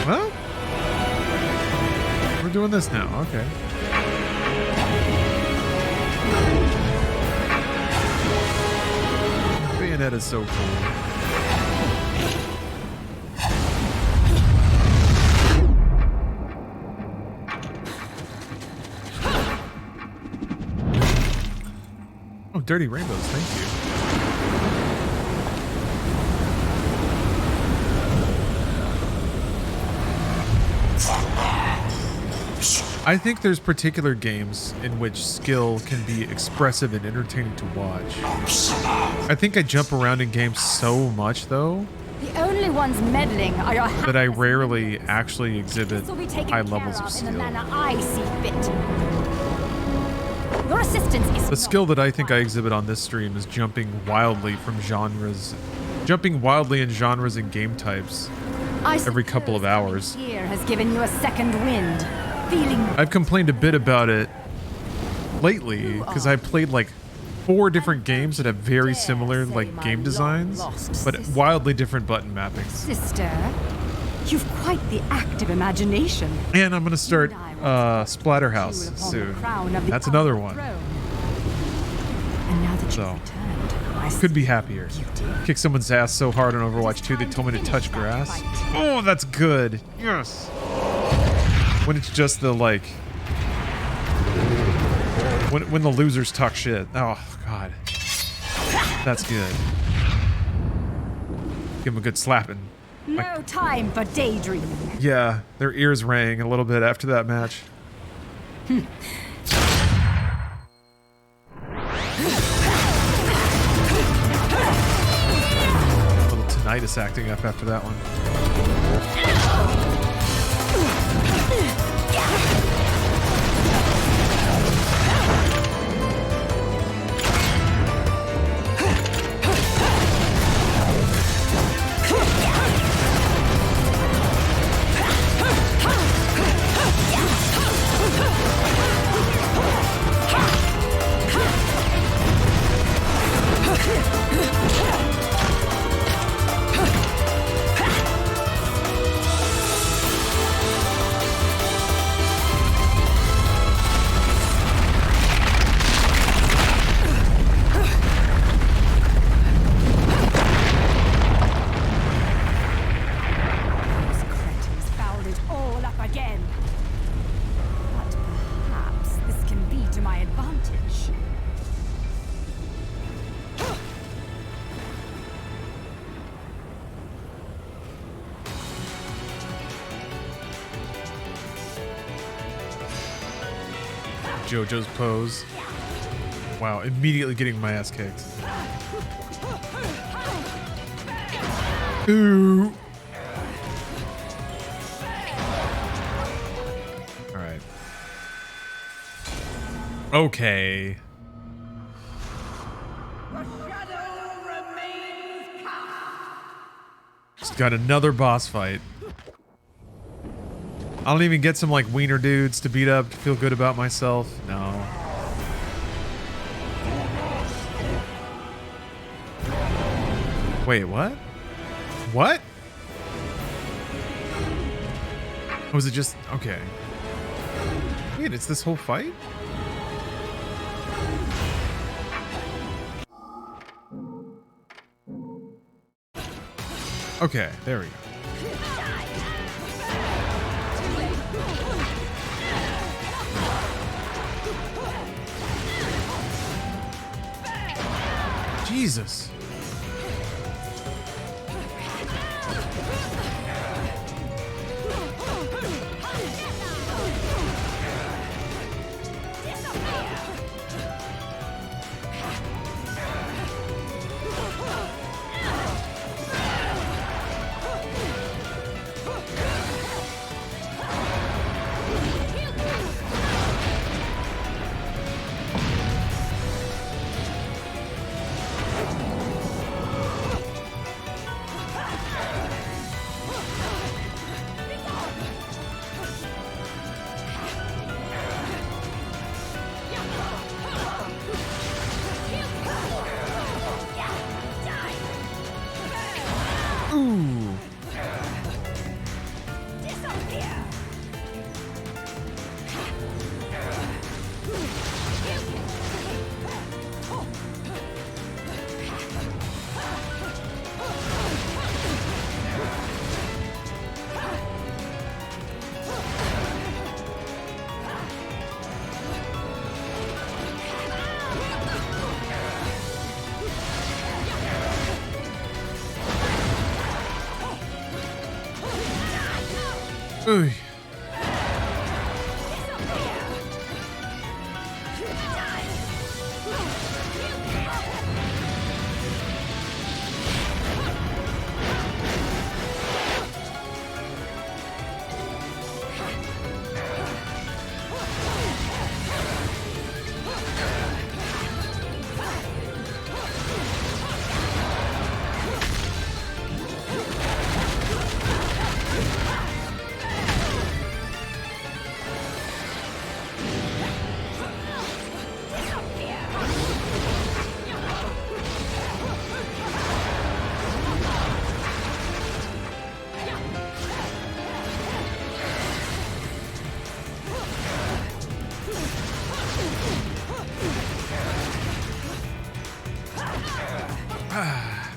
Well, we're doing this now. Okay. Bayonetta is so cool. Oh, dirty rainbows, thank you. I think there's particular games in which skill can be expressive and entertaining to watch. I think I jump around in games so much, though, The only ones meddling are your that I rarely actually exhibit This will be taken high care levels of in the skill. manner I see fit. Your assistance is The skill that I think I exhibit on this stream is jumping wildly from genres, jumping wildly in genres and game types every couple of hours. Here has given you a second wind. Feeling I've complained a bit about it lately because I played like 4 different games that have very similar like game designs, but wildly different button mappings. sister, you've quite the active imagination. And I'm gonna start Splatterhouse Jewel upon the soon. crown of the That's another Iron one. Throne. And now that you've So, returned, I could be happier. Kick someone's ass so hard on Overwatch 2 they told me to touch grass. Oh, that's good. Yes. When it's just the like when the losers talk shit. Oh god. That's good. Give them a good slapping. No time for daydreaming. Yeah, their ears rang a little bit after that match. A little tinnitus acting up after that one. Those cretins fouled it all up again. But perhaps this can be to my advantage. JoJo's pose. Wow, immediately getting my ass kicked. Ooh. Alright. Okay. The shadow remains cast. Just got another boss fight. I don't even get some like wiener dudes to beat up to feel good about myself. No. Wait, what? What? Was it just okay? Wait, it's this whole fight? Okay, there we go. Jesus. Ooh. Ooh.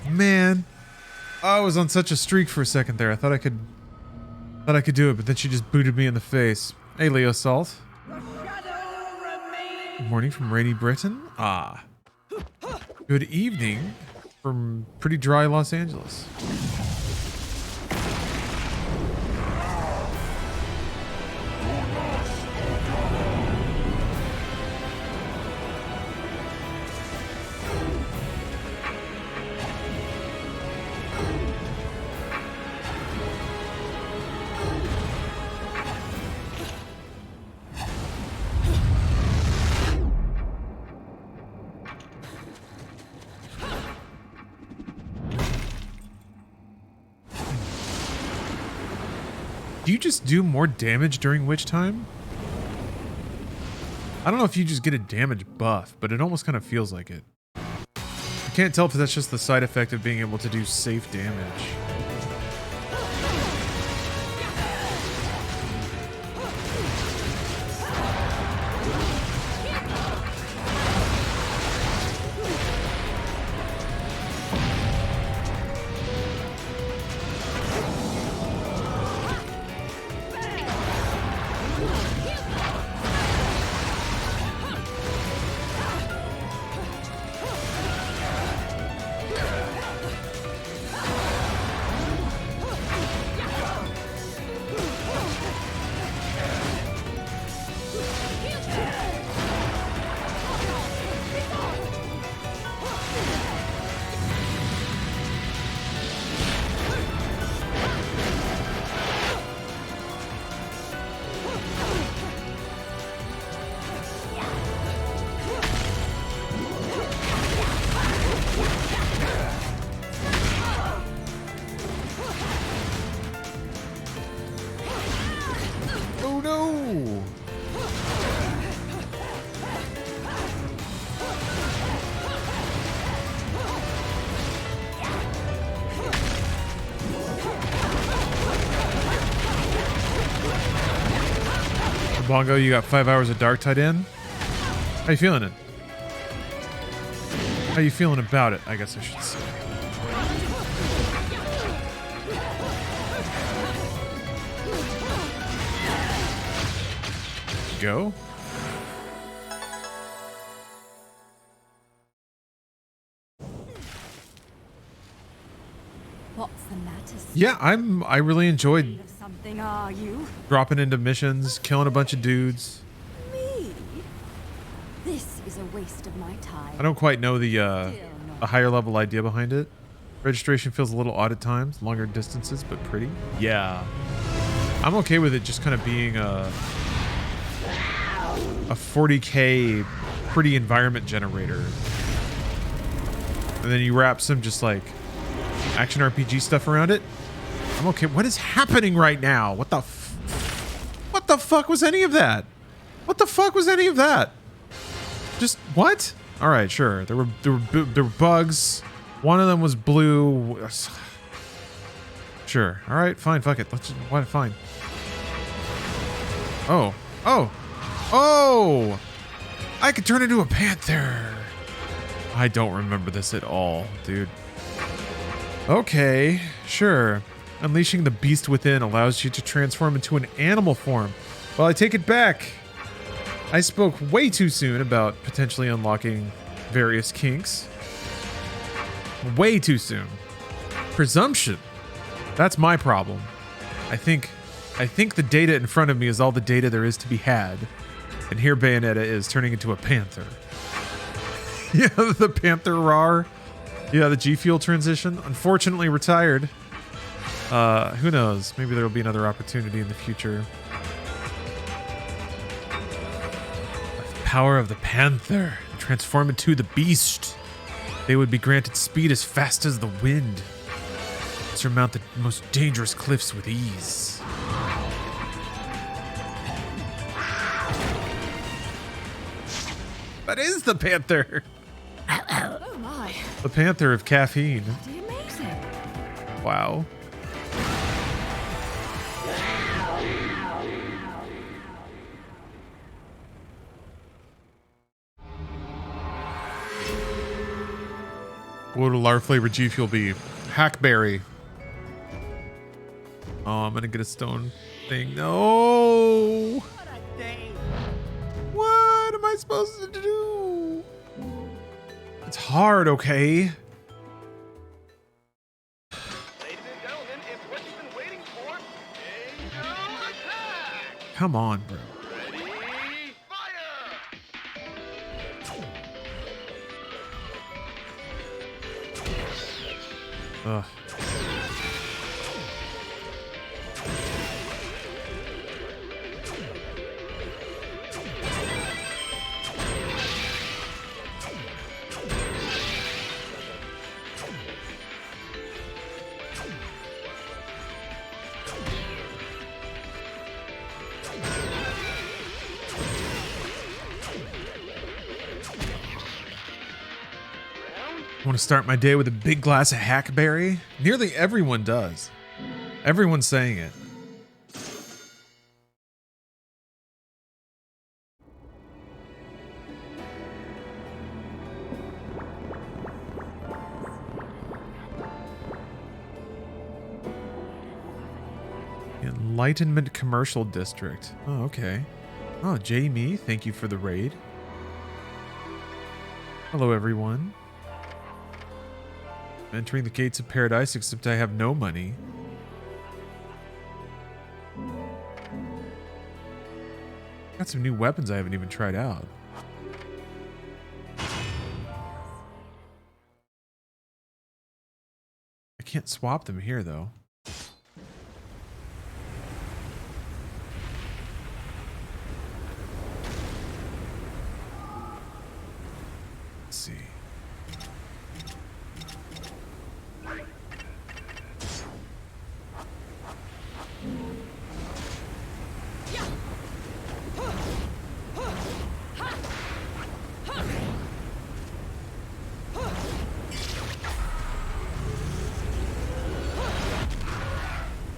Man, I was on such a streak for a second there. I thought I could do it, but then she just booted me in the face. Hey, Leo Salt. Good morning from rainy Britain. Ah. Good evening from pretty dry Los Angeles. Do you just do more damage during witch time? I don't know if you just get a damage buff, but it almost kind of feels like it. I can't tell if that's just the side effect of being able to do safe damage. Bongo, you got 5 hours of dark tied in. How you feeling it? How you feeling about it, I guess I should say. Go. What's the matter? Yeah, I really enjoyed Of something, are you? dropping into missions, killing a bunch of dudes. Me? This is a waste of my time. I don't quite know the higher level idea behind it. Registration feels a little odd at times, longer distances, but pretty. Yeah. I'm okay with it just kind of being a 40K pretty environment generator. And then you wrap some just like action RPG stuff around it. I'm okay. What is happening right now? What the fuck was any of that? What the fuck was any of that? Just what? All right, sure. There were bugs. One of them was blue. Sure. All right, fine. Fuck it. Let's just, what? Fine. Oh. I could turn into a panther. I don't remember this at all, dude. Okay, sure. Unleashing the beast within allows you to transform into an animal form. Well, I take it back. I spoke way too soon about potentially unlocking various kinks. Way too soon. Presumption. That's my problem. I think the data in front of me is all the data there is to be had. And here Bayonetta is turning into a panther. Yeah, the panther roar. Yeah, the G Fuel transition. Unfortunately retired. Who knows? Maybe there will be another opportunity in the future. The power of the panther. Transform into the beast. They would be granted speed as fast as the wind. Surmount the most dangerous cliffs with ease. That is the panther. Oh my. The panther of caffeine. Pretty amazing. Wow. What will our flavored G Fuel be? Hackberry. Oh, I'm gonna get a stone thing. No. What am I supposed to do? It's hard, okay? Ladies and gentlemen, it's what you've been waiting for. Bingo attack! Come on, bro. Ready, fire! Ugh. I want to start my day with a big glass of hackberry. Nearly everyone does. Everyone's saying it. Enlightenment Commercial District. Oh, okay. Oh, Jamie, thank you for the raid. Hello, everyone. Entering the gates of paradise, except I have no money. Got some new weapons I haven't even tried out. I can't swap them here, though. Let's see.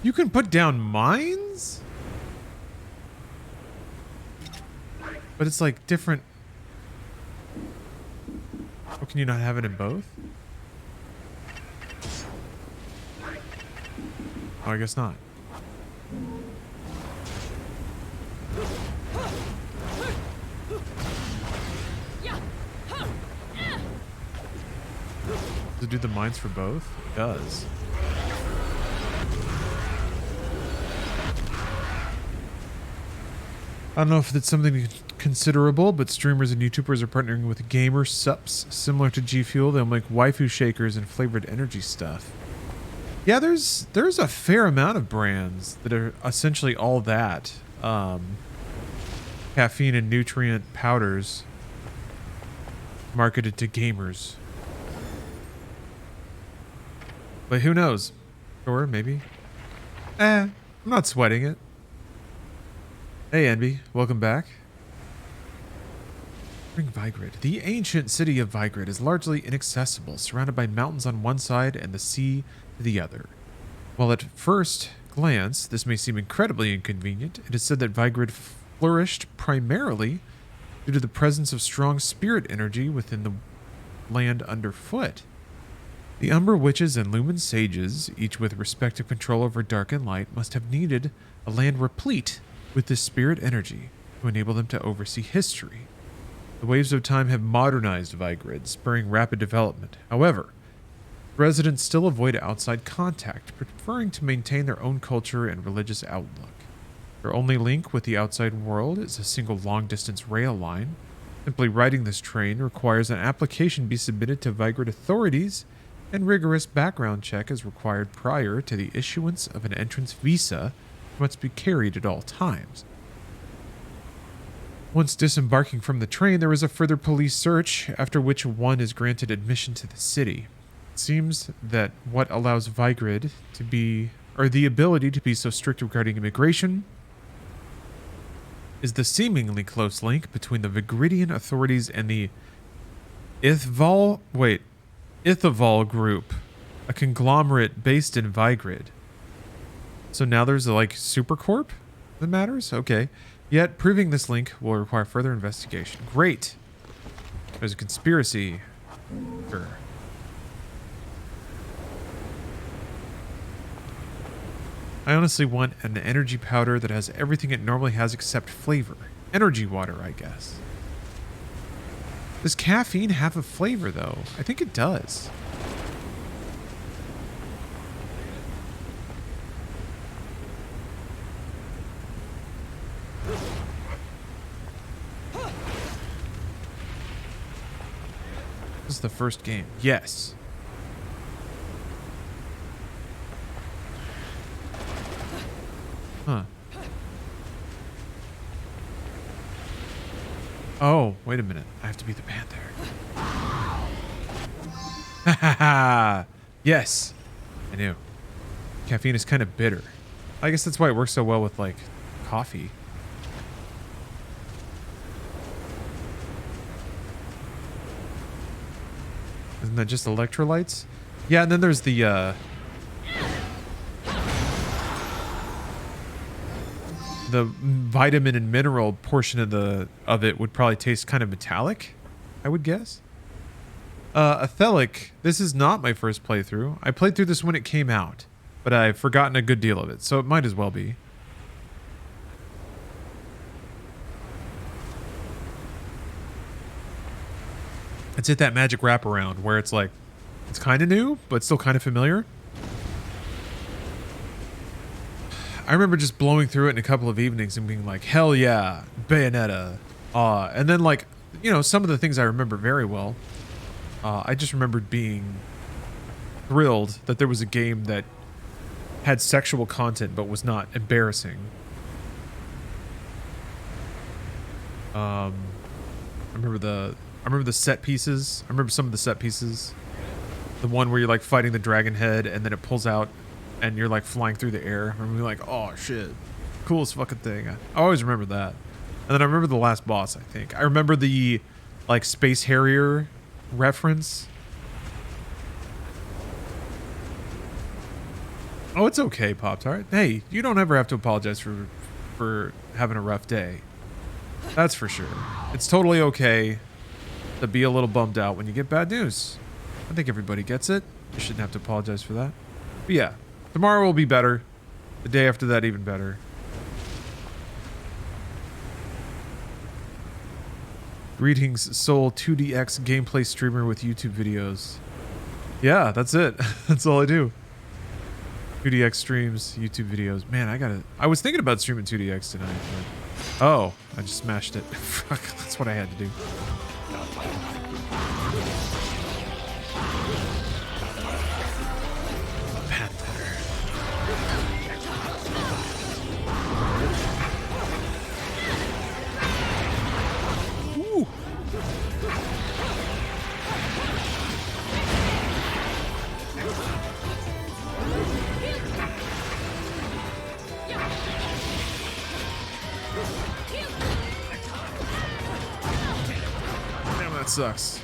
You can put down mines? But it's like different. Oh, can you not have it in both? Oh, I guess not. Does it do the mines for both? It does. I don't know if it's something considerable, but streamers and YouTubers are partnering with gamer subs similar to G Fuel. They'll make waifu shakers and flavored energy stuff. Yeah, there's a fair amount of brands that are essentially all that. Caffeine and nutrient powders marketed to gamers. But who knows? Sure, maybe. I'm not sweating it. Hey, Envy. Welcome back. Vigrid. The ancient city of Vigrid is largely inaccessible, surrounded by mountains on one side and the sea to the other. While at first glance this may seem incredibly inconvenient, it is said that Vigrid flourished primarily due to the presence of strong spirit energy within the land underfoot. The Umbra witches and Lumen sages, each with respective control over dark and light, must have needed a land replete with this spirit energy to enable them to oversee history. The waves of time have modernized Vigrid, spurring rapid development. However, residents still avoid outside contact, preferring to maintain their own culture and religious outlook. Their only link with the outside world is a single long-distance rail line. Simply riding this train requires an application be submitted to Vigrid authorities, and rigorous background check is required prior to the issuance of an entrance visa, which must be carried at all times. Once disembarking from the train, there is a further police search, after which one is granted admission to the city. It seems that what allows Vigrid to be, or the ability to be so strict regarding immigration, is the seemingly close link between the Vigridian authorities and the Ithval group, a conglomerate based in Vigrid. So now there's a supercorp that matters? Okay. Yet proving this link will require further investigation. Great. There's a conspiracy. Sure. I honestly want an energy powder that has everything it normally has except flavor. Energy water, I guess. Does caffeine have a flavor, though? I think it does. This is the first game. Yes. Huh. Oh, wait a minute. I have to be the panther. Ha ha ha! Yes! I knew. Caffeine is kind of bitter. I guess that's why it works so well with, coffee. Isn't that just electrolytes? Yeah, and then there's the vitamin and mineral portion of it would probably taste kind of metallic, I would guess. Athelic, this is not my first playthrough. I played through this when it came out, but I've forgotten a good deal of it, so it might as well be. It's hit that magic wraparound where it's it's kind of new, but still kind of familiar. I remember just blowing through it in a couple of evenings and being like, hell yeah, Bayonetta. And then some of the things I remember very well. I just remembered being thrilled that there was a game that had sexual content but was not embarrassing. I remember the set pieces. I remember some of the set pieces. The one where you're fighting the dragon head and then it pulls out and you're flying through the air. I remember oh shit, coolest fucking thing. I always remember that. And then I remember the last boss, I think. I remember the Space Harrier reference. Oh, it's okay, Pop-Tart. Hey, you don't ever have to apologize for having a rough day. That's for sure. It's totally okay to be a little bummed out when you get bad news. I think everybody gets it. You shouldn't have to apologize for that. But yeah, tomorrow will be better. The day after that, even better. Greetings, Soul 2DX gameplay streamer with YouTube videos. Yeah, that's it. That's all I do. 2DX streams, YouTube videos. Man, I was thinking about streaming 2DX tonight, but... Oh, I just smashed it. Fuck, that's what I had to do. Panther. Ooh. Damn, that sucks.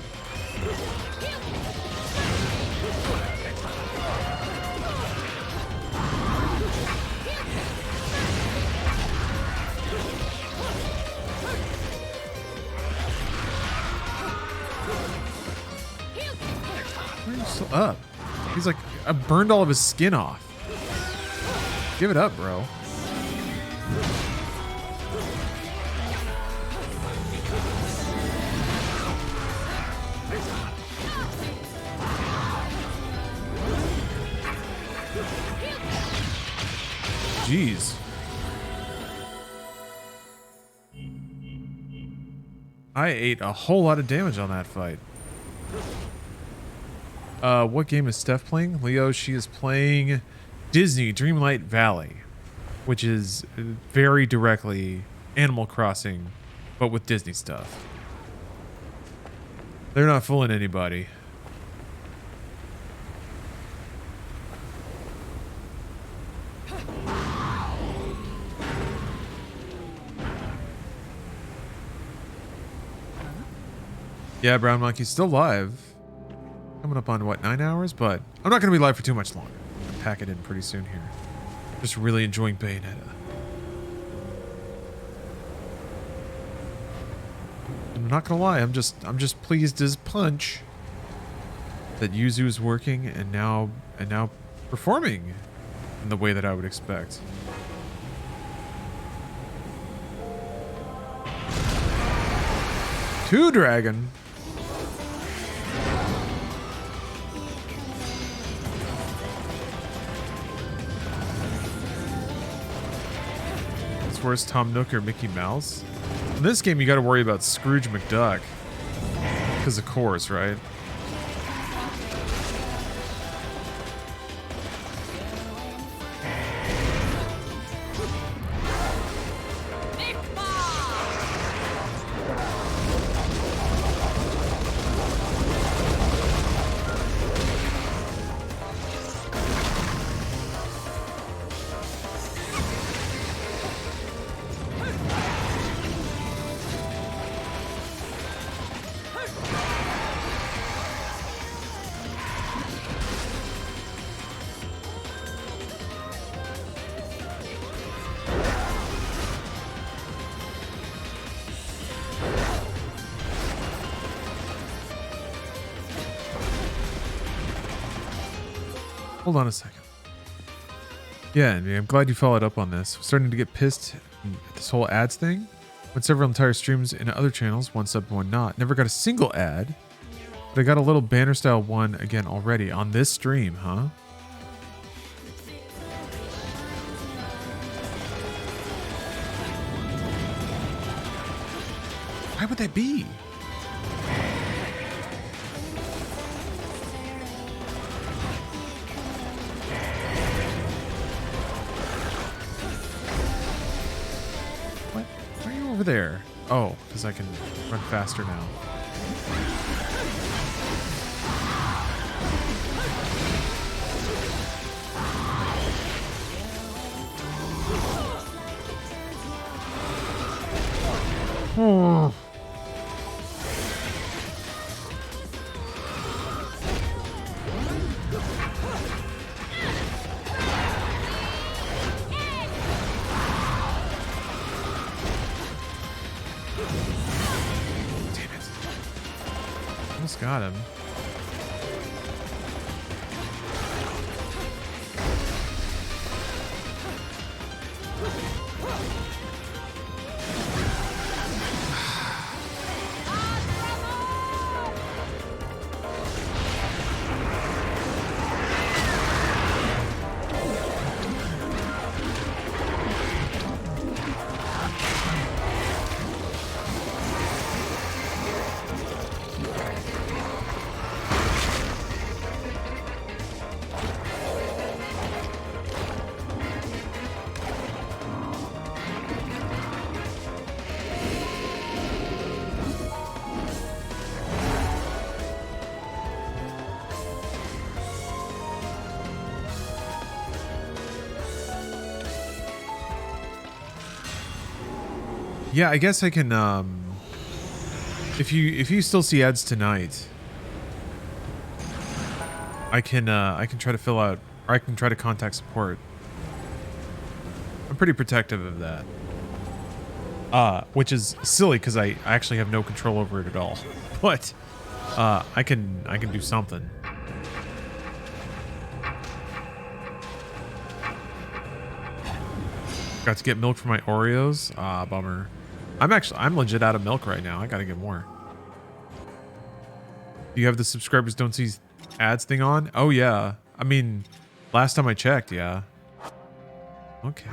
Why are you still up? He's like, I burned all of his skin off. Give it up, bro. Jeez. I ate a whole lot of damage on that fight. What game is Steph playing? Leo, she is playing Disney Dreamlight Valley, which is very directly Animal Crossing, but with Disney stuff. They're not fooling anybody. Yeah, Brown Monkey's still live. Coming up on, what, 9 hours? But I'm not going to be live for too much longer. I'm going to pack it in pretty soon here. Just really enjoying Bayonetta. I'm not going to lie. I'm just pleased as punch that Yuzu is working and now performing in the way that I would expect. Two dragon. Where's Tom Nook or Mickey Mouse? In this game, you got to worry about Scrooge McDuck. Because of course, right? Hold on a second. Yeah, I'm glad you followed up on this. I'm starting to get pissed at this whole ads thing. Went several entire streams in other channels, one sub, one not. Never got a single ad, but I got a little banner style one again already on this stream, huh? Why would that be? Over there. Oh, because I can run faster now. Oh. Almost got him. Yeah, I guess I can, if you still see ads tonight, I can try to fill out, or I can try to contact support. I'm pretty protective of that. Which is silly because I actually have no control over it at all. But I can do something. Got to get milk for my Oreos. Ah, bummer. I'm legit out of milk right now. I gotta get more. Do you have the subscribers don't see ads thing on? Oh yeah. I mean, last time I checked, yeah. Okay.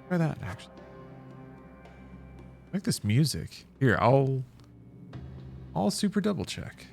Try that actually. I like this music. Here, I'll super double check.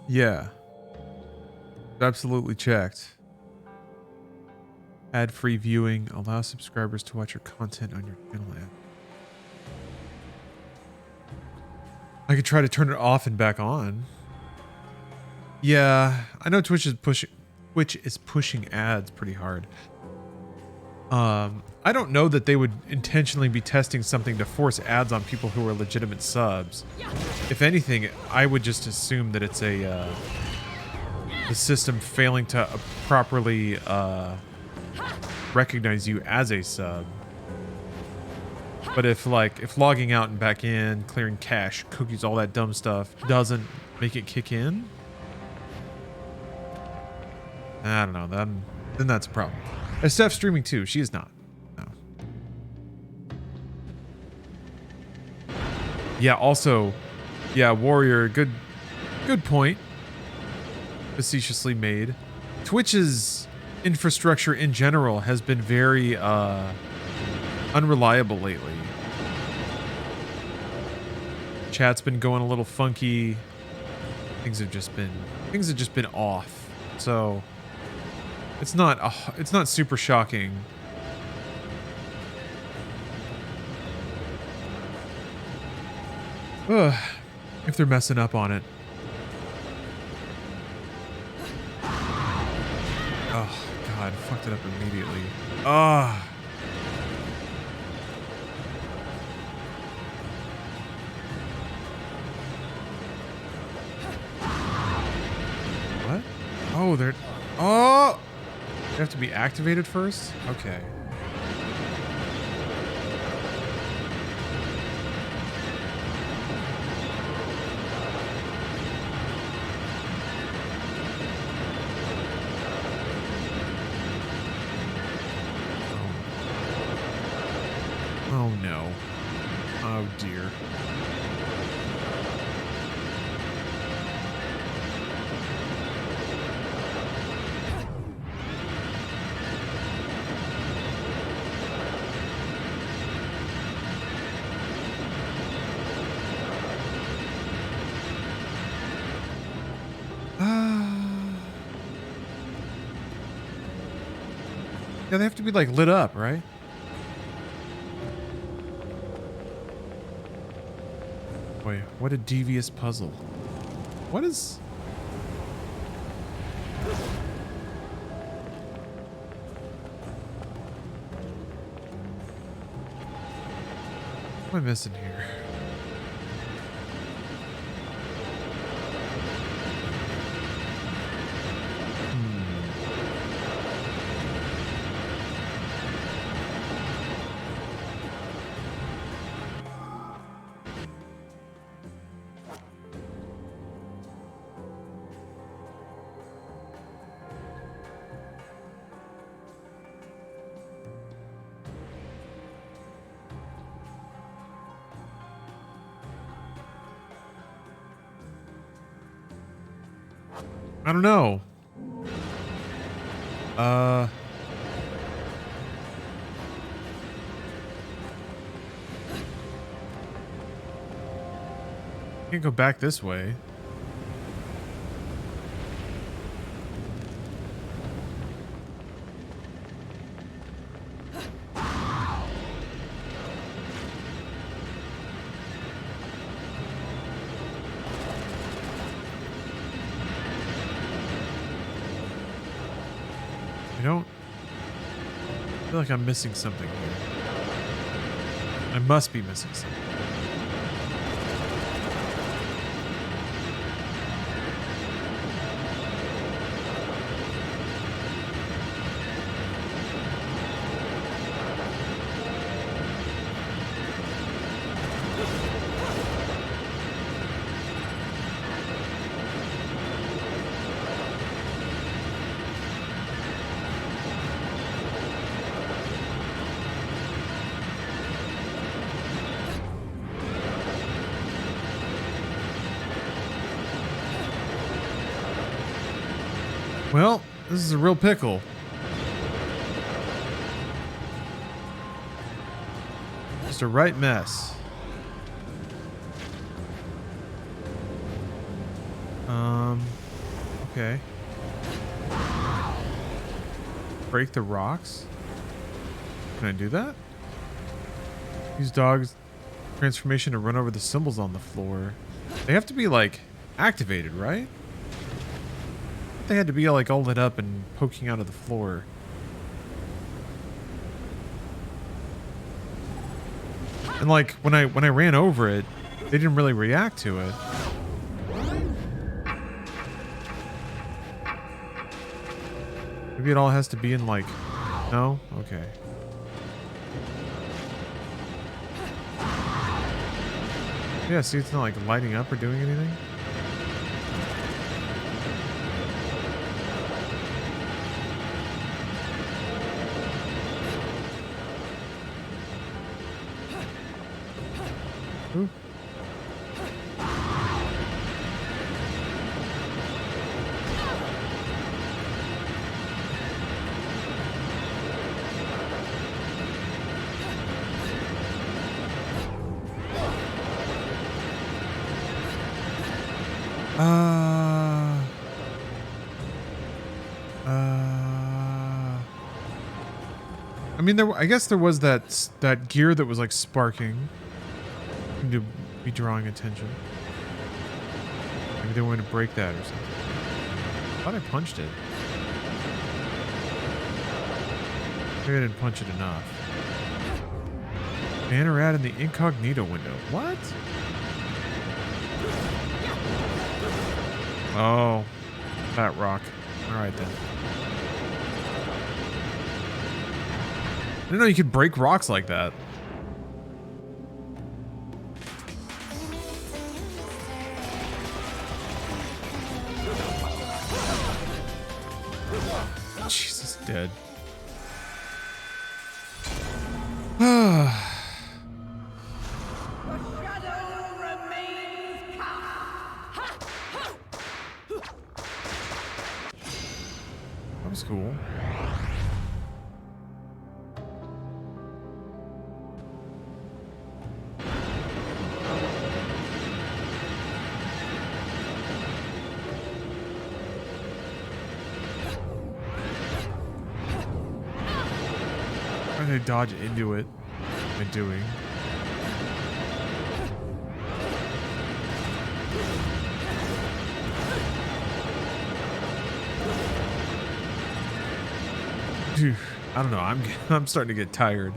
Yeah. Absolutely checked. Ad-free viewing. Allow subscribers to watch your content on your channel app. I could try to turn it off and back on. Yeah, I know Twitch is pushing ads pretty hard. I don't know that they would intentionally be testing something to force ads on people who are legitimate subs. If anything, I would just assume that it's the system failing to properly recognize you as a sub. But if logging out and back in, clearing cache, cookies, all that dumb stuff doesn't make it kick in, I don't know. Then that's a problem. Is Steph streaming too? She is not. No. Yeah. Also, yeah. Warrior. Good point. Facetiously made. Twitch's infrastructure in general has been very unreliable lately. Chat's been going a little funky. Things have just been off. So it's not super shocking. Ugh, if they're messing up on it. Oh god, fucked it up immediately. Ah. What? Oh, they're... Oh! They have to be activated first? Okay. Oh no. Oh dear. Yeah, they have to be like lit up, right? boy, what a devious puzzle. What is... What am I missing here? I don't know. Can't go back this way. I feel like I'm missing something here. I must be missing something. Well, this is a real pickle. Just a right mess. Okay. Break the rocks? Can I do that? Use dog's transformation to run over the symbols on the floor. They have to be, like, activated, right? They had to be like all lit up and poking out of the floor. And like when I ran over it, they didn't really react to it. Maybe it all has to be in like... No? Okay. Yeah, see, it's not like lighting up or doing anything. Ooh. I mean, I guess there was that gear that was like sparking. To be drawing attention. Maybe they wanted to break that or something. I thought I punched it. Maybe I didn't punch it enough. Banner ad in the incognito window. What? Oh, that rock. All right then. I didn't know you could break rocks like that. Jesus, dead. The shadow remains cast. That was cool. Trying to dodge into it. What am I doing? I don't know. I'm starting to get tired.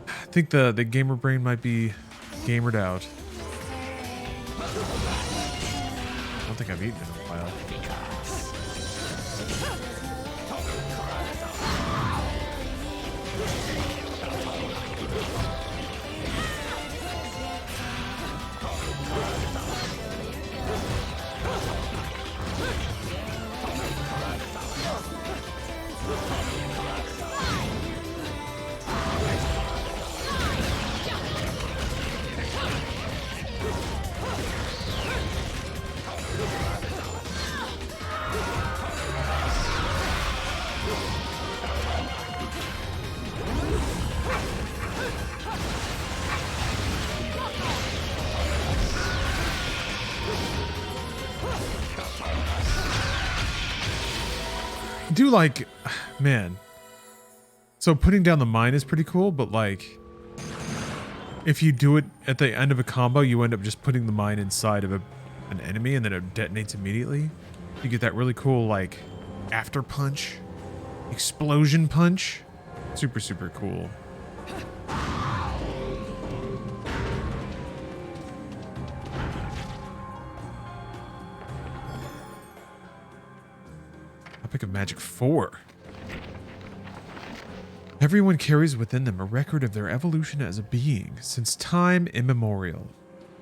I think the gamer brain might be gamered out. I don't think I've eaten in a while. Do like, man, so putting down the mine is pretty cool, but like if you do it at the end of a combo, you end up just putting the mine inside of an enemy and then it detonates immediately. You get that really cool like after punch, explosion punch. Super, super cool. Epic of Magic 4. Everyone carries within them a record of their evolution as a being since time immemorial.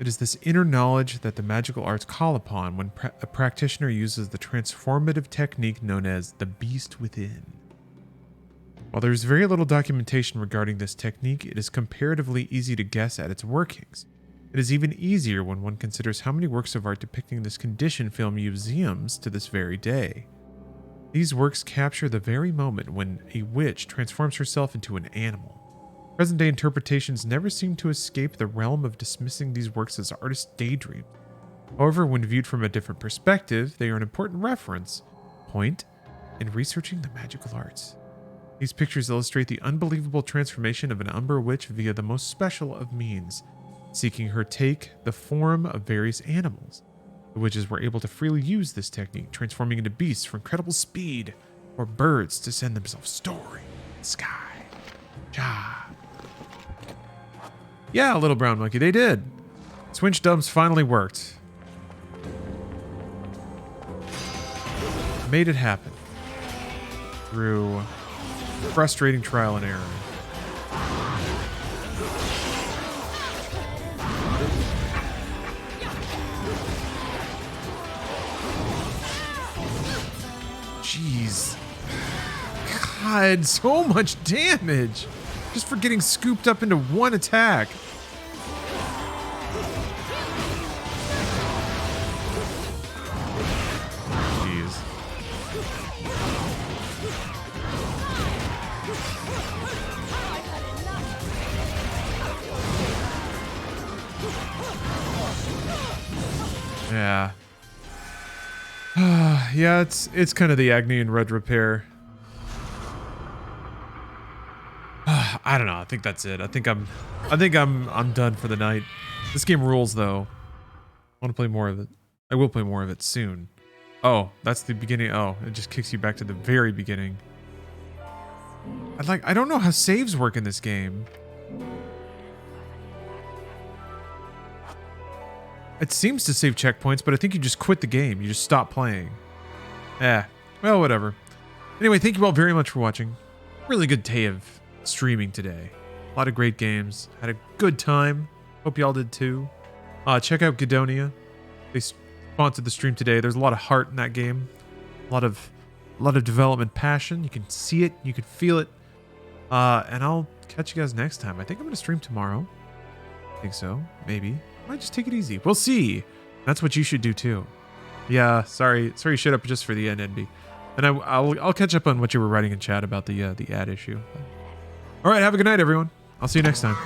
It is this inner knowledge that the magical arts call upon when a practitioner uses the transformative technique known as the beast within. While there is very little documentation regarding this technique, it is comparatively easy to guess at its workings. It is even easier when one considers how many works of art depicting this condition fill museums to this very day. These works capture the very moment when a witch transforms herself into an animal. Present-day interpretations never seem to escape the realm of dismissing these works as artist daydreams. However, when viewed from a different perspective, they are an important reference point in researching the magical arts. These pictures illustrate the unbelievable transformation of an Umbra witch via the most special of means, seeking her take the form of various animals. The witches were able to freely use this technique, transforming into beasts for incredible speed, or birds to send themselves soaring in the sky. Ja. Yeah, little brown monkey, they did. Swinch dubs finally worked. Made it happen. Through frustrating trial and error. Jeez. God, so much damage. Just for getting scooped up into one attack. Jeez. Yeah. Yeah, it's kind of the Agni and Red repair. I don't know. I think that's it. I think I'm done for the night. This game rules though. I want to play more of it. I will play more of it soon. Oh, that's the beginning. Oh, it just kicks you back to the very beginning. I don't know how saves work in this game. It seems to save checkpoints, but I think you just quit the game. You just stop playing. Well, whatever. Anyway, thank you all very much for watching. Really good day of streaming today. A lot of great games. Had a good time. Hope y'all did too. Check out Gadonia. They sponsored the stream today. There's a lot of heart in that game. A lot of development passion. You can see it. You can feel it. And I'll catch you guys next time. I think I'm going to stream tomorrow. I think so. Maybe. Might just take it easy. We'll see. That's what you should do too. Yeah, sorry you showed up just for the end, NB. And I'll catch up on what you were writing in chat about the ad issue. All right, have a good night, everyone. I'll see you next time.